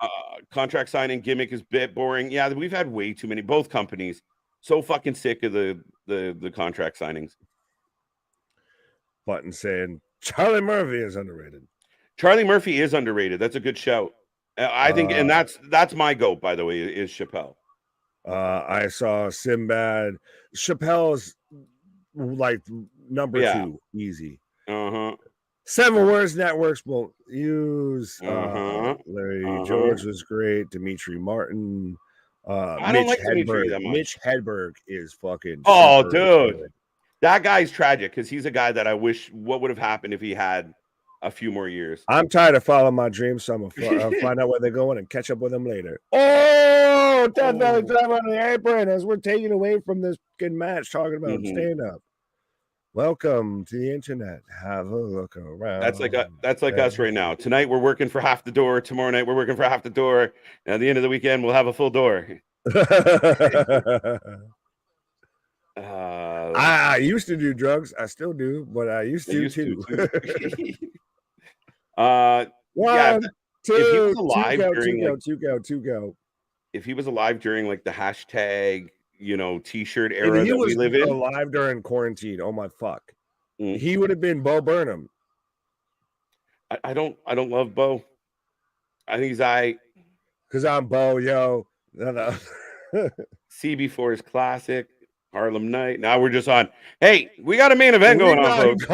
Contract signing gimmick is a bit boring. Yeah, we've had way too many. Both companies so fucking sick of the contract signings. Button saying Charlie Murphy is underrated. Charlie Murphy is underrated. That's a good shout. I think, and that's my goat, by the way, is Chappelle. I saw Sinbad. Chappelle's like number 2, easy. 7 words networks won't use. Larry George was great. Dimitri Martin. I don't like Dimitri that much. Mitch Hedberg is fucking. Oh, dude. Good. That guy's tragic because he's a guy that I wish what would have happened if he had a few more years. I'm tired of following my dreams, so I'm gonna find out where they're going and catch up with them later. Oh, Death Valley Drive on the apron as we're taking away from this good match, talking about stand up. Welcome to the internet. Have a look around. That's like us right now. Tonight we're working for half the door. Tomorrow night we're working for half the door. And at the end of the weekend we'll have a full door. I used to do drugs. I still do, but I used to too. 1, 2. If he was alive during if he was alive during like the hashtag, t-shirt era that we live in, alive during quarantine. Oh my fuck, he would have been Bo Burnham. I don't love Bo. I think he's because I'm Bo, yo. No. CB4 is classic. Harlem Night. Now we're just on. Hey, we got a main event going on, folks.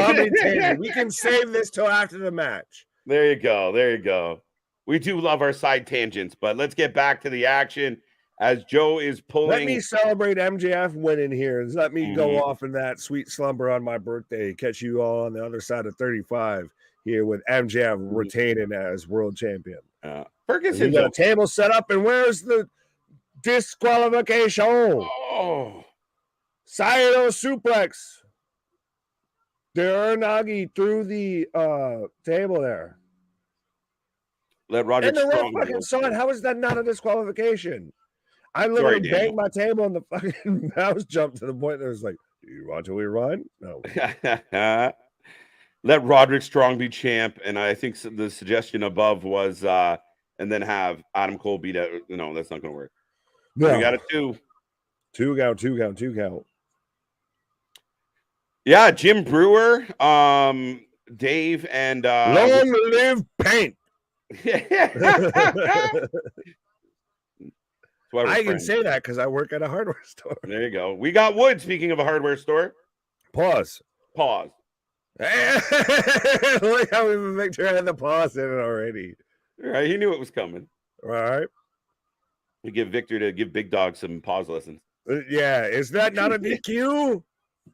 We can save this till after the match. There you go. We do love our side tangents, but let's get back to the action as Joe is pulling. Let me celebrate MJF winning here. Let me go off in that sweet slumber on my birthday. Catch you all on the other side of 35 here with MJF retaining as world champion. Ferguson got a table set up, and where's the disqualification? Oh. Saito suplex. Uranagi through the table there. Let Roderick and the ref fucking saw it. How is that not a disqualification? I literally banged my table and the fucking mouse jumped to the point that it was like, do you want to rerun? No. Let Roderick Strong be champ. And I think the suggestion above was and then have Adam Cole beat out. No, that's not going to work. No. We got a 2. 2 count. Yeah, Jim Brewer, Dave, and long live Paint. I can say that because I work at a hardware store. There you go. We got wood. Speaking of a hardware store. Pause. Look how even Victor had the pause in it already. All right, he knew it was coming. All right. We give Victor to give Big Dog some pause lessons. Yeah, is that not a DQ?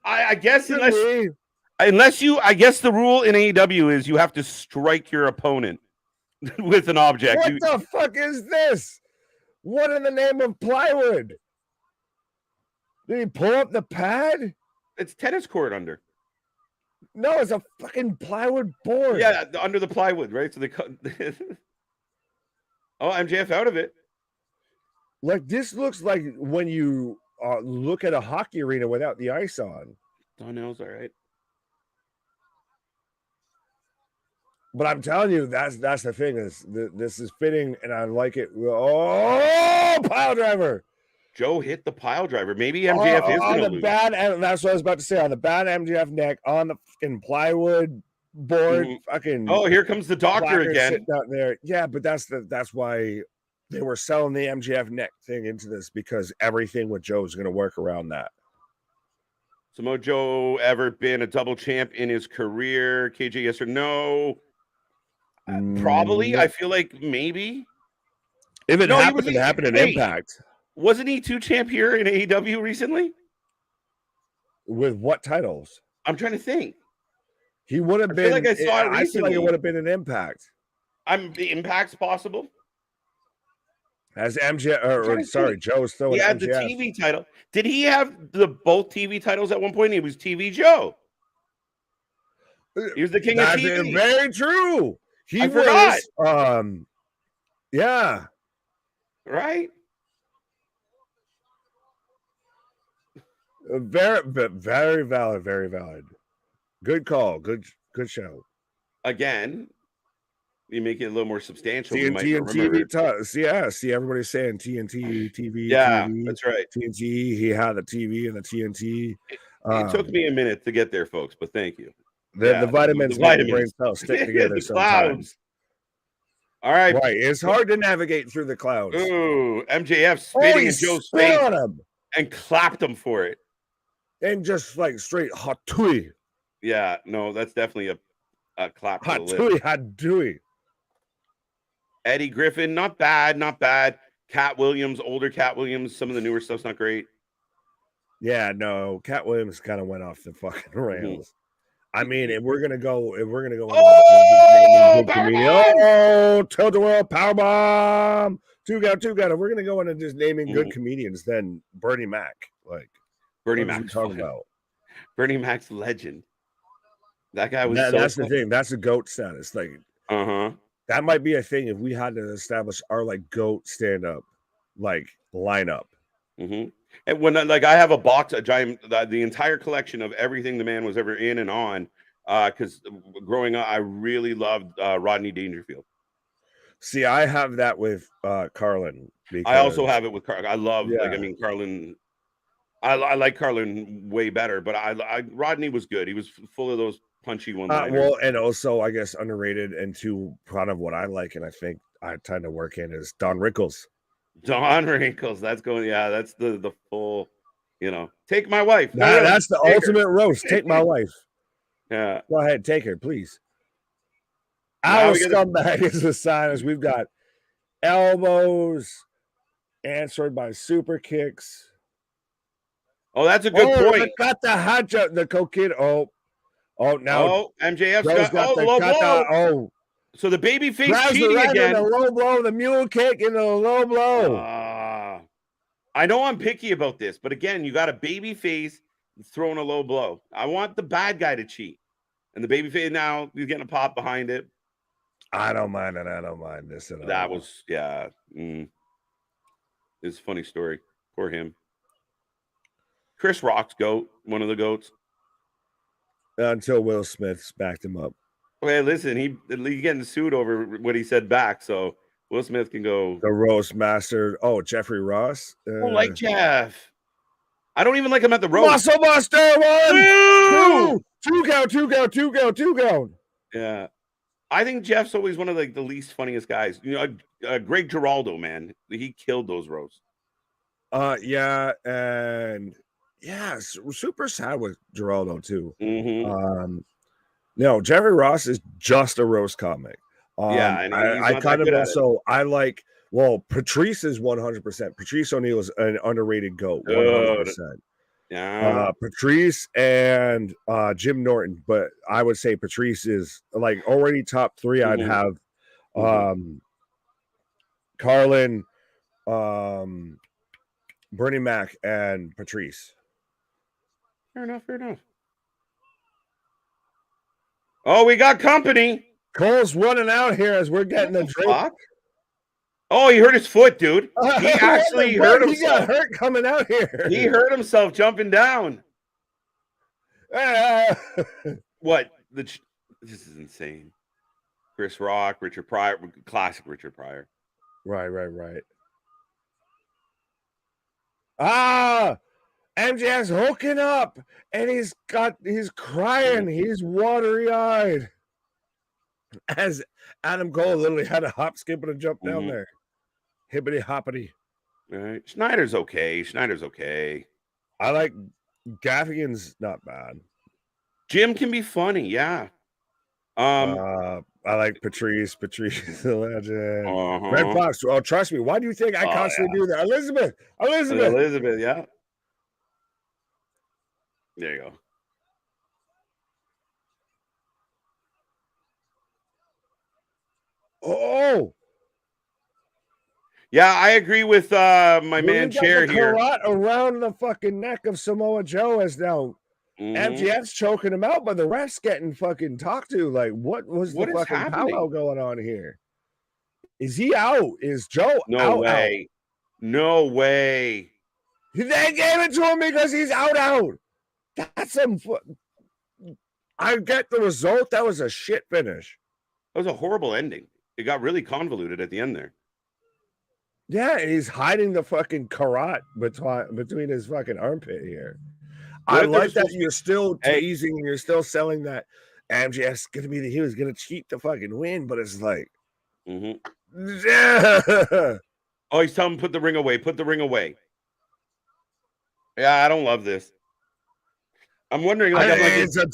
I guess unless you, I guess the rule in AEW is you have to strike your opponent with an object. What the fuck is this? What in the name of plywood? Did he pull up the pad? It's tennis court under. No, it's a fucking plywood board. Yeah, under the plywood, right? So they cut. Oh, MJF out of it. Like this looks like when you look at a hockey arena without the ice on. Donnell's all right. But I'm telling you, that's the thing. This is fitting, and I like it. Oh, pile driver! Joe hit the pile driver. Maybe MJF is on going to the lose. bad, and that's what I was about to say. On the bad MJF neck, on the fucking plywood board, fucking. Oh, here comes the doctor again. Sitting out there. Yeah, but that's why they were selling the MJF neck thing into this, because everything with Joe's going to work around that. Samoa Joe ever been a double champ in his career? KJ, yes or no? Probably. No. I feel like maybe. If it happened, it happened in Impact. Wasn't he 2-champ here in AEW recently? With what titles? I'm trying to think. He would have been. Like I saw it recently. I feel like it would have been an Impact. The Impact's possible. As MJF, Joe's still. He had the TV title. Did he have both TV titles at one point? He was TV Joe. He was the king of TV. Very true. I forgot. Yeah. Right. Very valid. Very valid. Good call. Good show. Again, you make it a little more substantial. TNT and TV. Yeah, see, everybody's saying TNT, TV. Yeah, TV, that's right. TNT. He had the TV and the TNT. It took me a minute to get there, folks, but thank you. The vitamins make the brain cells stick together. The clouds. All right. Right. It's hard to navigate through the clouds. Ooh, MJF spitting in Joe's face on him and clapped him for it. And just like straight hot tui. Yeah, no, that's definitely a clap. Hot tui. Eddie Griffin, not bad. Cat Williams, older Cat Williams. Some of the newer stuff's not great. Yeah, no, Cat Williams kind of went off the fucking rails. I mean, if we're gonna go, tilt-a-whirl, powerbomb, two out. If we're gonna go into just naming good comedians, then Bernie Mac, like Bernie Mac, talking about Bernie Mac's legend. That guy was. That's the thing. That's a GOAT status. Like, that might be a thing if we had to establish our like GOAT stand-up, like lineup. And when I have a box, the entire collection of everything the man was ever in and on, because growing up, I really loved Rodney Dangerfield. See, I have that with Carlin. I also have it with Carlin. I love, Carlin. I like Carlin way better, but Rodney was good. He was full of those punchy one-liners. Well, and also, I guess, underrated, and to kind of what I like, and I think I tend to work in, is Don Rickles. Don Wrinkles, that's going. Yeah, that's the full. Take my wife. That's the ultimate roast. Take my wife. Yeah, go ahead, take her, please. Our scumbag is the sign as we've got elbows answered by super kicks. Oh, that's a good point. Got the hot shot, the cocaine. Now MJF's got the low blow. So the baby face cheating again. The low blow, the mule kick, and the low blow. I know I'm picky about this, but again, you got a baby face throwing a low blow. I want the bad guy to cheat, and the baby face now he's getting a pop behind it. I don't mind it. I don't mind this at all. That was It's a funny story. Poor him. Chris Rock's GOAT, one of the GOATs. Until Will Smith backed him up. Okay, listen, he's getting sued over what he said back, so Will Smith can go. The roast master. Oh, Jeffrey Ross. I don't like Jeff. I don't even like him at the roast. Muscle Buster, 1, 2, 2 go. Yeah, I think Jeff's always one of the least funniest guys. Greg Giraldo, man, he killed those roasts. Yeah, and super sad with Giraldo too. No, Jeffrey Ross is just a roast comic. And I kind of also I like. Well, Patrice is 100%. Patrice O'Neal is an underrated GOAT. 100%. Yeah. Patrice and Jim Norton, but I would say Patrice is like already top 3. I'd have Carlin, Bernie Mac, and Patrice. Fair enough. Oh, we got company. Cole's running out here as we're getting the drink. Oh, he hurt his foot, dude. He actually hurt himself. He got hurt coming out here. He hurt himself jumping down. What? This is insane. Chris Rock, Richard Pryor, classic Richard Pryor. Right. Ah, MJF's hooking up, and he's crying, he's watery eyed. As Adam Cole literally had a hop, skip, and a jump down there, hippity hoppity. All right, Schneider's okay. I like Gaffigan's not bad. Jim can be funny, yeah. I like Patrice the legend. Red Fox. Oh, trust me. Why do you think I constantly do that? Elizabeth, yeah. There you go. Oh, yeah, I agree with my man Chair here. Karate around the fucking neck of Samoa Joe as now MJF's choking him out, but the ref's getting fucking talked to. Like, what was the fucking powwow going on here? Is he out? Is Joe No way. No way. They gave it to him because he's out. That's some. I get the result. That was a shit finish. That was a horrible ending. It got really convoluted at the end there. Yeah, he's hiding the fucking karate between his fucking armpit here. I like that you're still teasing, you're still selling that MJF's gonna be the hero, he's gonna cheat the fucking win, but it's like, yeah. Oh, he's telling him put the ring away. Yeah, I don't love this. I'm wondering, like, it's a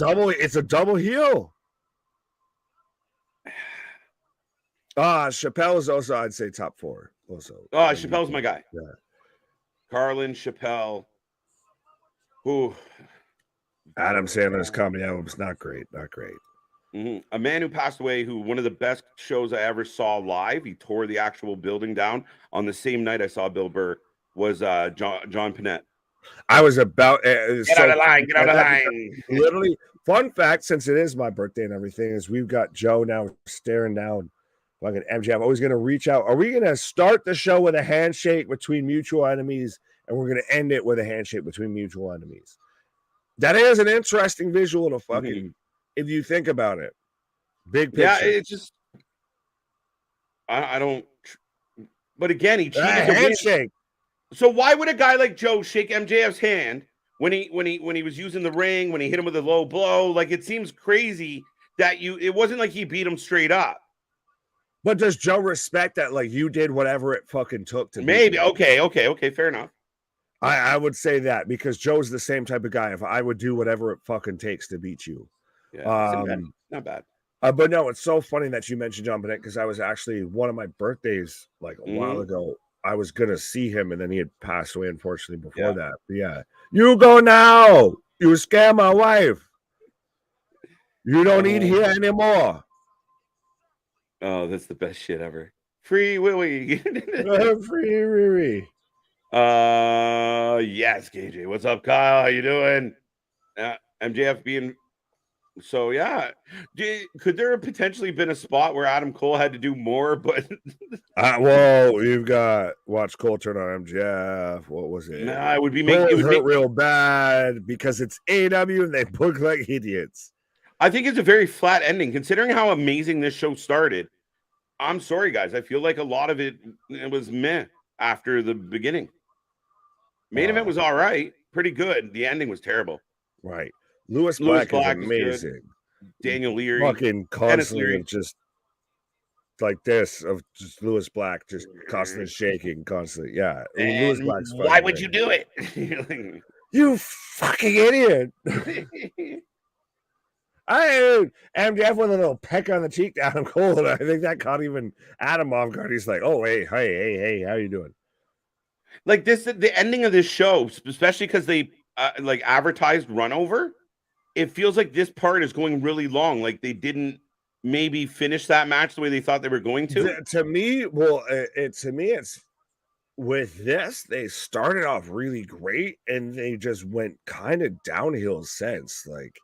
double heel. Chappelle is also, I'd say, top 4. Also, Chappelle's my guy. Yeah, Carlin, Chappelle. Ooh. Adam Sandler's comedy album is not great. A man who passed away, who one of the best shows I ever saw live. He tore the actual building down on the same night I saw Bill Burr. Was John Panette. I was about get out of line. Literally, fun fact, since it is my birthday and everything, is we've got Joe now staring down fucking MJ. I'm always gonna reach out. Are we gonna start the show with a handshake between mutual enemies, and we're gonna end it with a handshake between mutual enemies? That is an interesting visual to fucking, if you think about it. Big picture. Yeah, it's just I don't. But again, he cheated the handshake. So why would a guy like Joe shake MJF's hand when he was using the ring, when he hit him with a low blow? Like, it seems crazy that it wasn't like he beat him straight up. But does Joe respect that? Like, you did whatever it fucking took to maybe. Okay, fair enough. I would say that because Joe's the same type of guy. If I would do whatever it fucking takes to beat you. Yeah, not bad. But no, it's so funny that you mentioned John Panette because I was actually one of my birthdays like a while ago. I was gonna see him, and then he had passed away, unfortunately, before that. But yeah, you go now. You scare my wife. You don't eat here anymore. Oh, that's the best shit ever. Free Willy. Free Riri. Yes, KJ. What's up, Kyle? How you doing? MJF being so, yeah. Could there have potentially been a spot where Adam Cole had to do more? But well, you've got watch Cole turn on MJF. What was it? Nah, it would hurt real bad because it's AEW and they book like idiots. I think it's a very flat ending considering how amazing this show started. I'm sorry, guys. I feel like a lot of it was meh after the beginning. Main event was all right, pretty good. The ending was terrible. Right. Lewis Black is amazing. Daniel Leary. Fucking constantly just like this of just Lewis Black just constantly shaking, constantly. Yeah. Lewis Black's why would you do it? You fucking idiot. MJF with a little peck on the cheek to Adam Cole, and I think that caught even Adam off guard. He's like, "Oh, hey, how you doing?" Like this, the ending of this show, especially because they like advertised run over. It feels like this part is going really long. Like they didn't maybe finish that match the way they thought they were going to. To me, it's with this. They started off really great, and they just went kind of downhill since. Like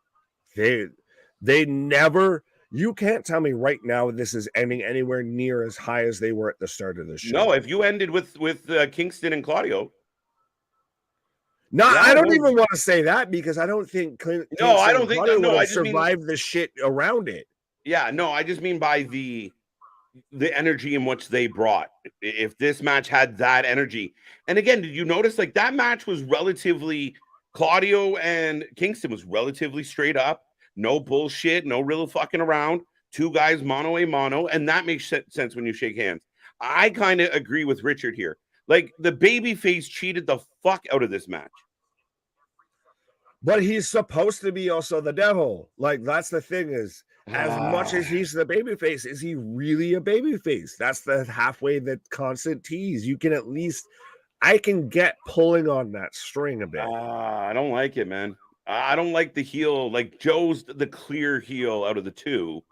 they never. You can't tell me right now this is ending anywhere near as high as they were at the start of the show. No, if you ended with Kingston and Claudio. No, Yeah, I don't no, even want to say that because I don't think no, I Kingston don't and think Claudio that. would No, have I just mean, survived the shit around it. yeah, no, I just mean by the energy in which they brought. If this match had that energy, and again, did you notice like that match was relatively Claudio and Kingston was relatively straight up, no bullshit, no real fucking around. Two guys mono a mono, and that makes sense when you shake hands. I kind of agree with Richard here. Like the babyface cheated the fuck out of this match. But he's supposed to be also the devil. Like that's the thing is, as much as he's the babyface, is he really a babyface? That's the halfway the constant tease. You can at least, I can get pulling on that string a bit. I don't like it, man. I don't like the heel. Like Joe's the clear heel out of the two,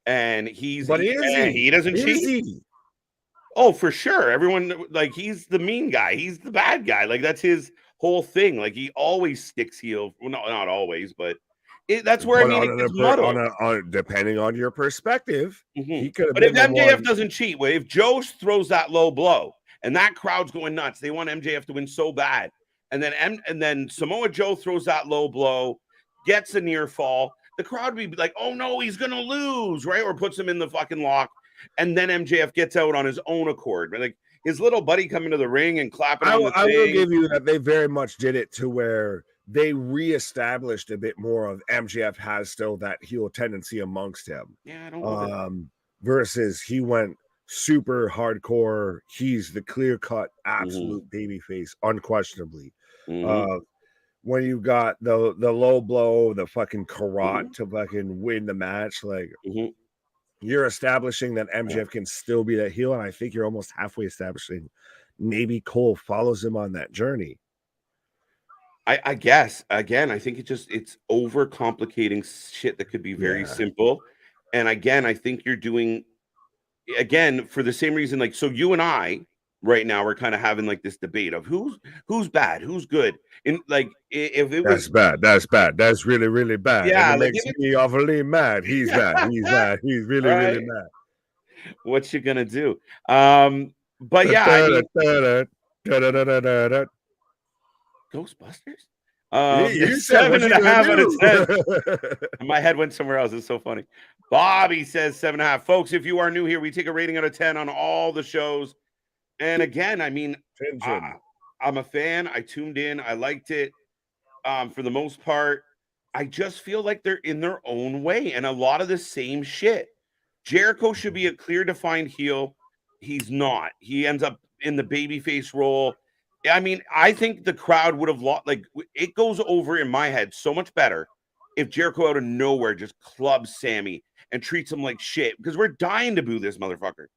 and But is he? he doesn't Is cheat. he? Oh, for sure. Everyone like he's the mean guy. He's the bad guy. Like that's his whole thing. Like he always sticks heel. Well, not always, but that's where I But mean it gets muddled. depending on your perspective, he could have But if been the MJF one. doesn't cheat, if Joe throws that low blow and that crowd's going nuts, they want MJF to win so bad, and then Samoa Joe throws that low blow, gets a near fall, the crowd would be like, "Oh no, he's gonna lose," right? Or puts him in the fucking lock, and then MJF gets out on his own accord, right? Like his little buddy coming to the ring and clapping on the I will thing. give you that they very much did it to where they reestablished a bit more of MJF has still that heel tendency amongst him. Yeah, I don't love it. Versus he went super hardcore. He's the clear cut, absolute babyface, unquestionably. When you got the low blow, the fucking karate to fucking win the match, like you're establishing that MJF can still be that heel, and I think you're almost halfway establishing maybe Cole follows him on that journey. I guess again, I think it's overcomplicating shit that could be very simple. And again, I think you're doing again for the same reason. Like, so you and I right now are kind of having like this debate of who's bad, who's good. And like if it was bad, that's really, really bad. Yeah, and it like makes me awfully mad. He's bad, he's really, right? really mad. What you gonna do? But yeah, I mean, Ghostbusters? You said 7.5 out of 10. My head went somewhere else. It's so funny. Bobby says 7.5. Folks, if you are new here, we take a rating out of 10 on all the shows. And again, I mean, I'm a fan. I tuned in. I liked it. For the most part, I just feel like they're in their own way and a lot of the same shit. Jericho should be a clear defined heel. He's not. He ends up in the babyface role. I mean, I think the crowd would have lost. Like, it goes over in my head so much better if Jericho out of nowhere just clubs Sammy and treats him like shit because we're dying to boo this motherfucker.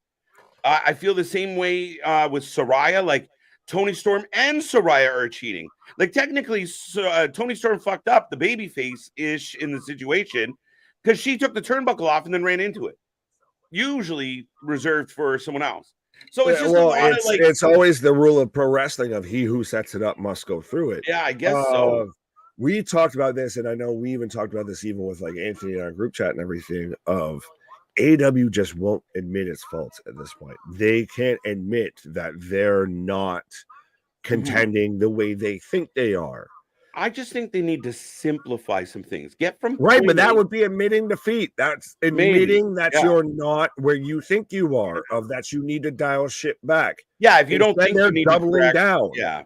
I feel the same way with Saraya. Like, Tony Storm and Saraya are cheating. Like, technically, Tony Storm fucked up the babyface ish in the situation because she took the turnbuckle off and then ran into it. Usually reserved for someone else. So it's just it's always the rule of pro wrestling of he who sets it up must go through it. Yeah, I guess so. We talked about this, and I know we even talked about this even with like Anthony in our group chat and everything. Of AEW just won't admit its faults at this point. They can't admit that they're not contending the way they think they are. I just think they need to simplify some things. Get from right, but that would be admitting defeat. That's admitting that you're not where you think you are. Of that, you need to dial shit back. Yeah, if you don't think they're you need doubling down. Yeah,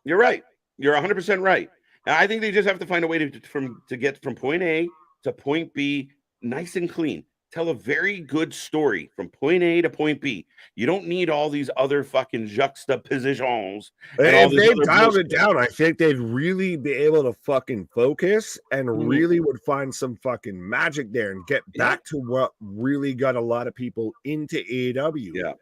you're right. You're 100% right. And I think they just have to find a way to get from point A to point B nice and clean. Tell a very good story from point A to point B. You don't need all these other fucking juxtapositions. If they dialed it down, I think they'd really be able to fucking focus and really would find some fucking magic there and get back to what really got a lot of people into AEW. Yeah.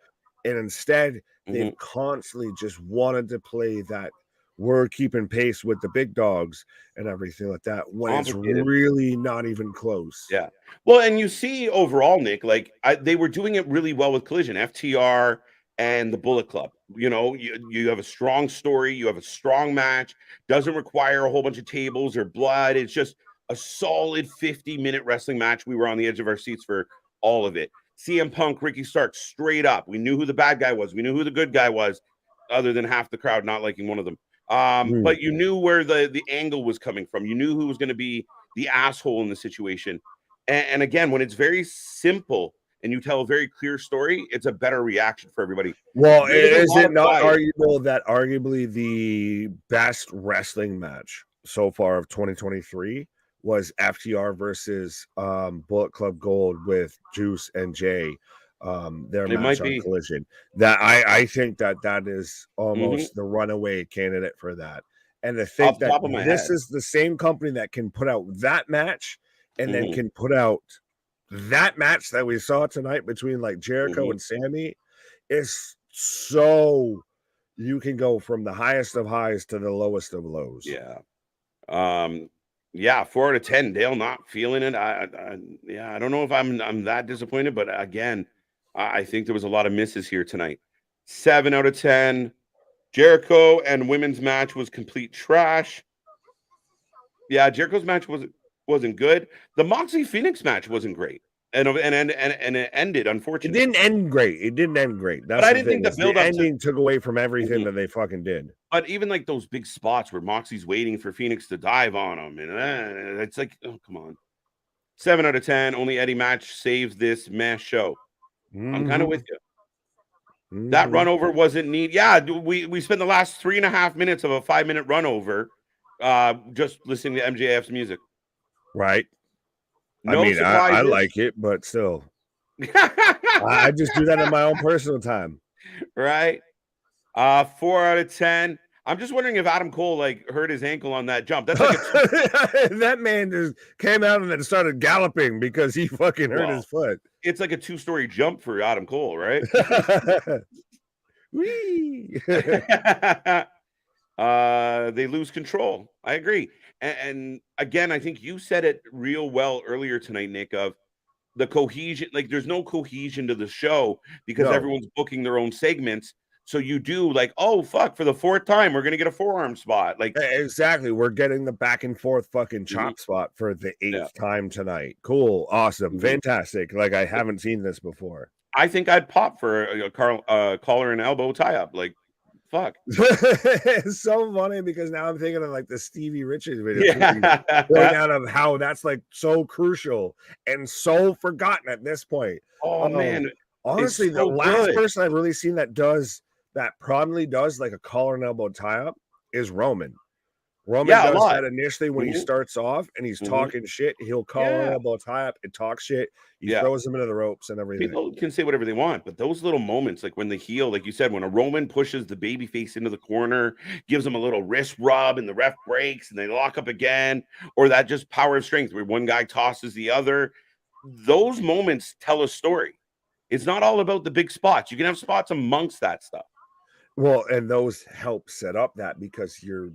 And instead, they've constantly just wanted to play that we're keeping pace with the big dogs and everything like that when it's really not even close. Yeah. Well, and you see overall, Nick, like they were doing it really well with Collision, FTR and the Bullet Club. You know, you have a strong story, you have a strong match, doesn't require a whole bunch of tables or blood. It's just a solid 50-minute wrestling match. We were on the edge of our seats for all of it. CM Punk, Ricky Stark, straight up. We knew who the bad guy was. We knew who the good guy was, other than half the crowd not liking one of them. But you knew where the angle was coming from. You knew who was going to be the asshole in the situation. And again, when it's very simple and you tell a very clear story, it's a better reaction for everybody. Well, There was a is lot it of not bias. arguable that arguably the best wrestling match so far of 2023 was FTR versus Bullet Club Gold with Juice and Jay, their It match might on be. Collision? That I think that is almost Mhm. the runaway candidate for that. And to think Off the that top of my this head. is the same company that can put out that match and then Mhm. can put out that match that we saw tonight between like Jericho Mhm. and Sammy is so you can go from the highest of highs to the lowest of lows. Yeah. Yeah, 4 out of 10. Dale not feeling it. I don't know if I'm that disappointed, but again, I think there was a lot of misses here tonight. 7 out of 10. Jericho and women's match was complete trash. Yeah, Jericho's match wasn't good. The Moxley Phoenix match wasn't great. And it ended, It unfortunately. didn't end great. It didn't end great. But That's I the didn't thing. think the Is the build up to ending took away from everything Mhm. that they fucking did. But even like those big spots where Moxley's waiting for Phoenix to dive on him, and it's like, oh, come on. 7 out of 10. Only Eddie match saves this mass show. I'm kind of with you. That run over wasn't neat. Yeah, we spent the last 3.5 minutes of a 5-minute run over just listening to MJF's music. Right. I No mean, I surprises. like it, but still, I just do that in my own personal time. Right. 4 out of 10. I'm just wondering if Adam Cole like hurt his ankle on that jump. That's like a two, That man just came out and then started galloping because he fucking hurt his well, foot. it's like a 2-story jump for Adam Cole, right? Whee! They lose control. I agree. And again, I think you said it real well earlier tonight, Nick, of the cohesion. Like there's no cohesion to the show because No, everyone's booking their own segments. So you do like, oh fuck, for the 4th time, we're gonna get a forearm spot. Like, exactly. We're getting the back and forth fucking mhm, chop spot for the yeah. 8th time tonight. Cool, awesome, Mhm. fantastic. Like I haven't seen this before. I think I'd pop for a collar and elbow tie up. Like, fuck. It's so funny because now I'm thinking of like the Stevie Richards video too. He's going Yeah. out of how that's like so crucial and so forgotten at this point. Oh Um, man, it's honestly, the so last good. person I've really seen that does that prominently does like a collar and elbow tie up is Roman. Roman Yeah, a does lot. that initially when he Mhm, starts off and he's mhm. talking shit. He'll collar and Yeah, elbow tie up and talk shit. He yeah. throws him into the ropes and everything. People can say whatever they want, but those little moments, like when the heel, like you said, when a Roman pushes the baby face into the corner, gives him a little wrist rub, and the ref breaks, and they lock up again, or that just power of strength where one guy tosses the other. Those moments tell a story. It's not all about the big spots. You can have spots amongst that stuff. Well, and those help set up that because you're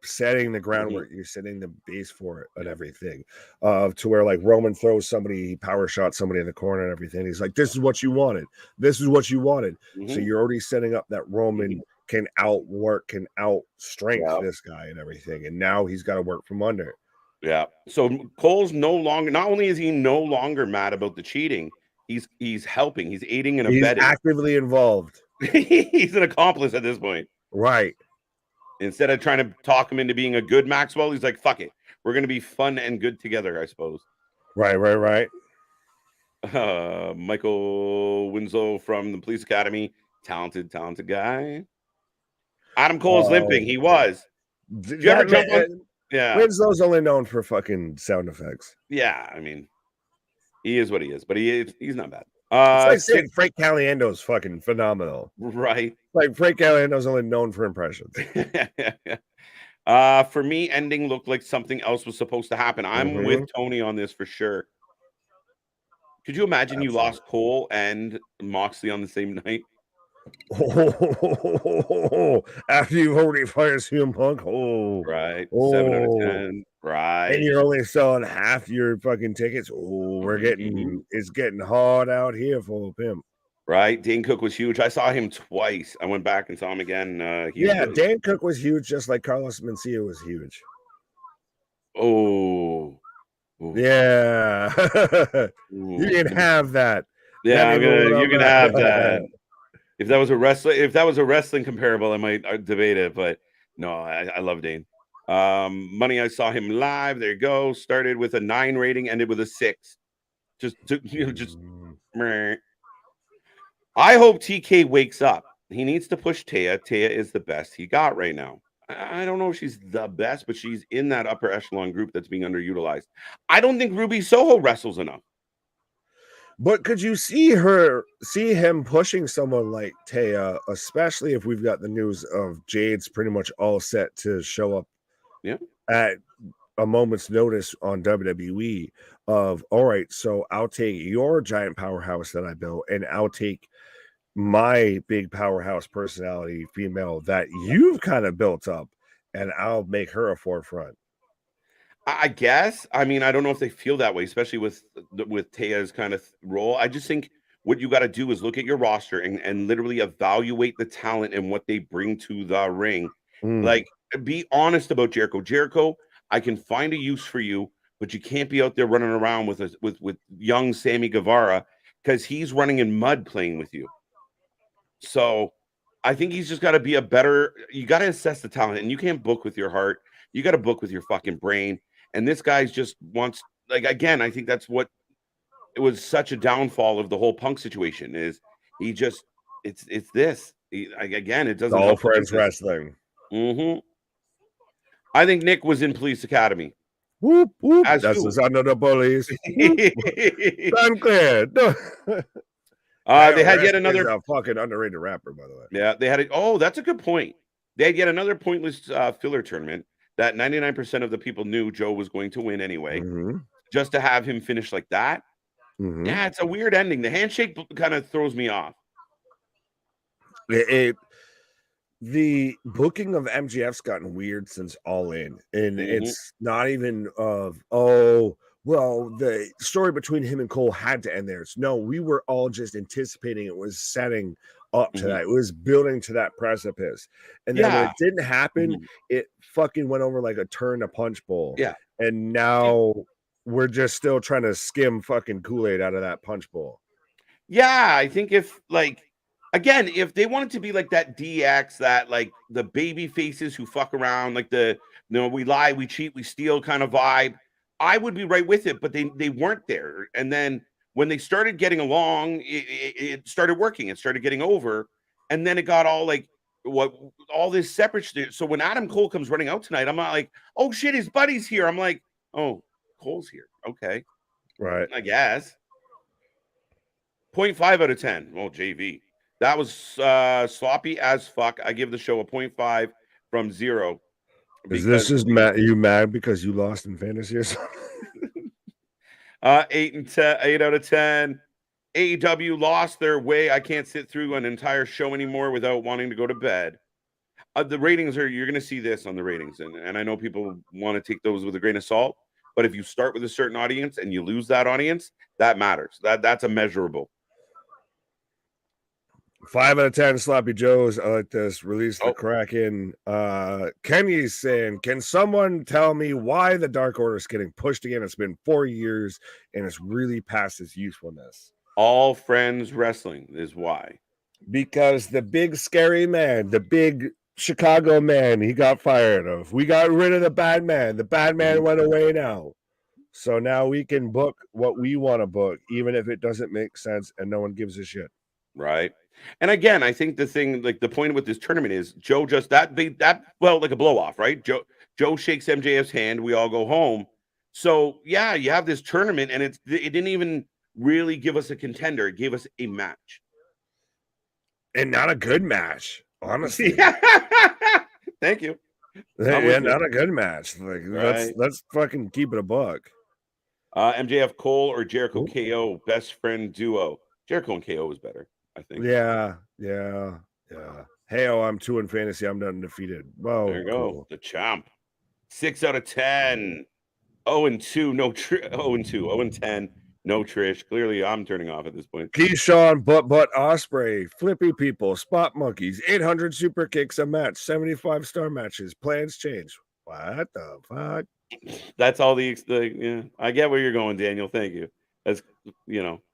setting the Mhm. groundwork, you're setting the base for it and Yeah. everything. To where like Roman throws somebody, he power shot somebody in the corner and everything. He's like, this is what you wanted. This is what you wanted. So Mhm. you're already setting up that Roman Mhm. can outwork, can out strength Yeah. this guy and everything. And now he's got to work from under. Yeah. So Cole's no longer. Not only is he no longer mad about the cheating, he's helping. He's aiding and He's abetting. actively involved. He's an accomplice at this point. Right. Instead of trying to talk him into being a good Maxwell, he's like, "Fuck it, we're gonna be fun and good together." I suppose. Right. Michael Winslow from the Police Academy, talented guy. Adam Cole is limping. Oh, He was. Did you ever that jump on? man, Yeah, Winslow's only known for fucking sound effects. yeah. I mean, he is what he is, but he's not bad. It's like Six, saying Frank Caliendo's fucking phenomenal. right. Like Frank Caliendo's only known for impressions. For me, ending looked like something else was supposed to happen. I'm with Mhm. Tony on this for sure. Could you imagine you Absolutely. lost Cole and Moxley on the same night? After you've already fired CM Punk, Right. 7 out of oh, 10. and Right. you're only selling half your fucking tickets. Oh, Mhm. it's getting hard out here for a pimp. Right. Dane Cook was huge. I saw him twice. I went back and saw him again. Yeah, Dan Cook was huge, just like Carlos Mencia was huge. Oh. Ooh, Yeah, you can ooh. have that. Let Yeah, me move it you on can back. have that. If that was a wrestling comparable, I might debate it, but No, I love Dane. Money, I saw him live. There you go. Started with a 9 rating, ended with a 6. Just meh. I hope TK wakes up. He needs to push Taya. Taya is the best he got right now. I don't know if she's the best, but she's in that upper echelon group that's being underutilized. I don't think Ruby Soho wrestles enough. But could you see him pushing someone like Taya, especially if we've got the news of Jade's pretty much all set to show up at a moment's notice on WWE of, all right, so I'll take your giant powerhouse that I built and I'll take my big powerhouse personality female that you've kind of built up and I'll make her a forefront. I guess. I mean, I don't know if they feel that way, especially with Taya's kind of role. I just think what you got to do is look at your roster and literally evaluate the talent and what they bring to the ring. Like, be honest about Jericho. Jericho, I can find a use for you, but you can't be out there running around with young Sammy Guevara because he's running in mud playing with you. So I think he's just got to be a better. You got to assess the talent, and you can't book with your heart. You got to book with your fucking brain. And this guy's just wants, like, again, I think that's what it was such a downfall of the whole Punk situation is he just it's this again, it doesn't all help friends wrestling. I think Nick was in Police Academy. Whoop whoop. That's the sound of the police. I'm clear. They had yet another a fucking underrated rapper, by the way. Yeah, they had that's a good point. They had yet another pointless filler tournament that 99% of the people knew Joe was going to win anyway. Just to have him finish like that. Yeah, it's a weird ending. The handshake kind of throws me off. The booking of MJF's gotten weird since All In, and it's not even the story between him and Cole had to end there. No, we were all just anticipating it was setting up to that. It was building to that precipice. And then when it didn't happen, it fucking went over like a turn a punch bowl. Yeah. And now we're just still trying to skim fucking Kool-Aid out of that punch bowl. Yeah, I think if if they wanted to be like that DX, that like the baby faces who fuck around, like we lie, we cheat, we steal kind of vibe, I would be right with it, but they weren't there. And then when they started getting along, it started working. It started getting over, and then it got all like all this separate shit. So when Adam Cole comes running out tonight, I'm not like, oh shit, his buddy's here. I'm like, oh, Cole's here. Okay, right. I guess. 0.5 out of 10. Well, JV, that was sloppy as fuck. I give the show a 0.5 from 0. Is this just you mad because you lost in fantasy or something? 8 out of 10. AEW lost their way. I can't sit through an entire show anymore without wanting to go to bed. The ratings you're going to see this on the ratings. And I know people want to take those with a grain of salt. But if you start with a certain audience and you lose that audience, that matters. That's immeasurable. 5 out of 10 sloppy joes. I like this. Release the Kraken. Kenny's saying, can someone tell me why the Dark Order is getting pushed again? It's been 4 years and it's really past its usefulness. All friends wrestling is why. Because the big scary man, the big Chicago man, he got fired of. We got rid of the bad man. The bad man went away now. So now we can book what we want to book, even if it doesn't make sense and no one gives a shit. Right. And again, I think the thing, like the point with this tournament is Joe just like a blow off, right? Joe shakes MJF's hand. We all go home. So yeah, you have this tournament, and it didn't even really give us a contender. It gave us a match, and not a good match, honestly. Thank you. Yeah, not a good match. Like let's fucking keep it a buck. MJF Cole or Jericho KO best friend duo. Jericho and KO was better, I think. Yeah. Hey, I'm 2 in fantasy. I'm not undefeated. Well, there you go. The champ. 6 out of 10. 0-2. No 0-2. 0-10. No Trish. Clearly, I'm turning off at this point. Keyshawn, Butt Osprey, Flippy People, Spot Monkeys, 800 super kicks a match, 75 star matches. Plans change. What the fuck? That's all yeah. I get where you're going, Daniel. Thank you. That's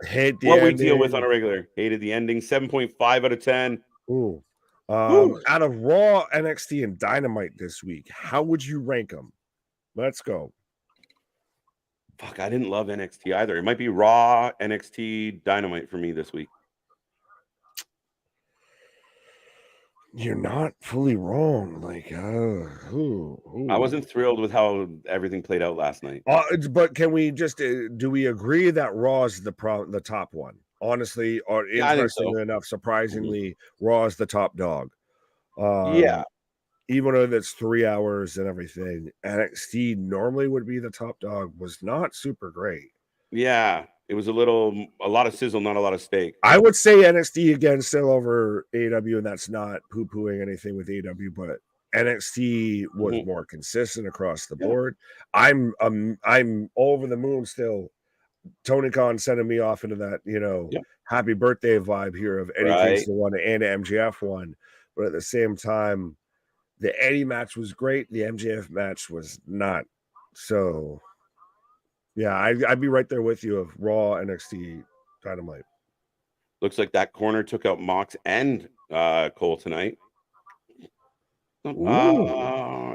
hate what we deal with on a regular. Hated the ending. 7.5 out of 10. Ooh. Woo. Out of Raw, NXT, and Dynamite this week, how would you rank them? Let's go. Fuck, I didn't love NXT either. It might be Raw, NXT, Dynamite for me this week. You're not fully wrong. Like, I wasn't thrilled with how everything played out last night. But can we just do we agree that Raw is the top one? Honestly, or Yeah, I think interestingly so. enough, surprisingly, Raw is the top dog. Yeah. Even though that's 3 hours and everything, NXT normally would be the top dog. Was not super great. Yeah. It was a lot of sizzle, not a lot of steak. I would say NXT again still over AEW, and that's not poo-pooing anything with AEW, but NXT was more consistent across the board. I'm over the moon still. Tony Khan sending me off into that, happy birthday vibe here of Eddie Kingston one and the MJF one. But at the same time, the Eddie match was great. The MJF match was not. So, yeah, I'd be right there with you of Raw, NXT, Dynamite. Looks like that corner took out Mox and Cole tonight.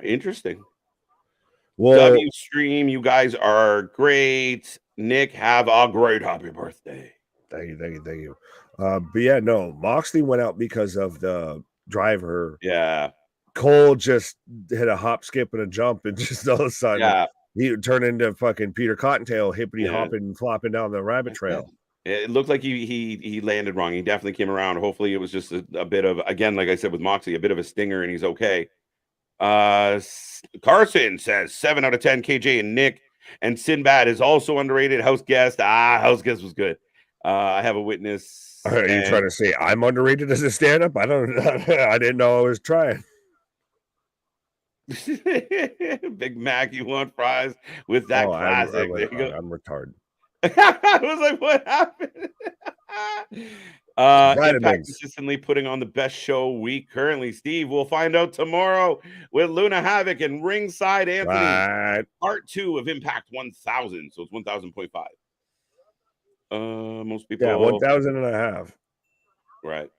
Interesting. Well, W Stream, you guys are great. Nick, have a great happy birthday. Thank you. But yeah, no, Moxley went out because of the driver. Yeah. Cole just hit a hop, skip, and a jump, and just all of a sudden he turned into fucking Peter Cottontail, hippity hopping and flopping down the rabbit trail. It looked like he landed wrong. He definitely came around. Hopefully, it was just a bit of, again, like I said with Moxley, a bit of a stinger, and he's okay. Carson says 7 out of 10. KJ and Nick, and Sinbad is also underrated. House guest. House guest was good. I have a witness. Are you trying to say I'm underrated as a stand-up? I didn't know I was trying. Big Mac, you want fries with that classic? I'm retarded. I was like, what happened? Impact consistently putting on the best show week currently. Steve, we'll find out tomorrow with Luna Havoc and Ringside Anthony. Right. Part 2 of Impact 1000. So it's 1000.5. Most people. Yeah, 1,000 and a half. Right.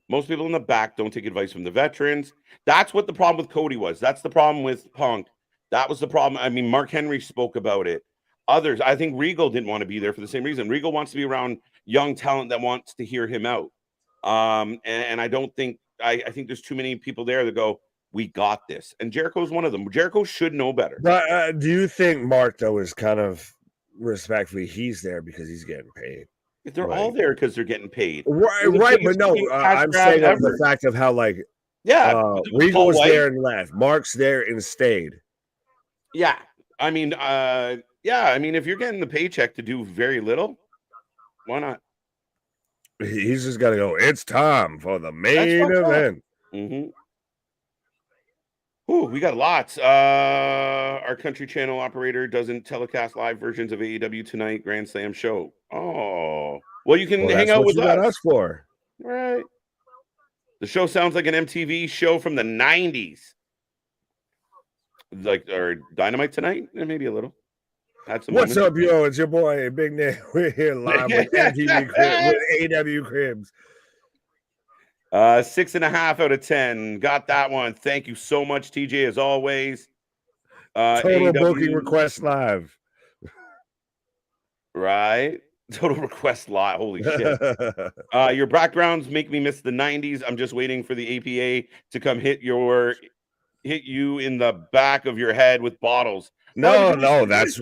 Most people in the back don't take advice from the veterans. That's what the problem with Cody was. That's the problem with Punk. That was the problem. I mean, Mark Henry spoke about it. Others, I think Regal didn't want to be there for the same reason. Regal wants to be around young talent that wants to hear him out. And I don't think, I think there's too many people there that go, we got this. And Jericho's one of them. Jericho should know better. But do you think Mark, though, is kind of respectfully, he's there because he's getting paid? They're all there because they're getting paid. Right. But no, I'm saying of the fact of how, like, Regal was there and left. Mark's there and stayed. Yeah. I mean, if you're getting the paycheck to do very little, why not? He's just got to go. It's time for the main event. Ooh, we got lots. Our country channel operator doesn't telecast live versions of AEW Tonight Grand Slam show. Oh, well, you can hang out with us. That's what you got us for. Right. The show sounds like an MTV show from the 90s. Like, or Dynamite Tonight? Maybe a little. What's up, yo? It's your boy, Big Nick. We're here live with MTV with AEW Cribs. 6.5 out of 10. Got that one. Thank you so much, TJ, as always. Total booking request live. Right. Total request live. Holy shit. Your backgrounds make me miss the 90s. I'm just waiting for the APA to come hit you in the back of your head with bottles. No,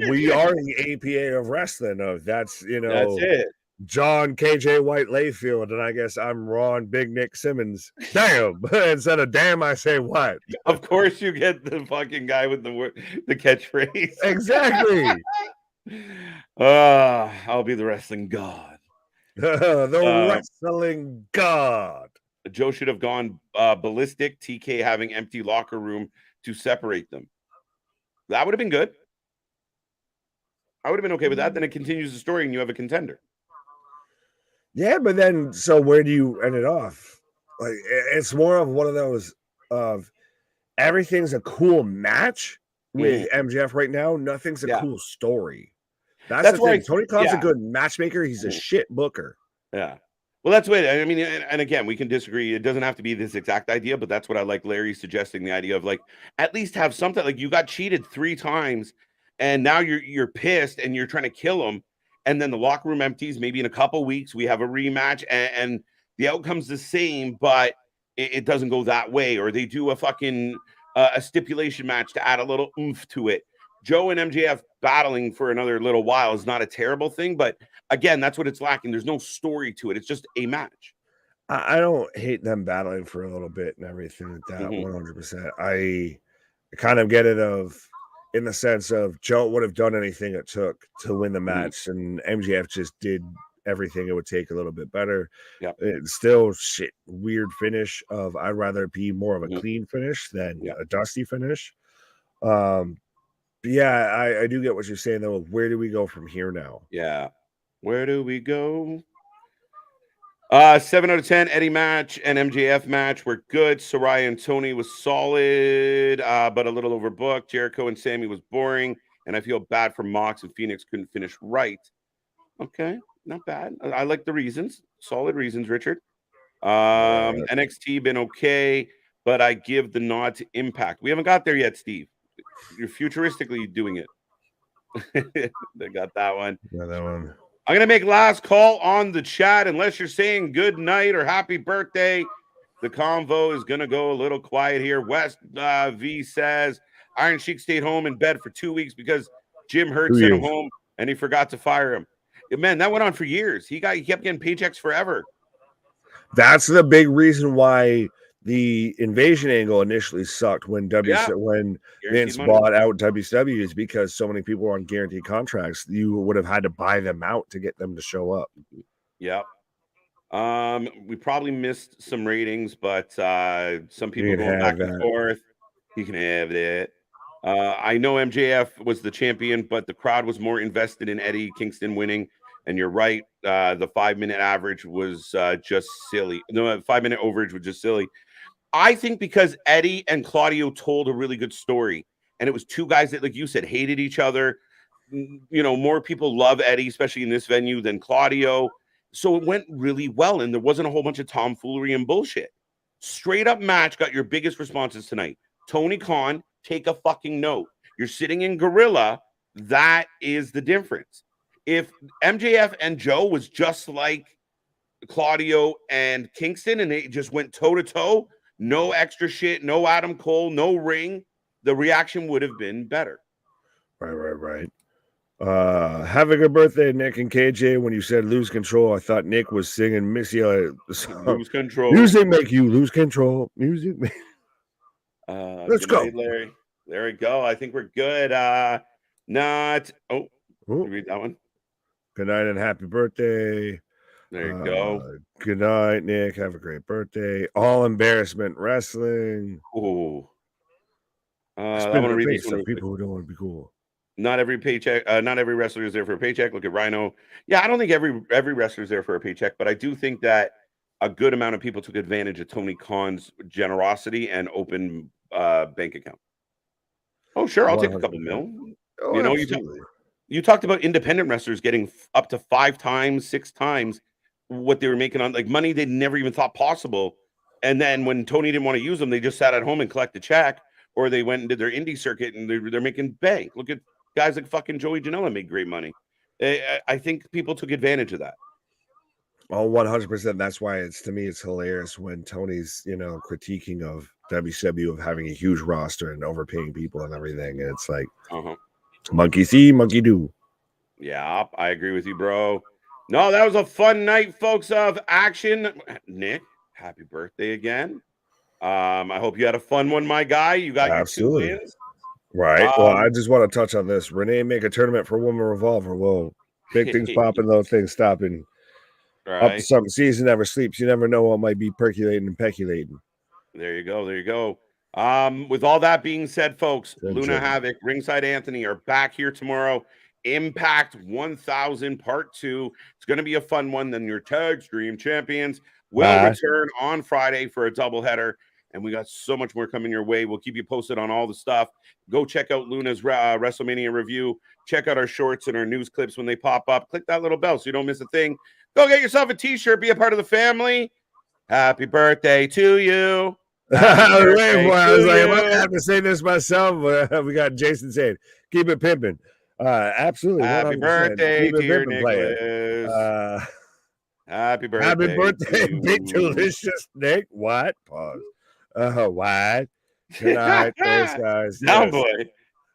we are the APA of wrestling. That's that's it. John KJ White Layfield, and I guess I'm Ron Big Nick Simmons. Damn. Instead of damn, I say what? Of course you get the fucking guy with the catchphrase. Exactly. I'll be the wrestling god. The wrestling god. Joe should have gone ballistic. TK having empty locker room to separate them. That would have been good. I would have been okay with that. Then it continues the story and you have a contender. Yeah, but then, so where do you end it off? Like, it's more of one of those of everything's a cool match with MJF right now. Nothing's a cool story. That's the thing. Tony Khan's a good matchmaker. He's a shit booker. Yeah. Well, that's what I mean, and again, we can disagree. It doesn't have to be this exact idea, but that's what I like Larry suggesting, the idea of like at least have something. Like you got cheated 3 times and now you're pissed and you're trying to kill him, and then the locker room empties. Maybe in a couple weeks we have a rematch and the outcome's the same, but it doesn't go that way, or they do a fucking a stipulation match to add a little oomph to it. Joe and MJF battling for another little while is not a terrible thing, but again, that's what it's lacking. There's no story to it. It's just a match. I don't hate them battling for a little bit and everything like that. 100%. I kind of get it in the sense of Joe would have done anything it took to win the match, and MJF just did everything it would take a little bit better. Yeah, it's still weird finish of I'd rather be more of a clean finish than a dusty finish. Yeah, I do get what you're saying though. Where do we go from here now? Yeah, where do we go? 7 out of 10. Eddie match and MJF match were good. Soraya and Tony was solid, but a little overbooked. Jericho and Sammy was boring, and I feel bad for Mox and Phoenix couldn't finish right. Okay, not bad. I like the reasons. Solid reasons, Richard. NXT been okay, but I give the nod to Impact. We haven't got there yet, Steve. You're futuristically doing it. They got that one. Yeah, that one. I'm going to make last call on the chat. Unless you're saying good night or happy birthday, the convo is going to go a little quiet here. West V says Iron Sheik stayed home in bed for 2 weeks because Jim Hurt sent him home and he forgot to fire him. Man, that went on for years. He kept getting paychecks forever. That's the big reason why the invasion angle initially sucked when when Vince bought out WCW, is because so many people were on guaranteed contracts. You would have had to buy them out to get them to show up. Yep. We probably missed some ratings, but some people going back and forth. He can have that. I know MJF was the champion, but the crowd was more invested in Eddie Kingston winning. And you're right. The 5-minute average was just silly. No, 5-minute overage was just silly. I think because Eddie and Claudio told a really good story, and it was 2 guys that, like you said, hated each other. You know, more people love Eddie, especially in this venue, than Claudio. So it went really well, and there wasn't a whole bunch of tomfoolery and bullshit. Straight up match got your biggest responses tonight. Tony Khan, take a fucking note. You're sitting in Gorilla. That is the difference. If MJF and Joe was just like Claudio and Kingston, and they just went toe to toe, no extra shit, no Adam Cole, no ring, the reaction would have been better. Right. Have a good birthday, Nick and KJ. When you said lose control, I thought Nick was singing Missy. Lose control. Music make you lose control. Music. Let's go, night, Larry. There we go. I think we're good. Read that one. Good night and happy birthday. There you go. Good night, Nick. Have a great birthday. All embarrassment wrestling. Oh, I want to read these for people who don't want to be cool. Not every paycheck. Not every wrestler is there for a paycheck. Look at Rhino. Yeah, I don't think every wrestler is there for a paycheck, but I do think that a good amount of people took advantage of Tony Khan's generosity and open bank account. Oh, sure, I'll take a couple mil. Oh, you know, you talked about independent wrestlers getting up to 5 times, 6 times what they were making on like money they never even thought possible. And then when Tony didn't want to use them, they just sat at home and collect a check, or they went and did their indie circuit and they're making bank. Look at guys like fucking Joey Janela made great money. I think people took advantage of that. Oh, 100%. That's why to me, it's hilarious when Tony's, critiquing of WCW of having a huge roster and overpaying people and everything. And it's like, monkey see, monkey do. Yeah, I agree with you, bro. No, that was a fun night, folks, of action. Nick, happy birthday again. I hope you had a fun one, my guy. You got your 2 wins. Right. Well, I just want to touch on this. Renee make a tournament for Woman Revolver. Whoa. Big things popping, little things stopping. Right. Up to something. Season never sleeps. You never know what might be percolating and peculating. There you go. There you go. With all that being said, folks, Luna Havoc, Ringside Anthony are back here tomorrow. Impact 1000 Part 2. It's going to be a fun one. Then your Tag Stream Champions will return on Friday for a doubleheader. and we got so much more coming your way. We'll keep you posted on all the stuff. Go check out Luna's WrestleMania review. Check out our shorts and our news clips when they pop up. Click that little bell so you don't miss a thing. Go get yourself a t-shirt. Be a part of the family. Happy birthday to you. I was like, I might have to say this myself, but we got Jason saying, keep it pimping. Absolutely. Happy 100%. birthday Keep it to your pimping, player. Happy birthday. Happy birthday, big delicious Nick. What? Pause. What? Good night. Thanks, guys. Down, yes.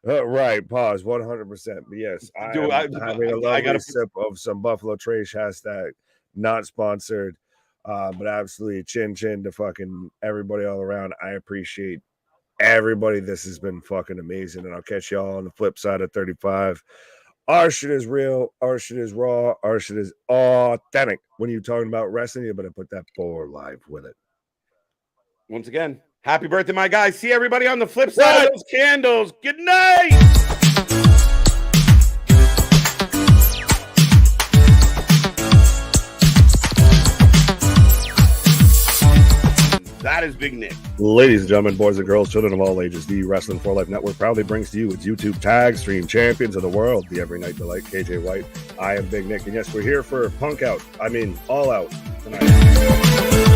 boy. Right. Pause. 100%. But yes, I'm having a lovely sip of some Buffalo Trace hashtag, not sponsored. But absolutely chin to fucking everybody all around. I appreciate everybody. This has been fucking amazing. And I'll catch y'all on the flip side of 35. Our shit is real. Our shit is raw. Our shit is authentic. When you're talking about wrestling, you better put that 4 live with it. Once again, happy birthday, my guys. See everybody on the flip side of those candles. Good night. That is Big Nick. Ladies and gentlemen, boys and girls, children of all ages, the Wrasslin for Life Network proudly brings to you its YouTube tag stream champions of the world, the Every Night Delight, KJ White. I am Big Nick, and yes, we're here for Punk Out. I mean, All Out tonight.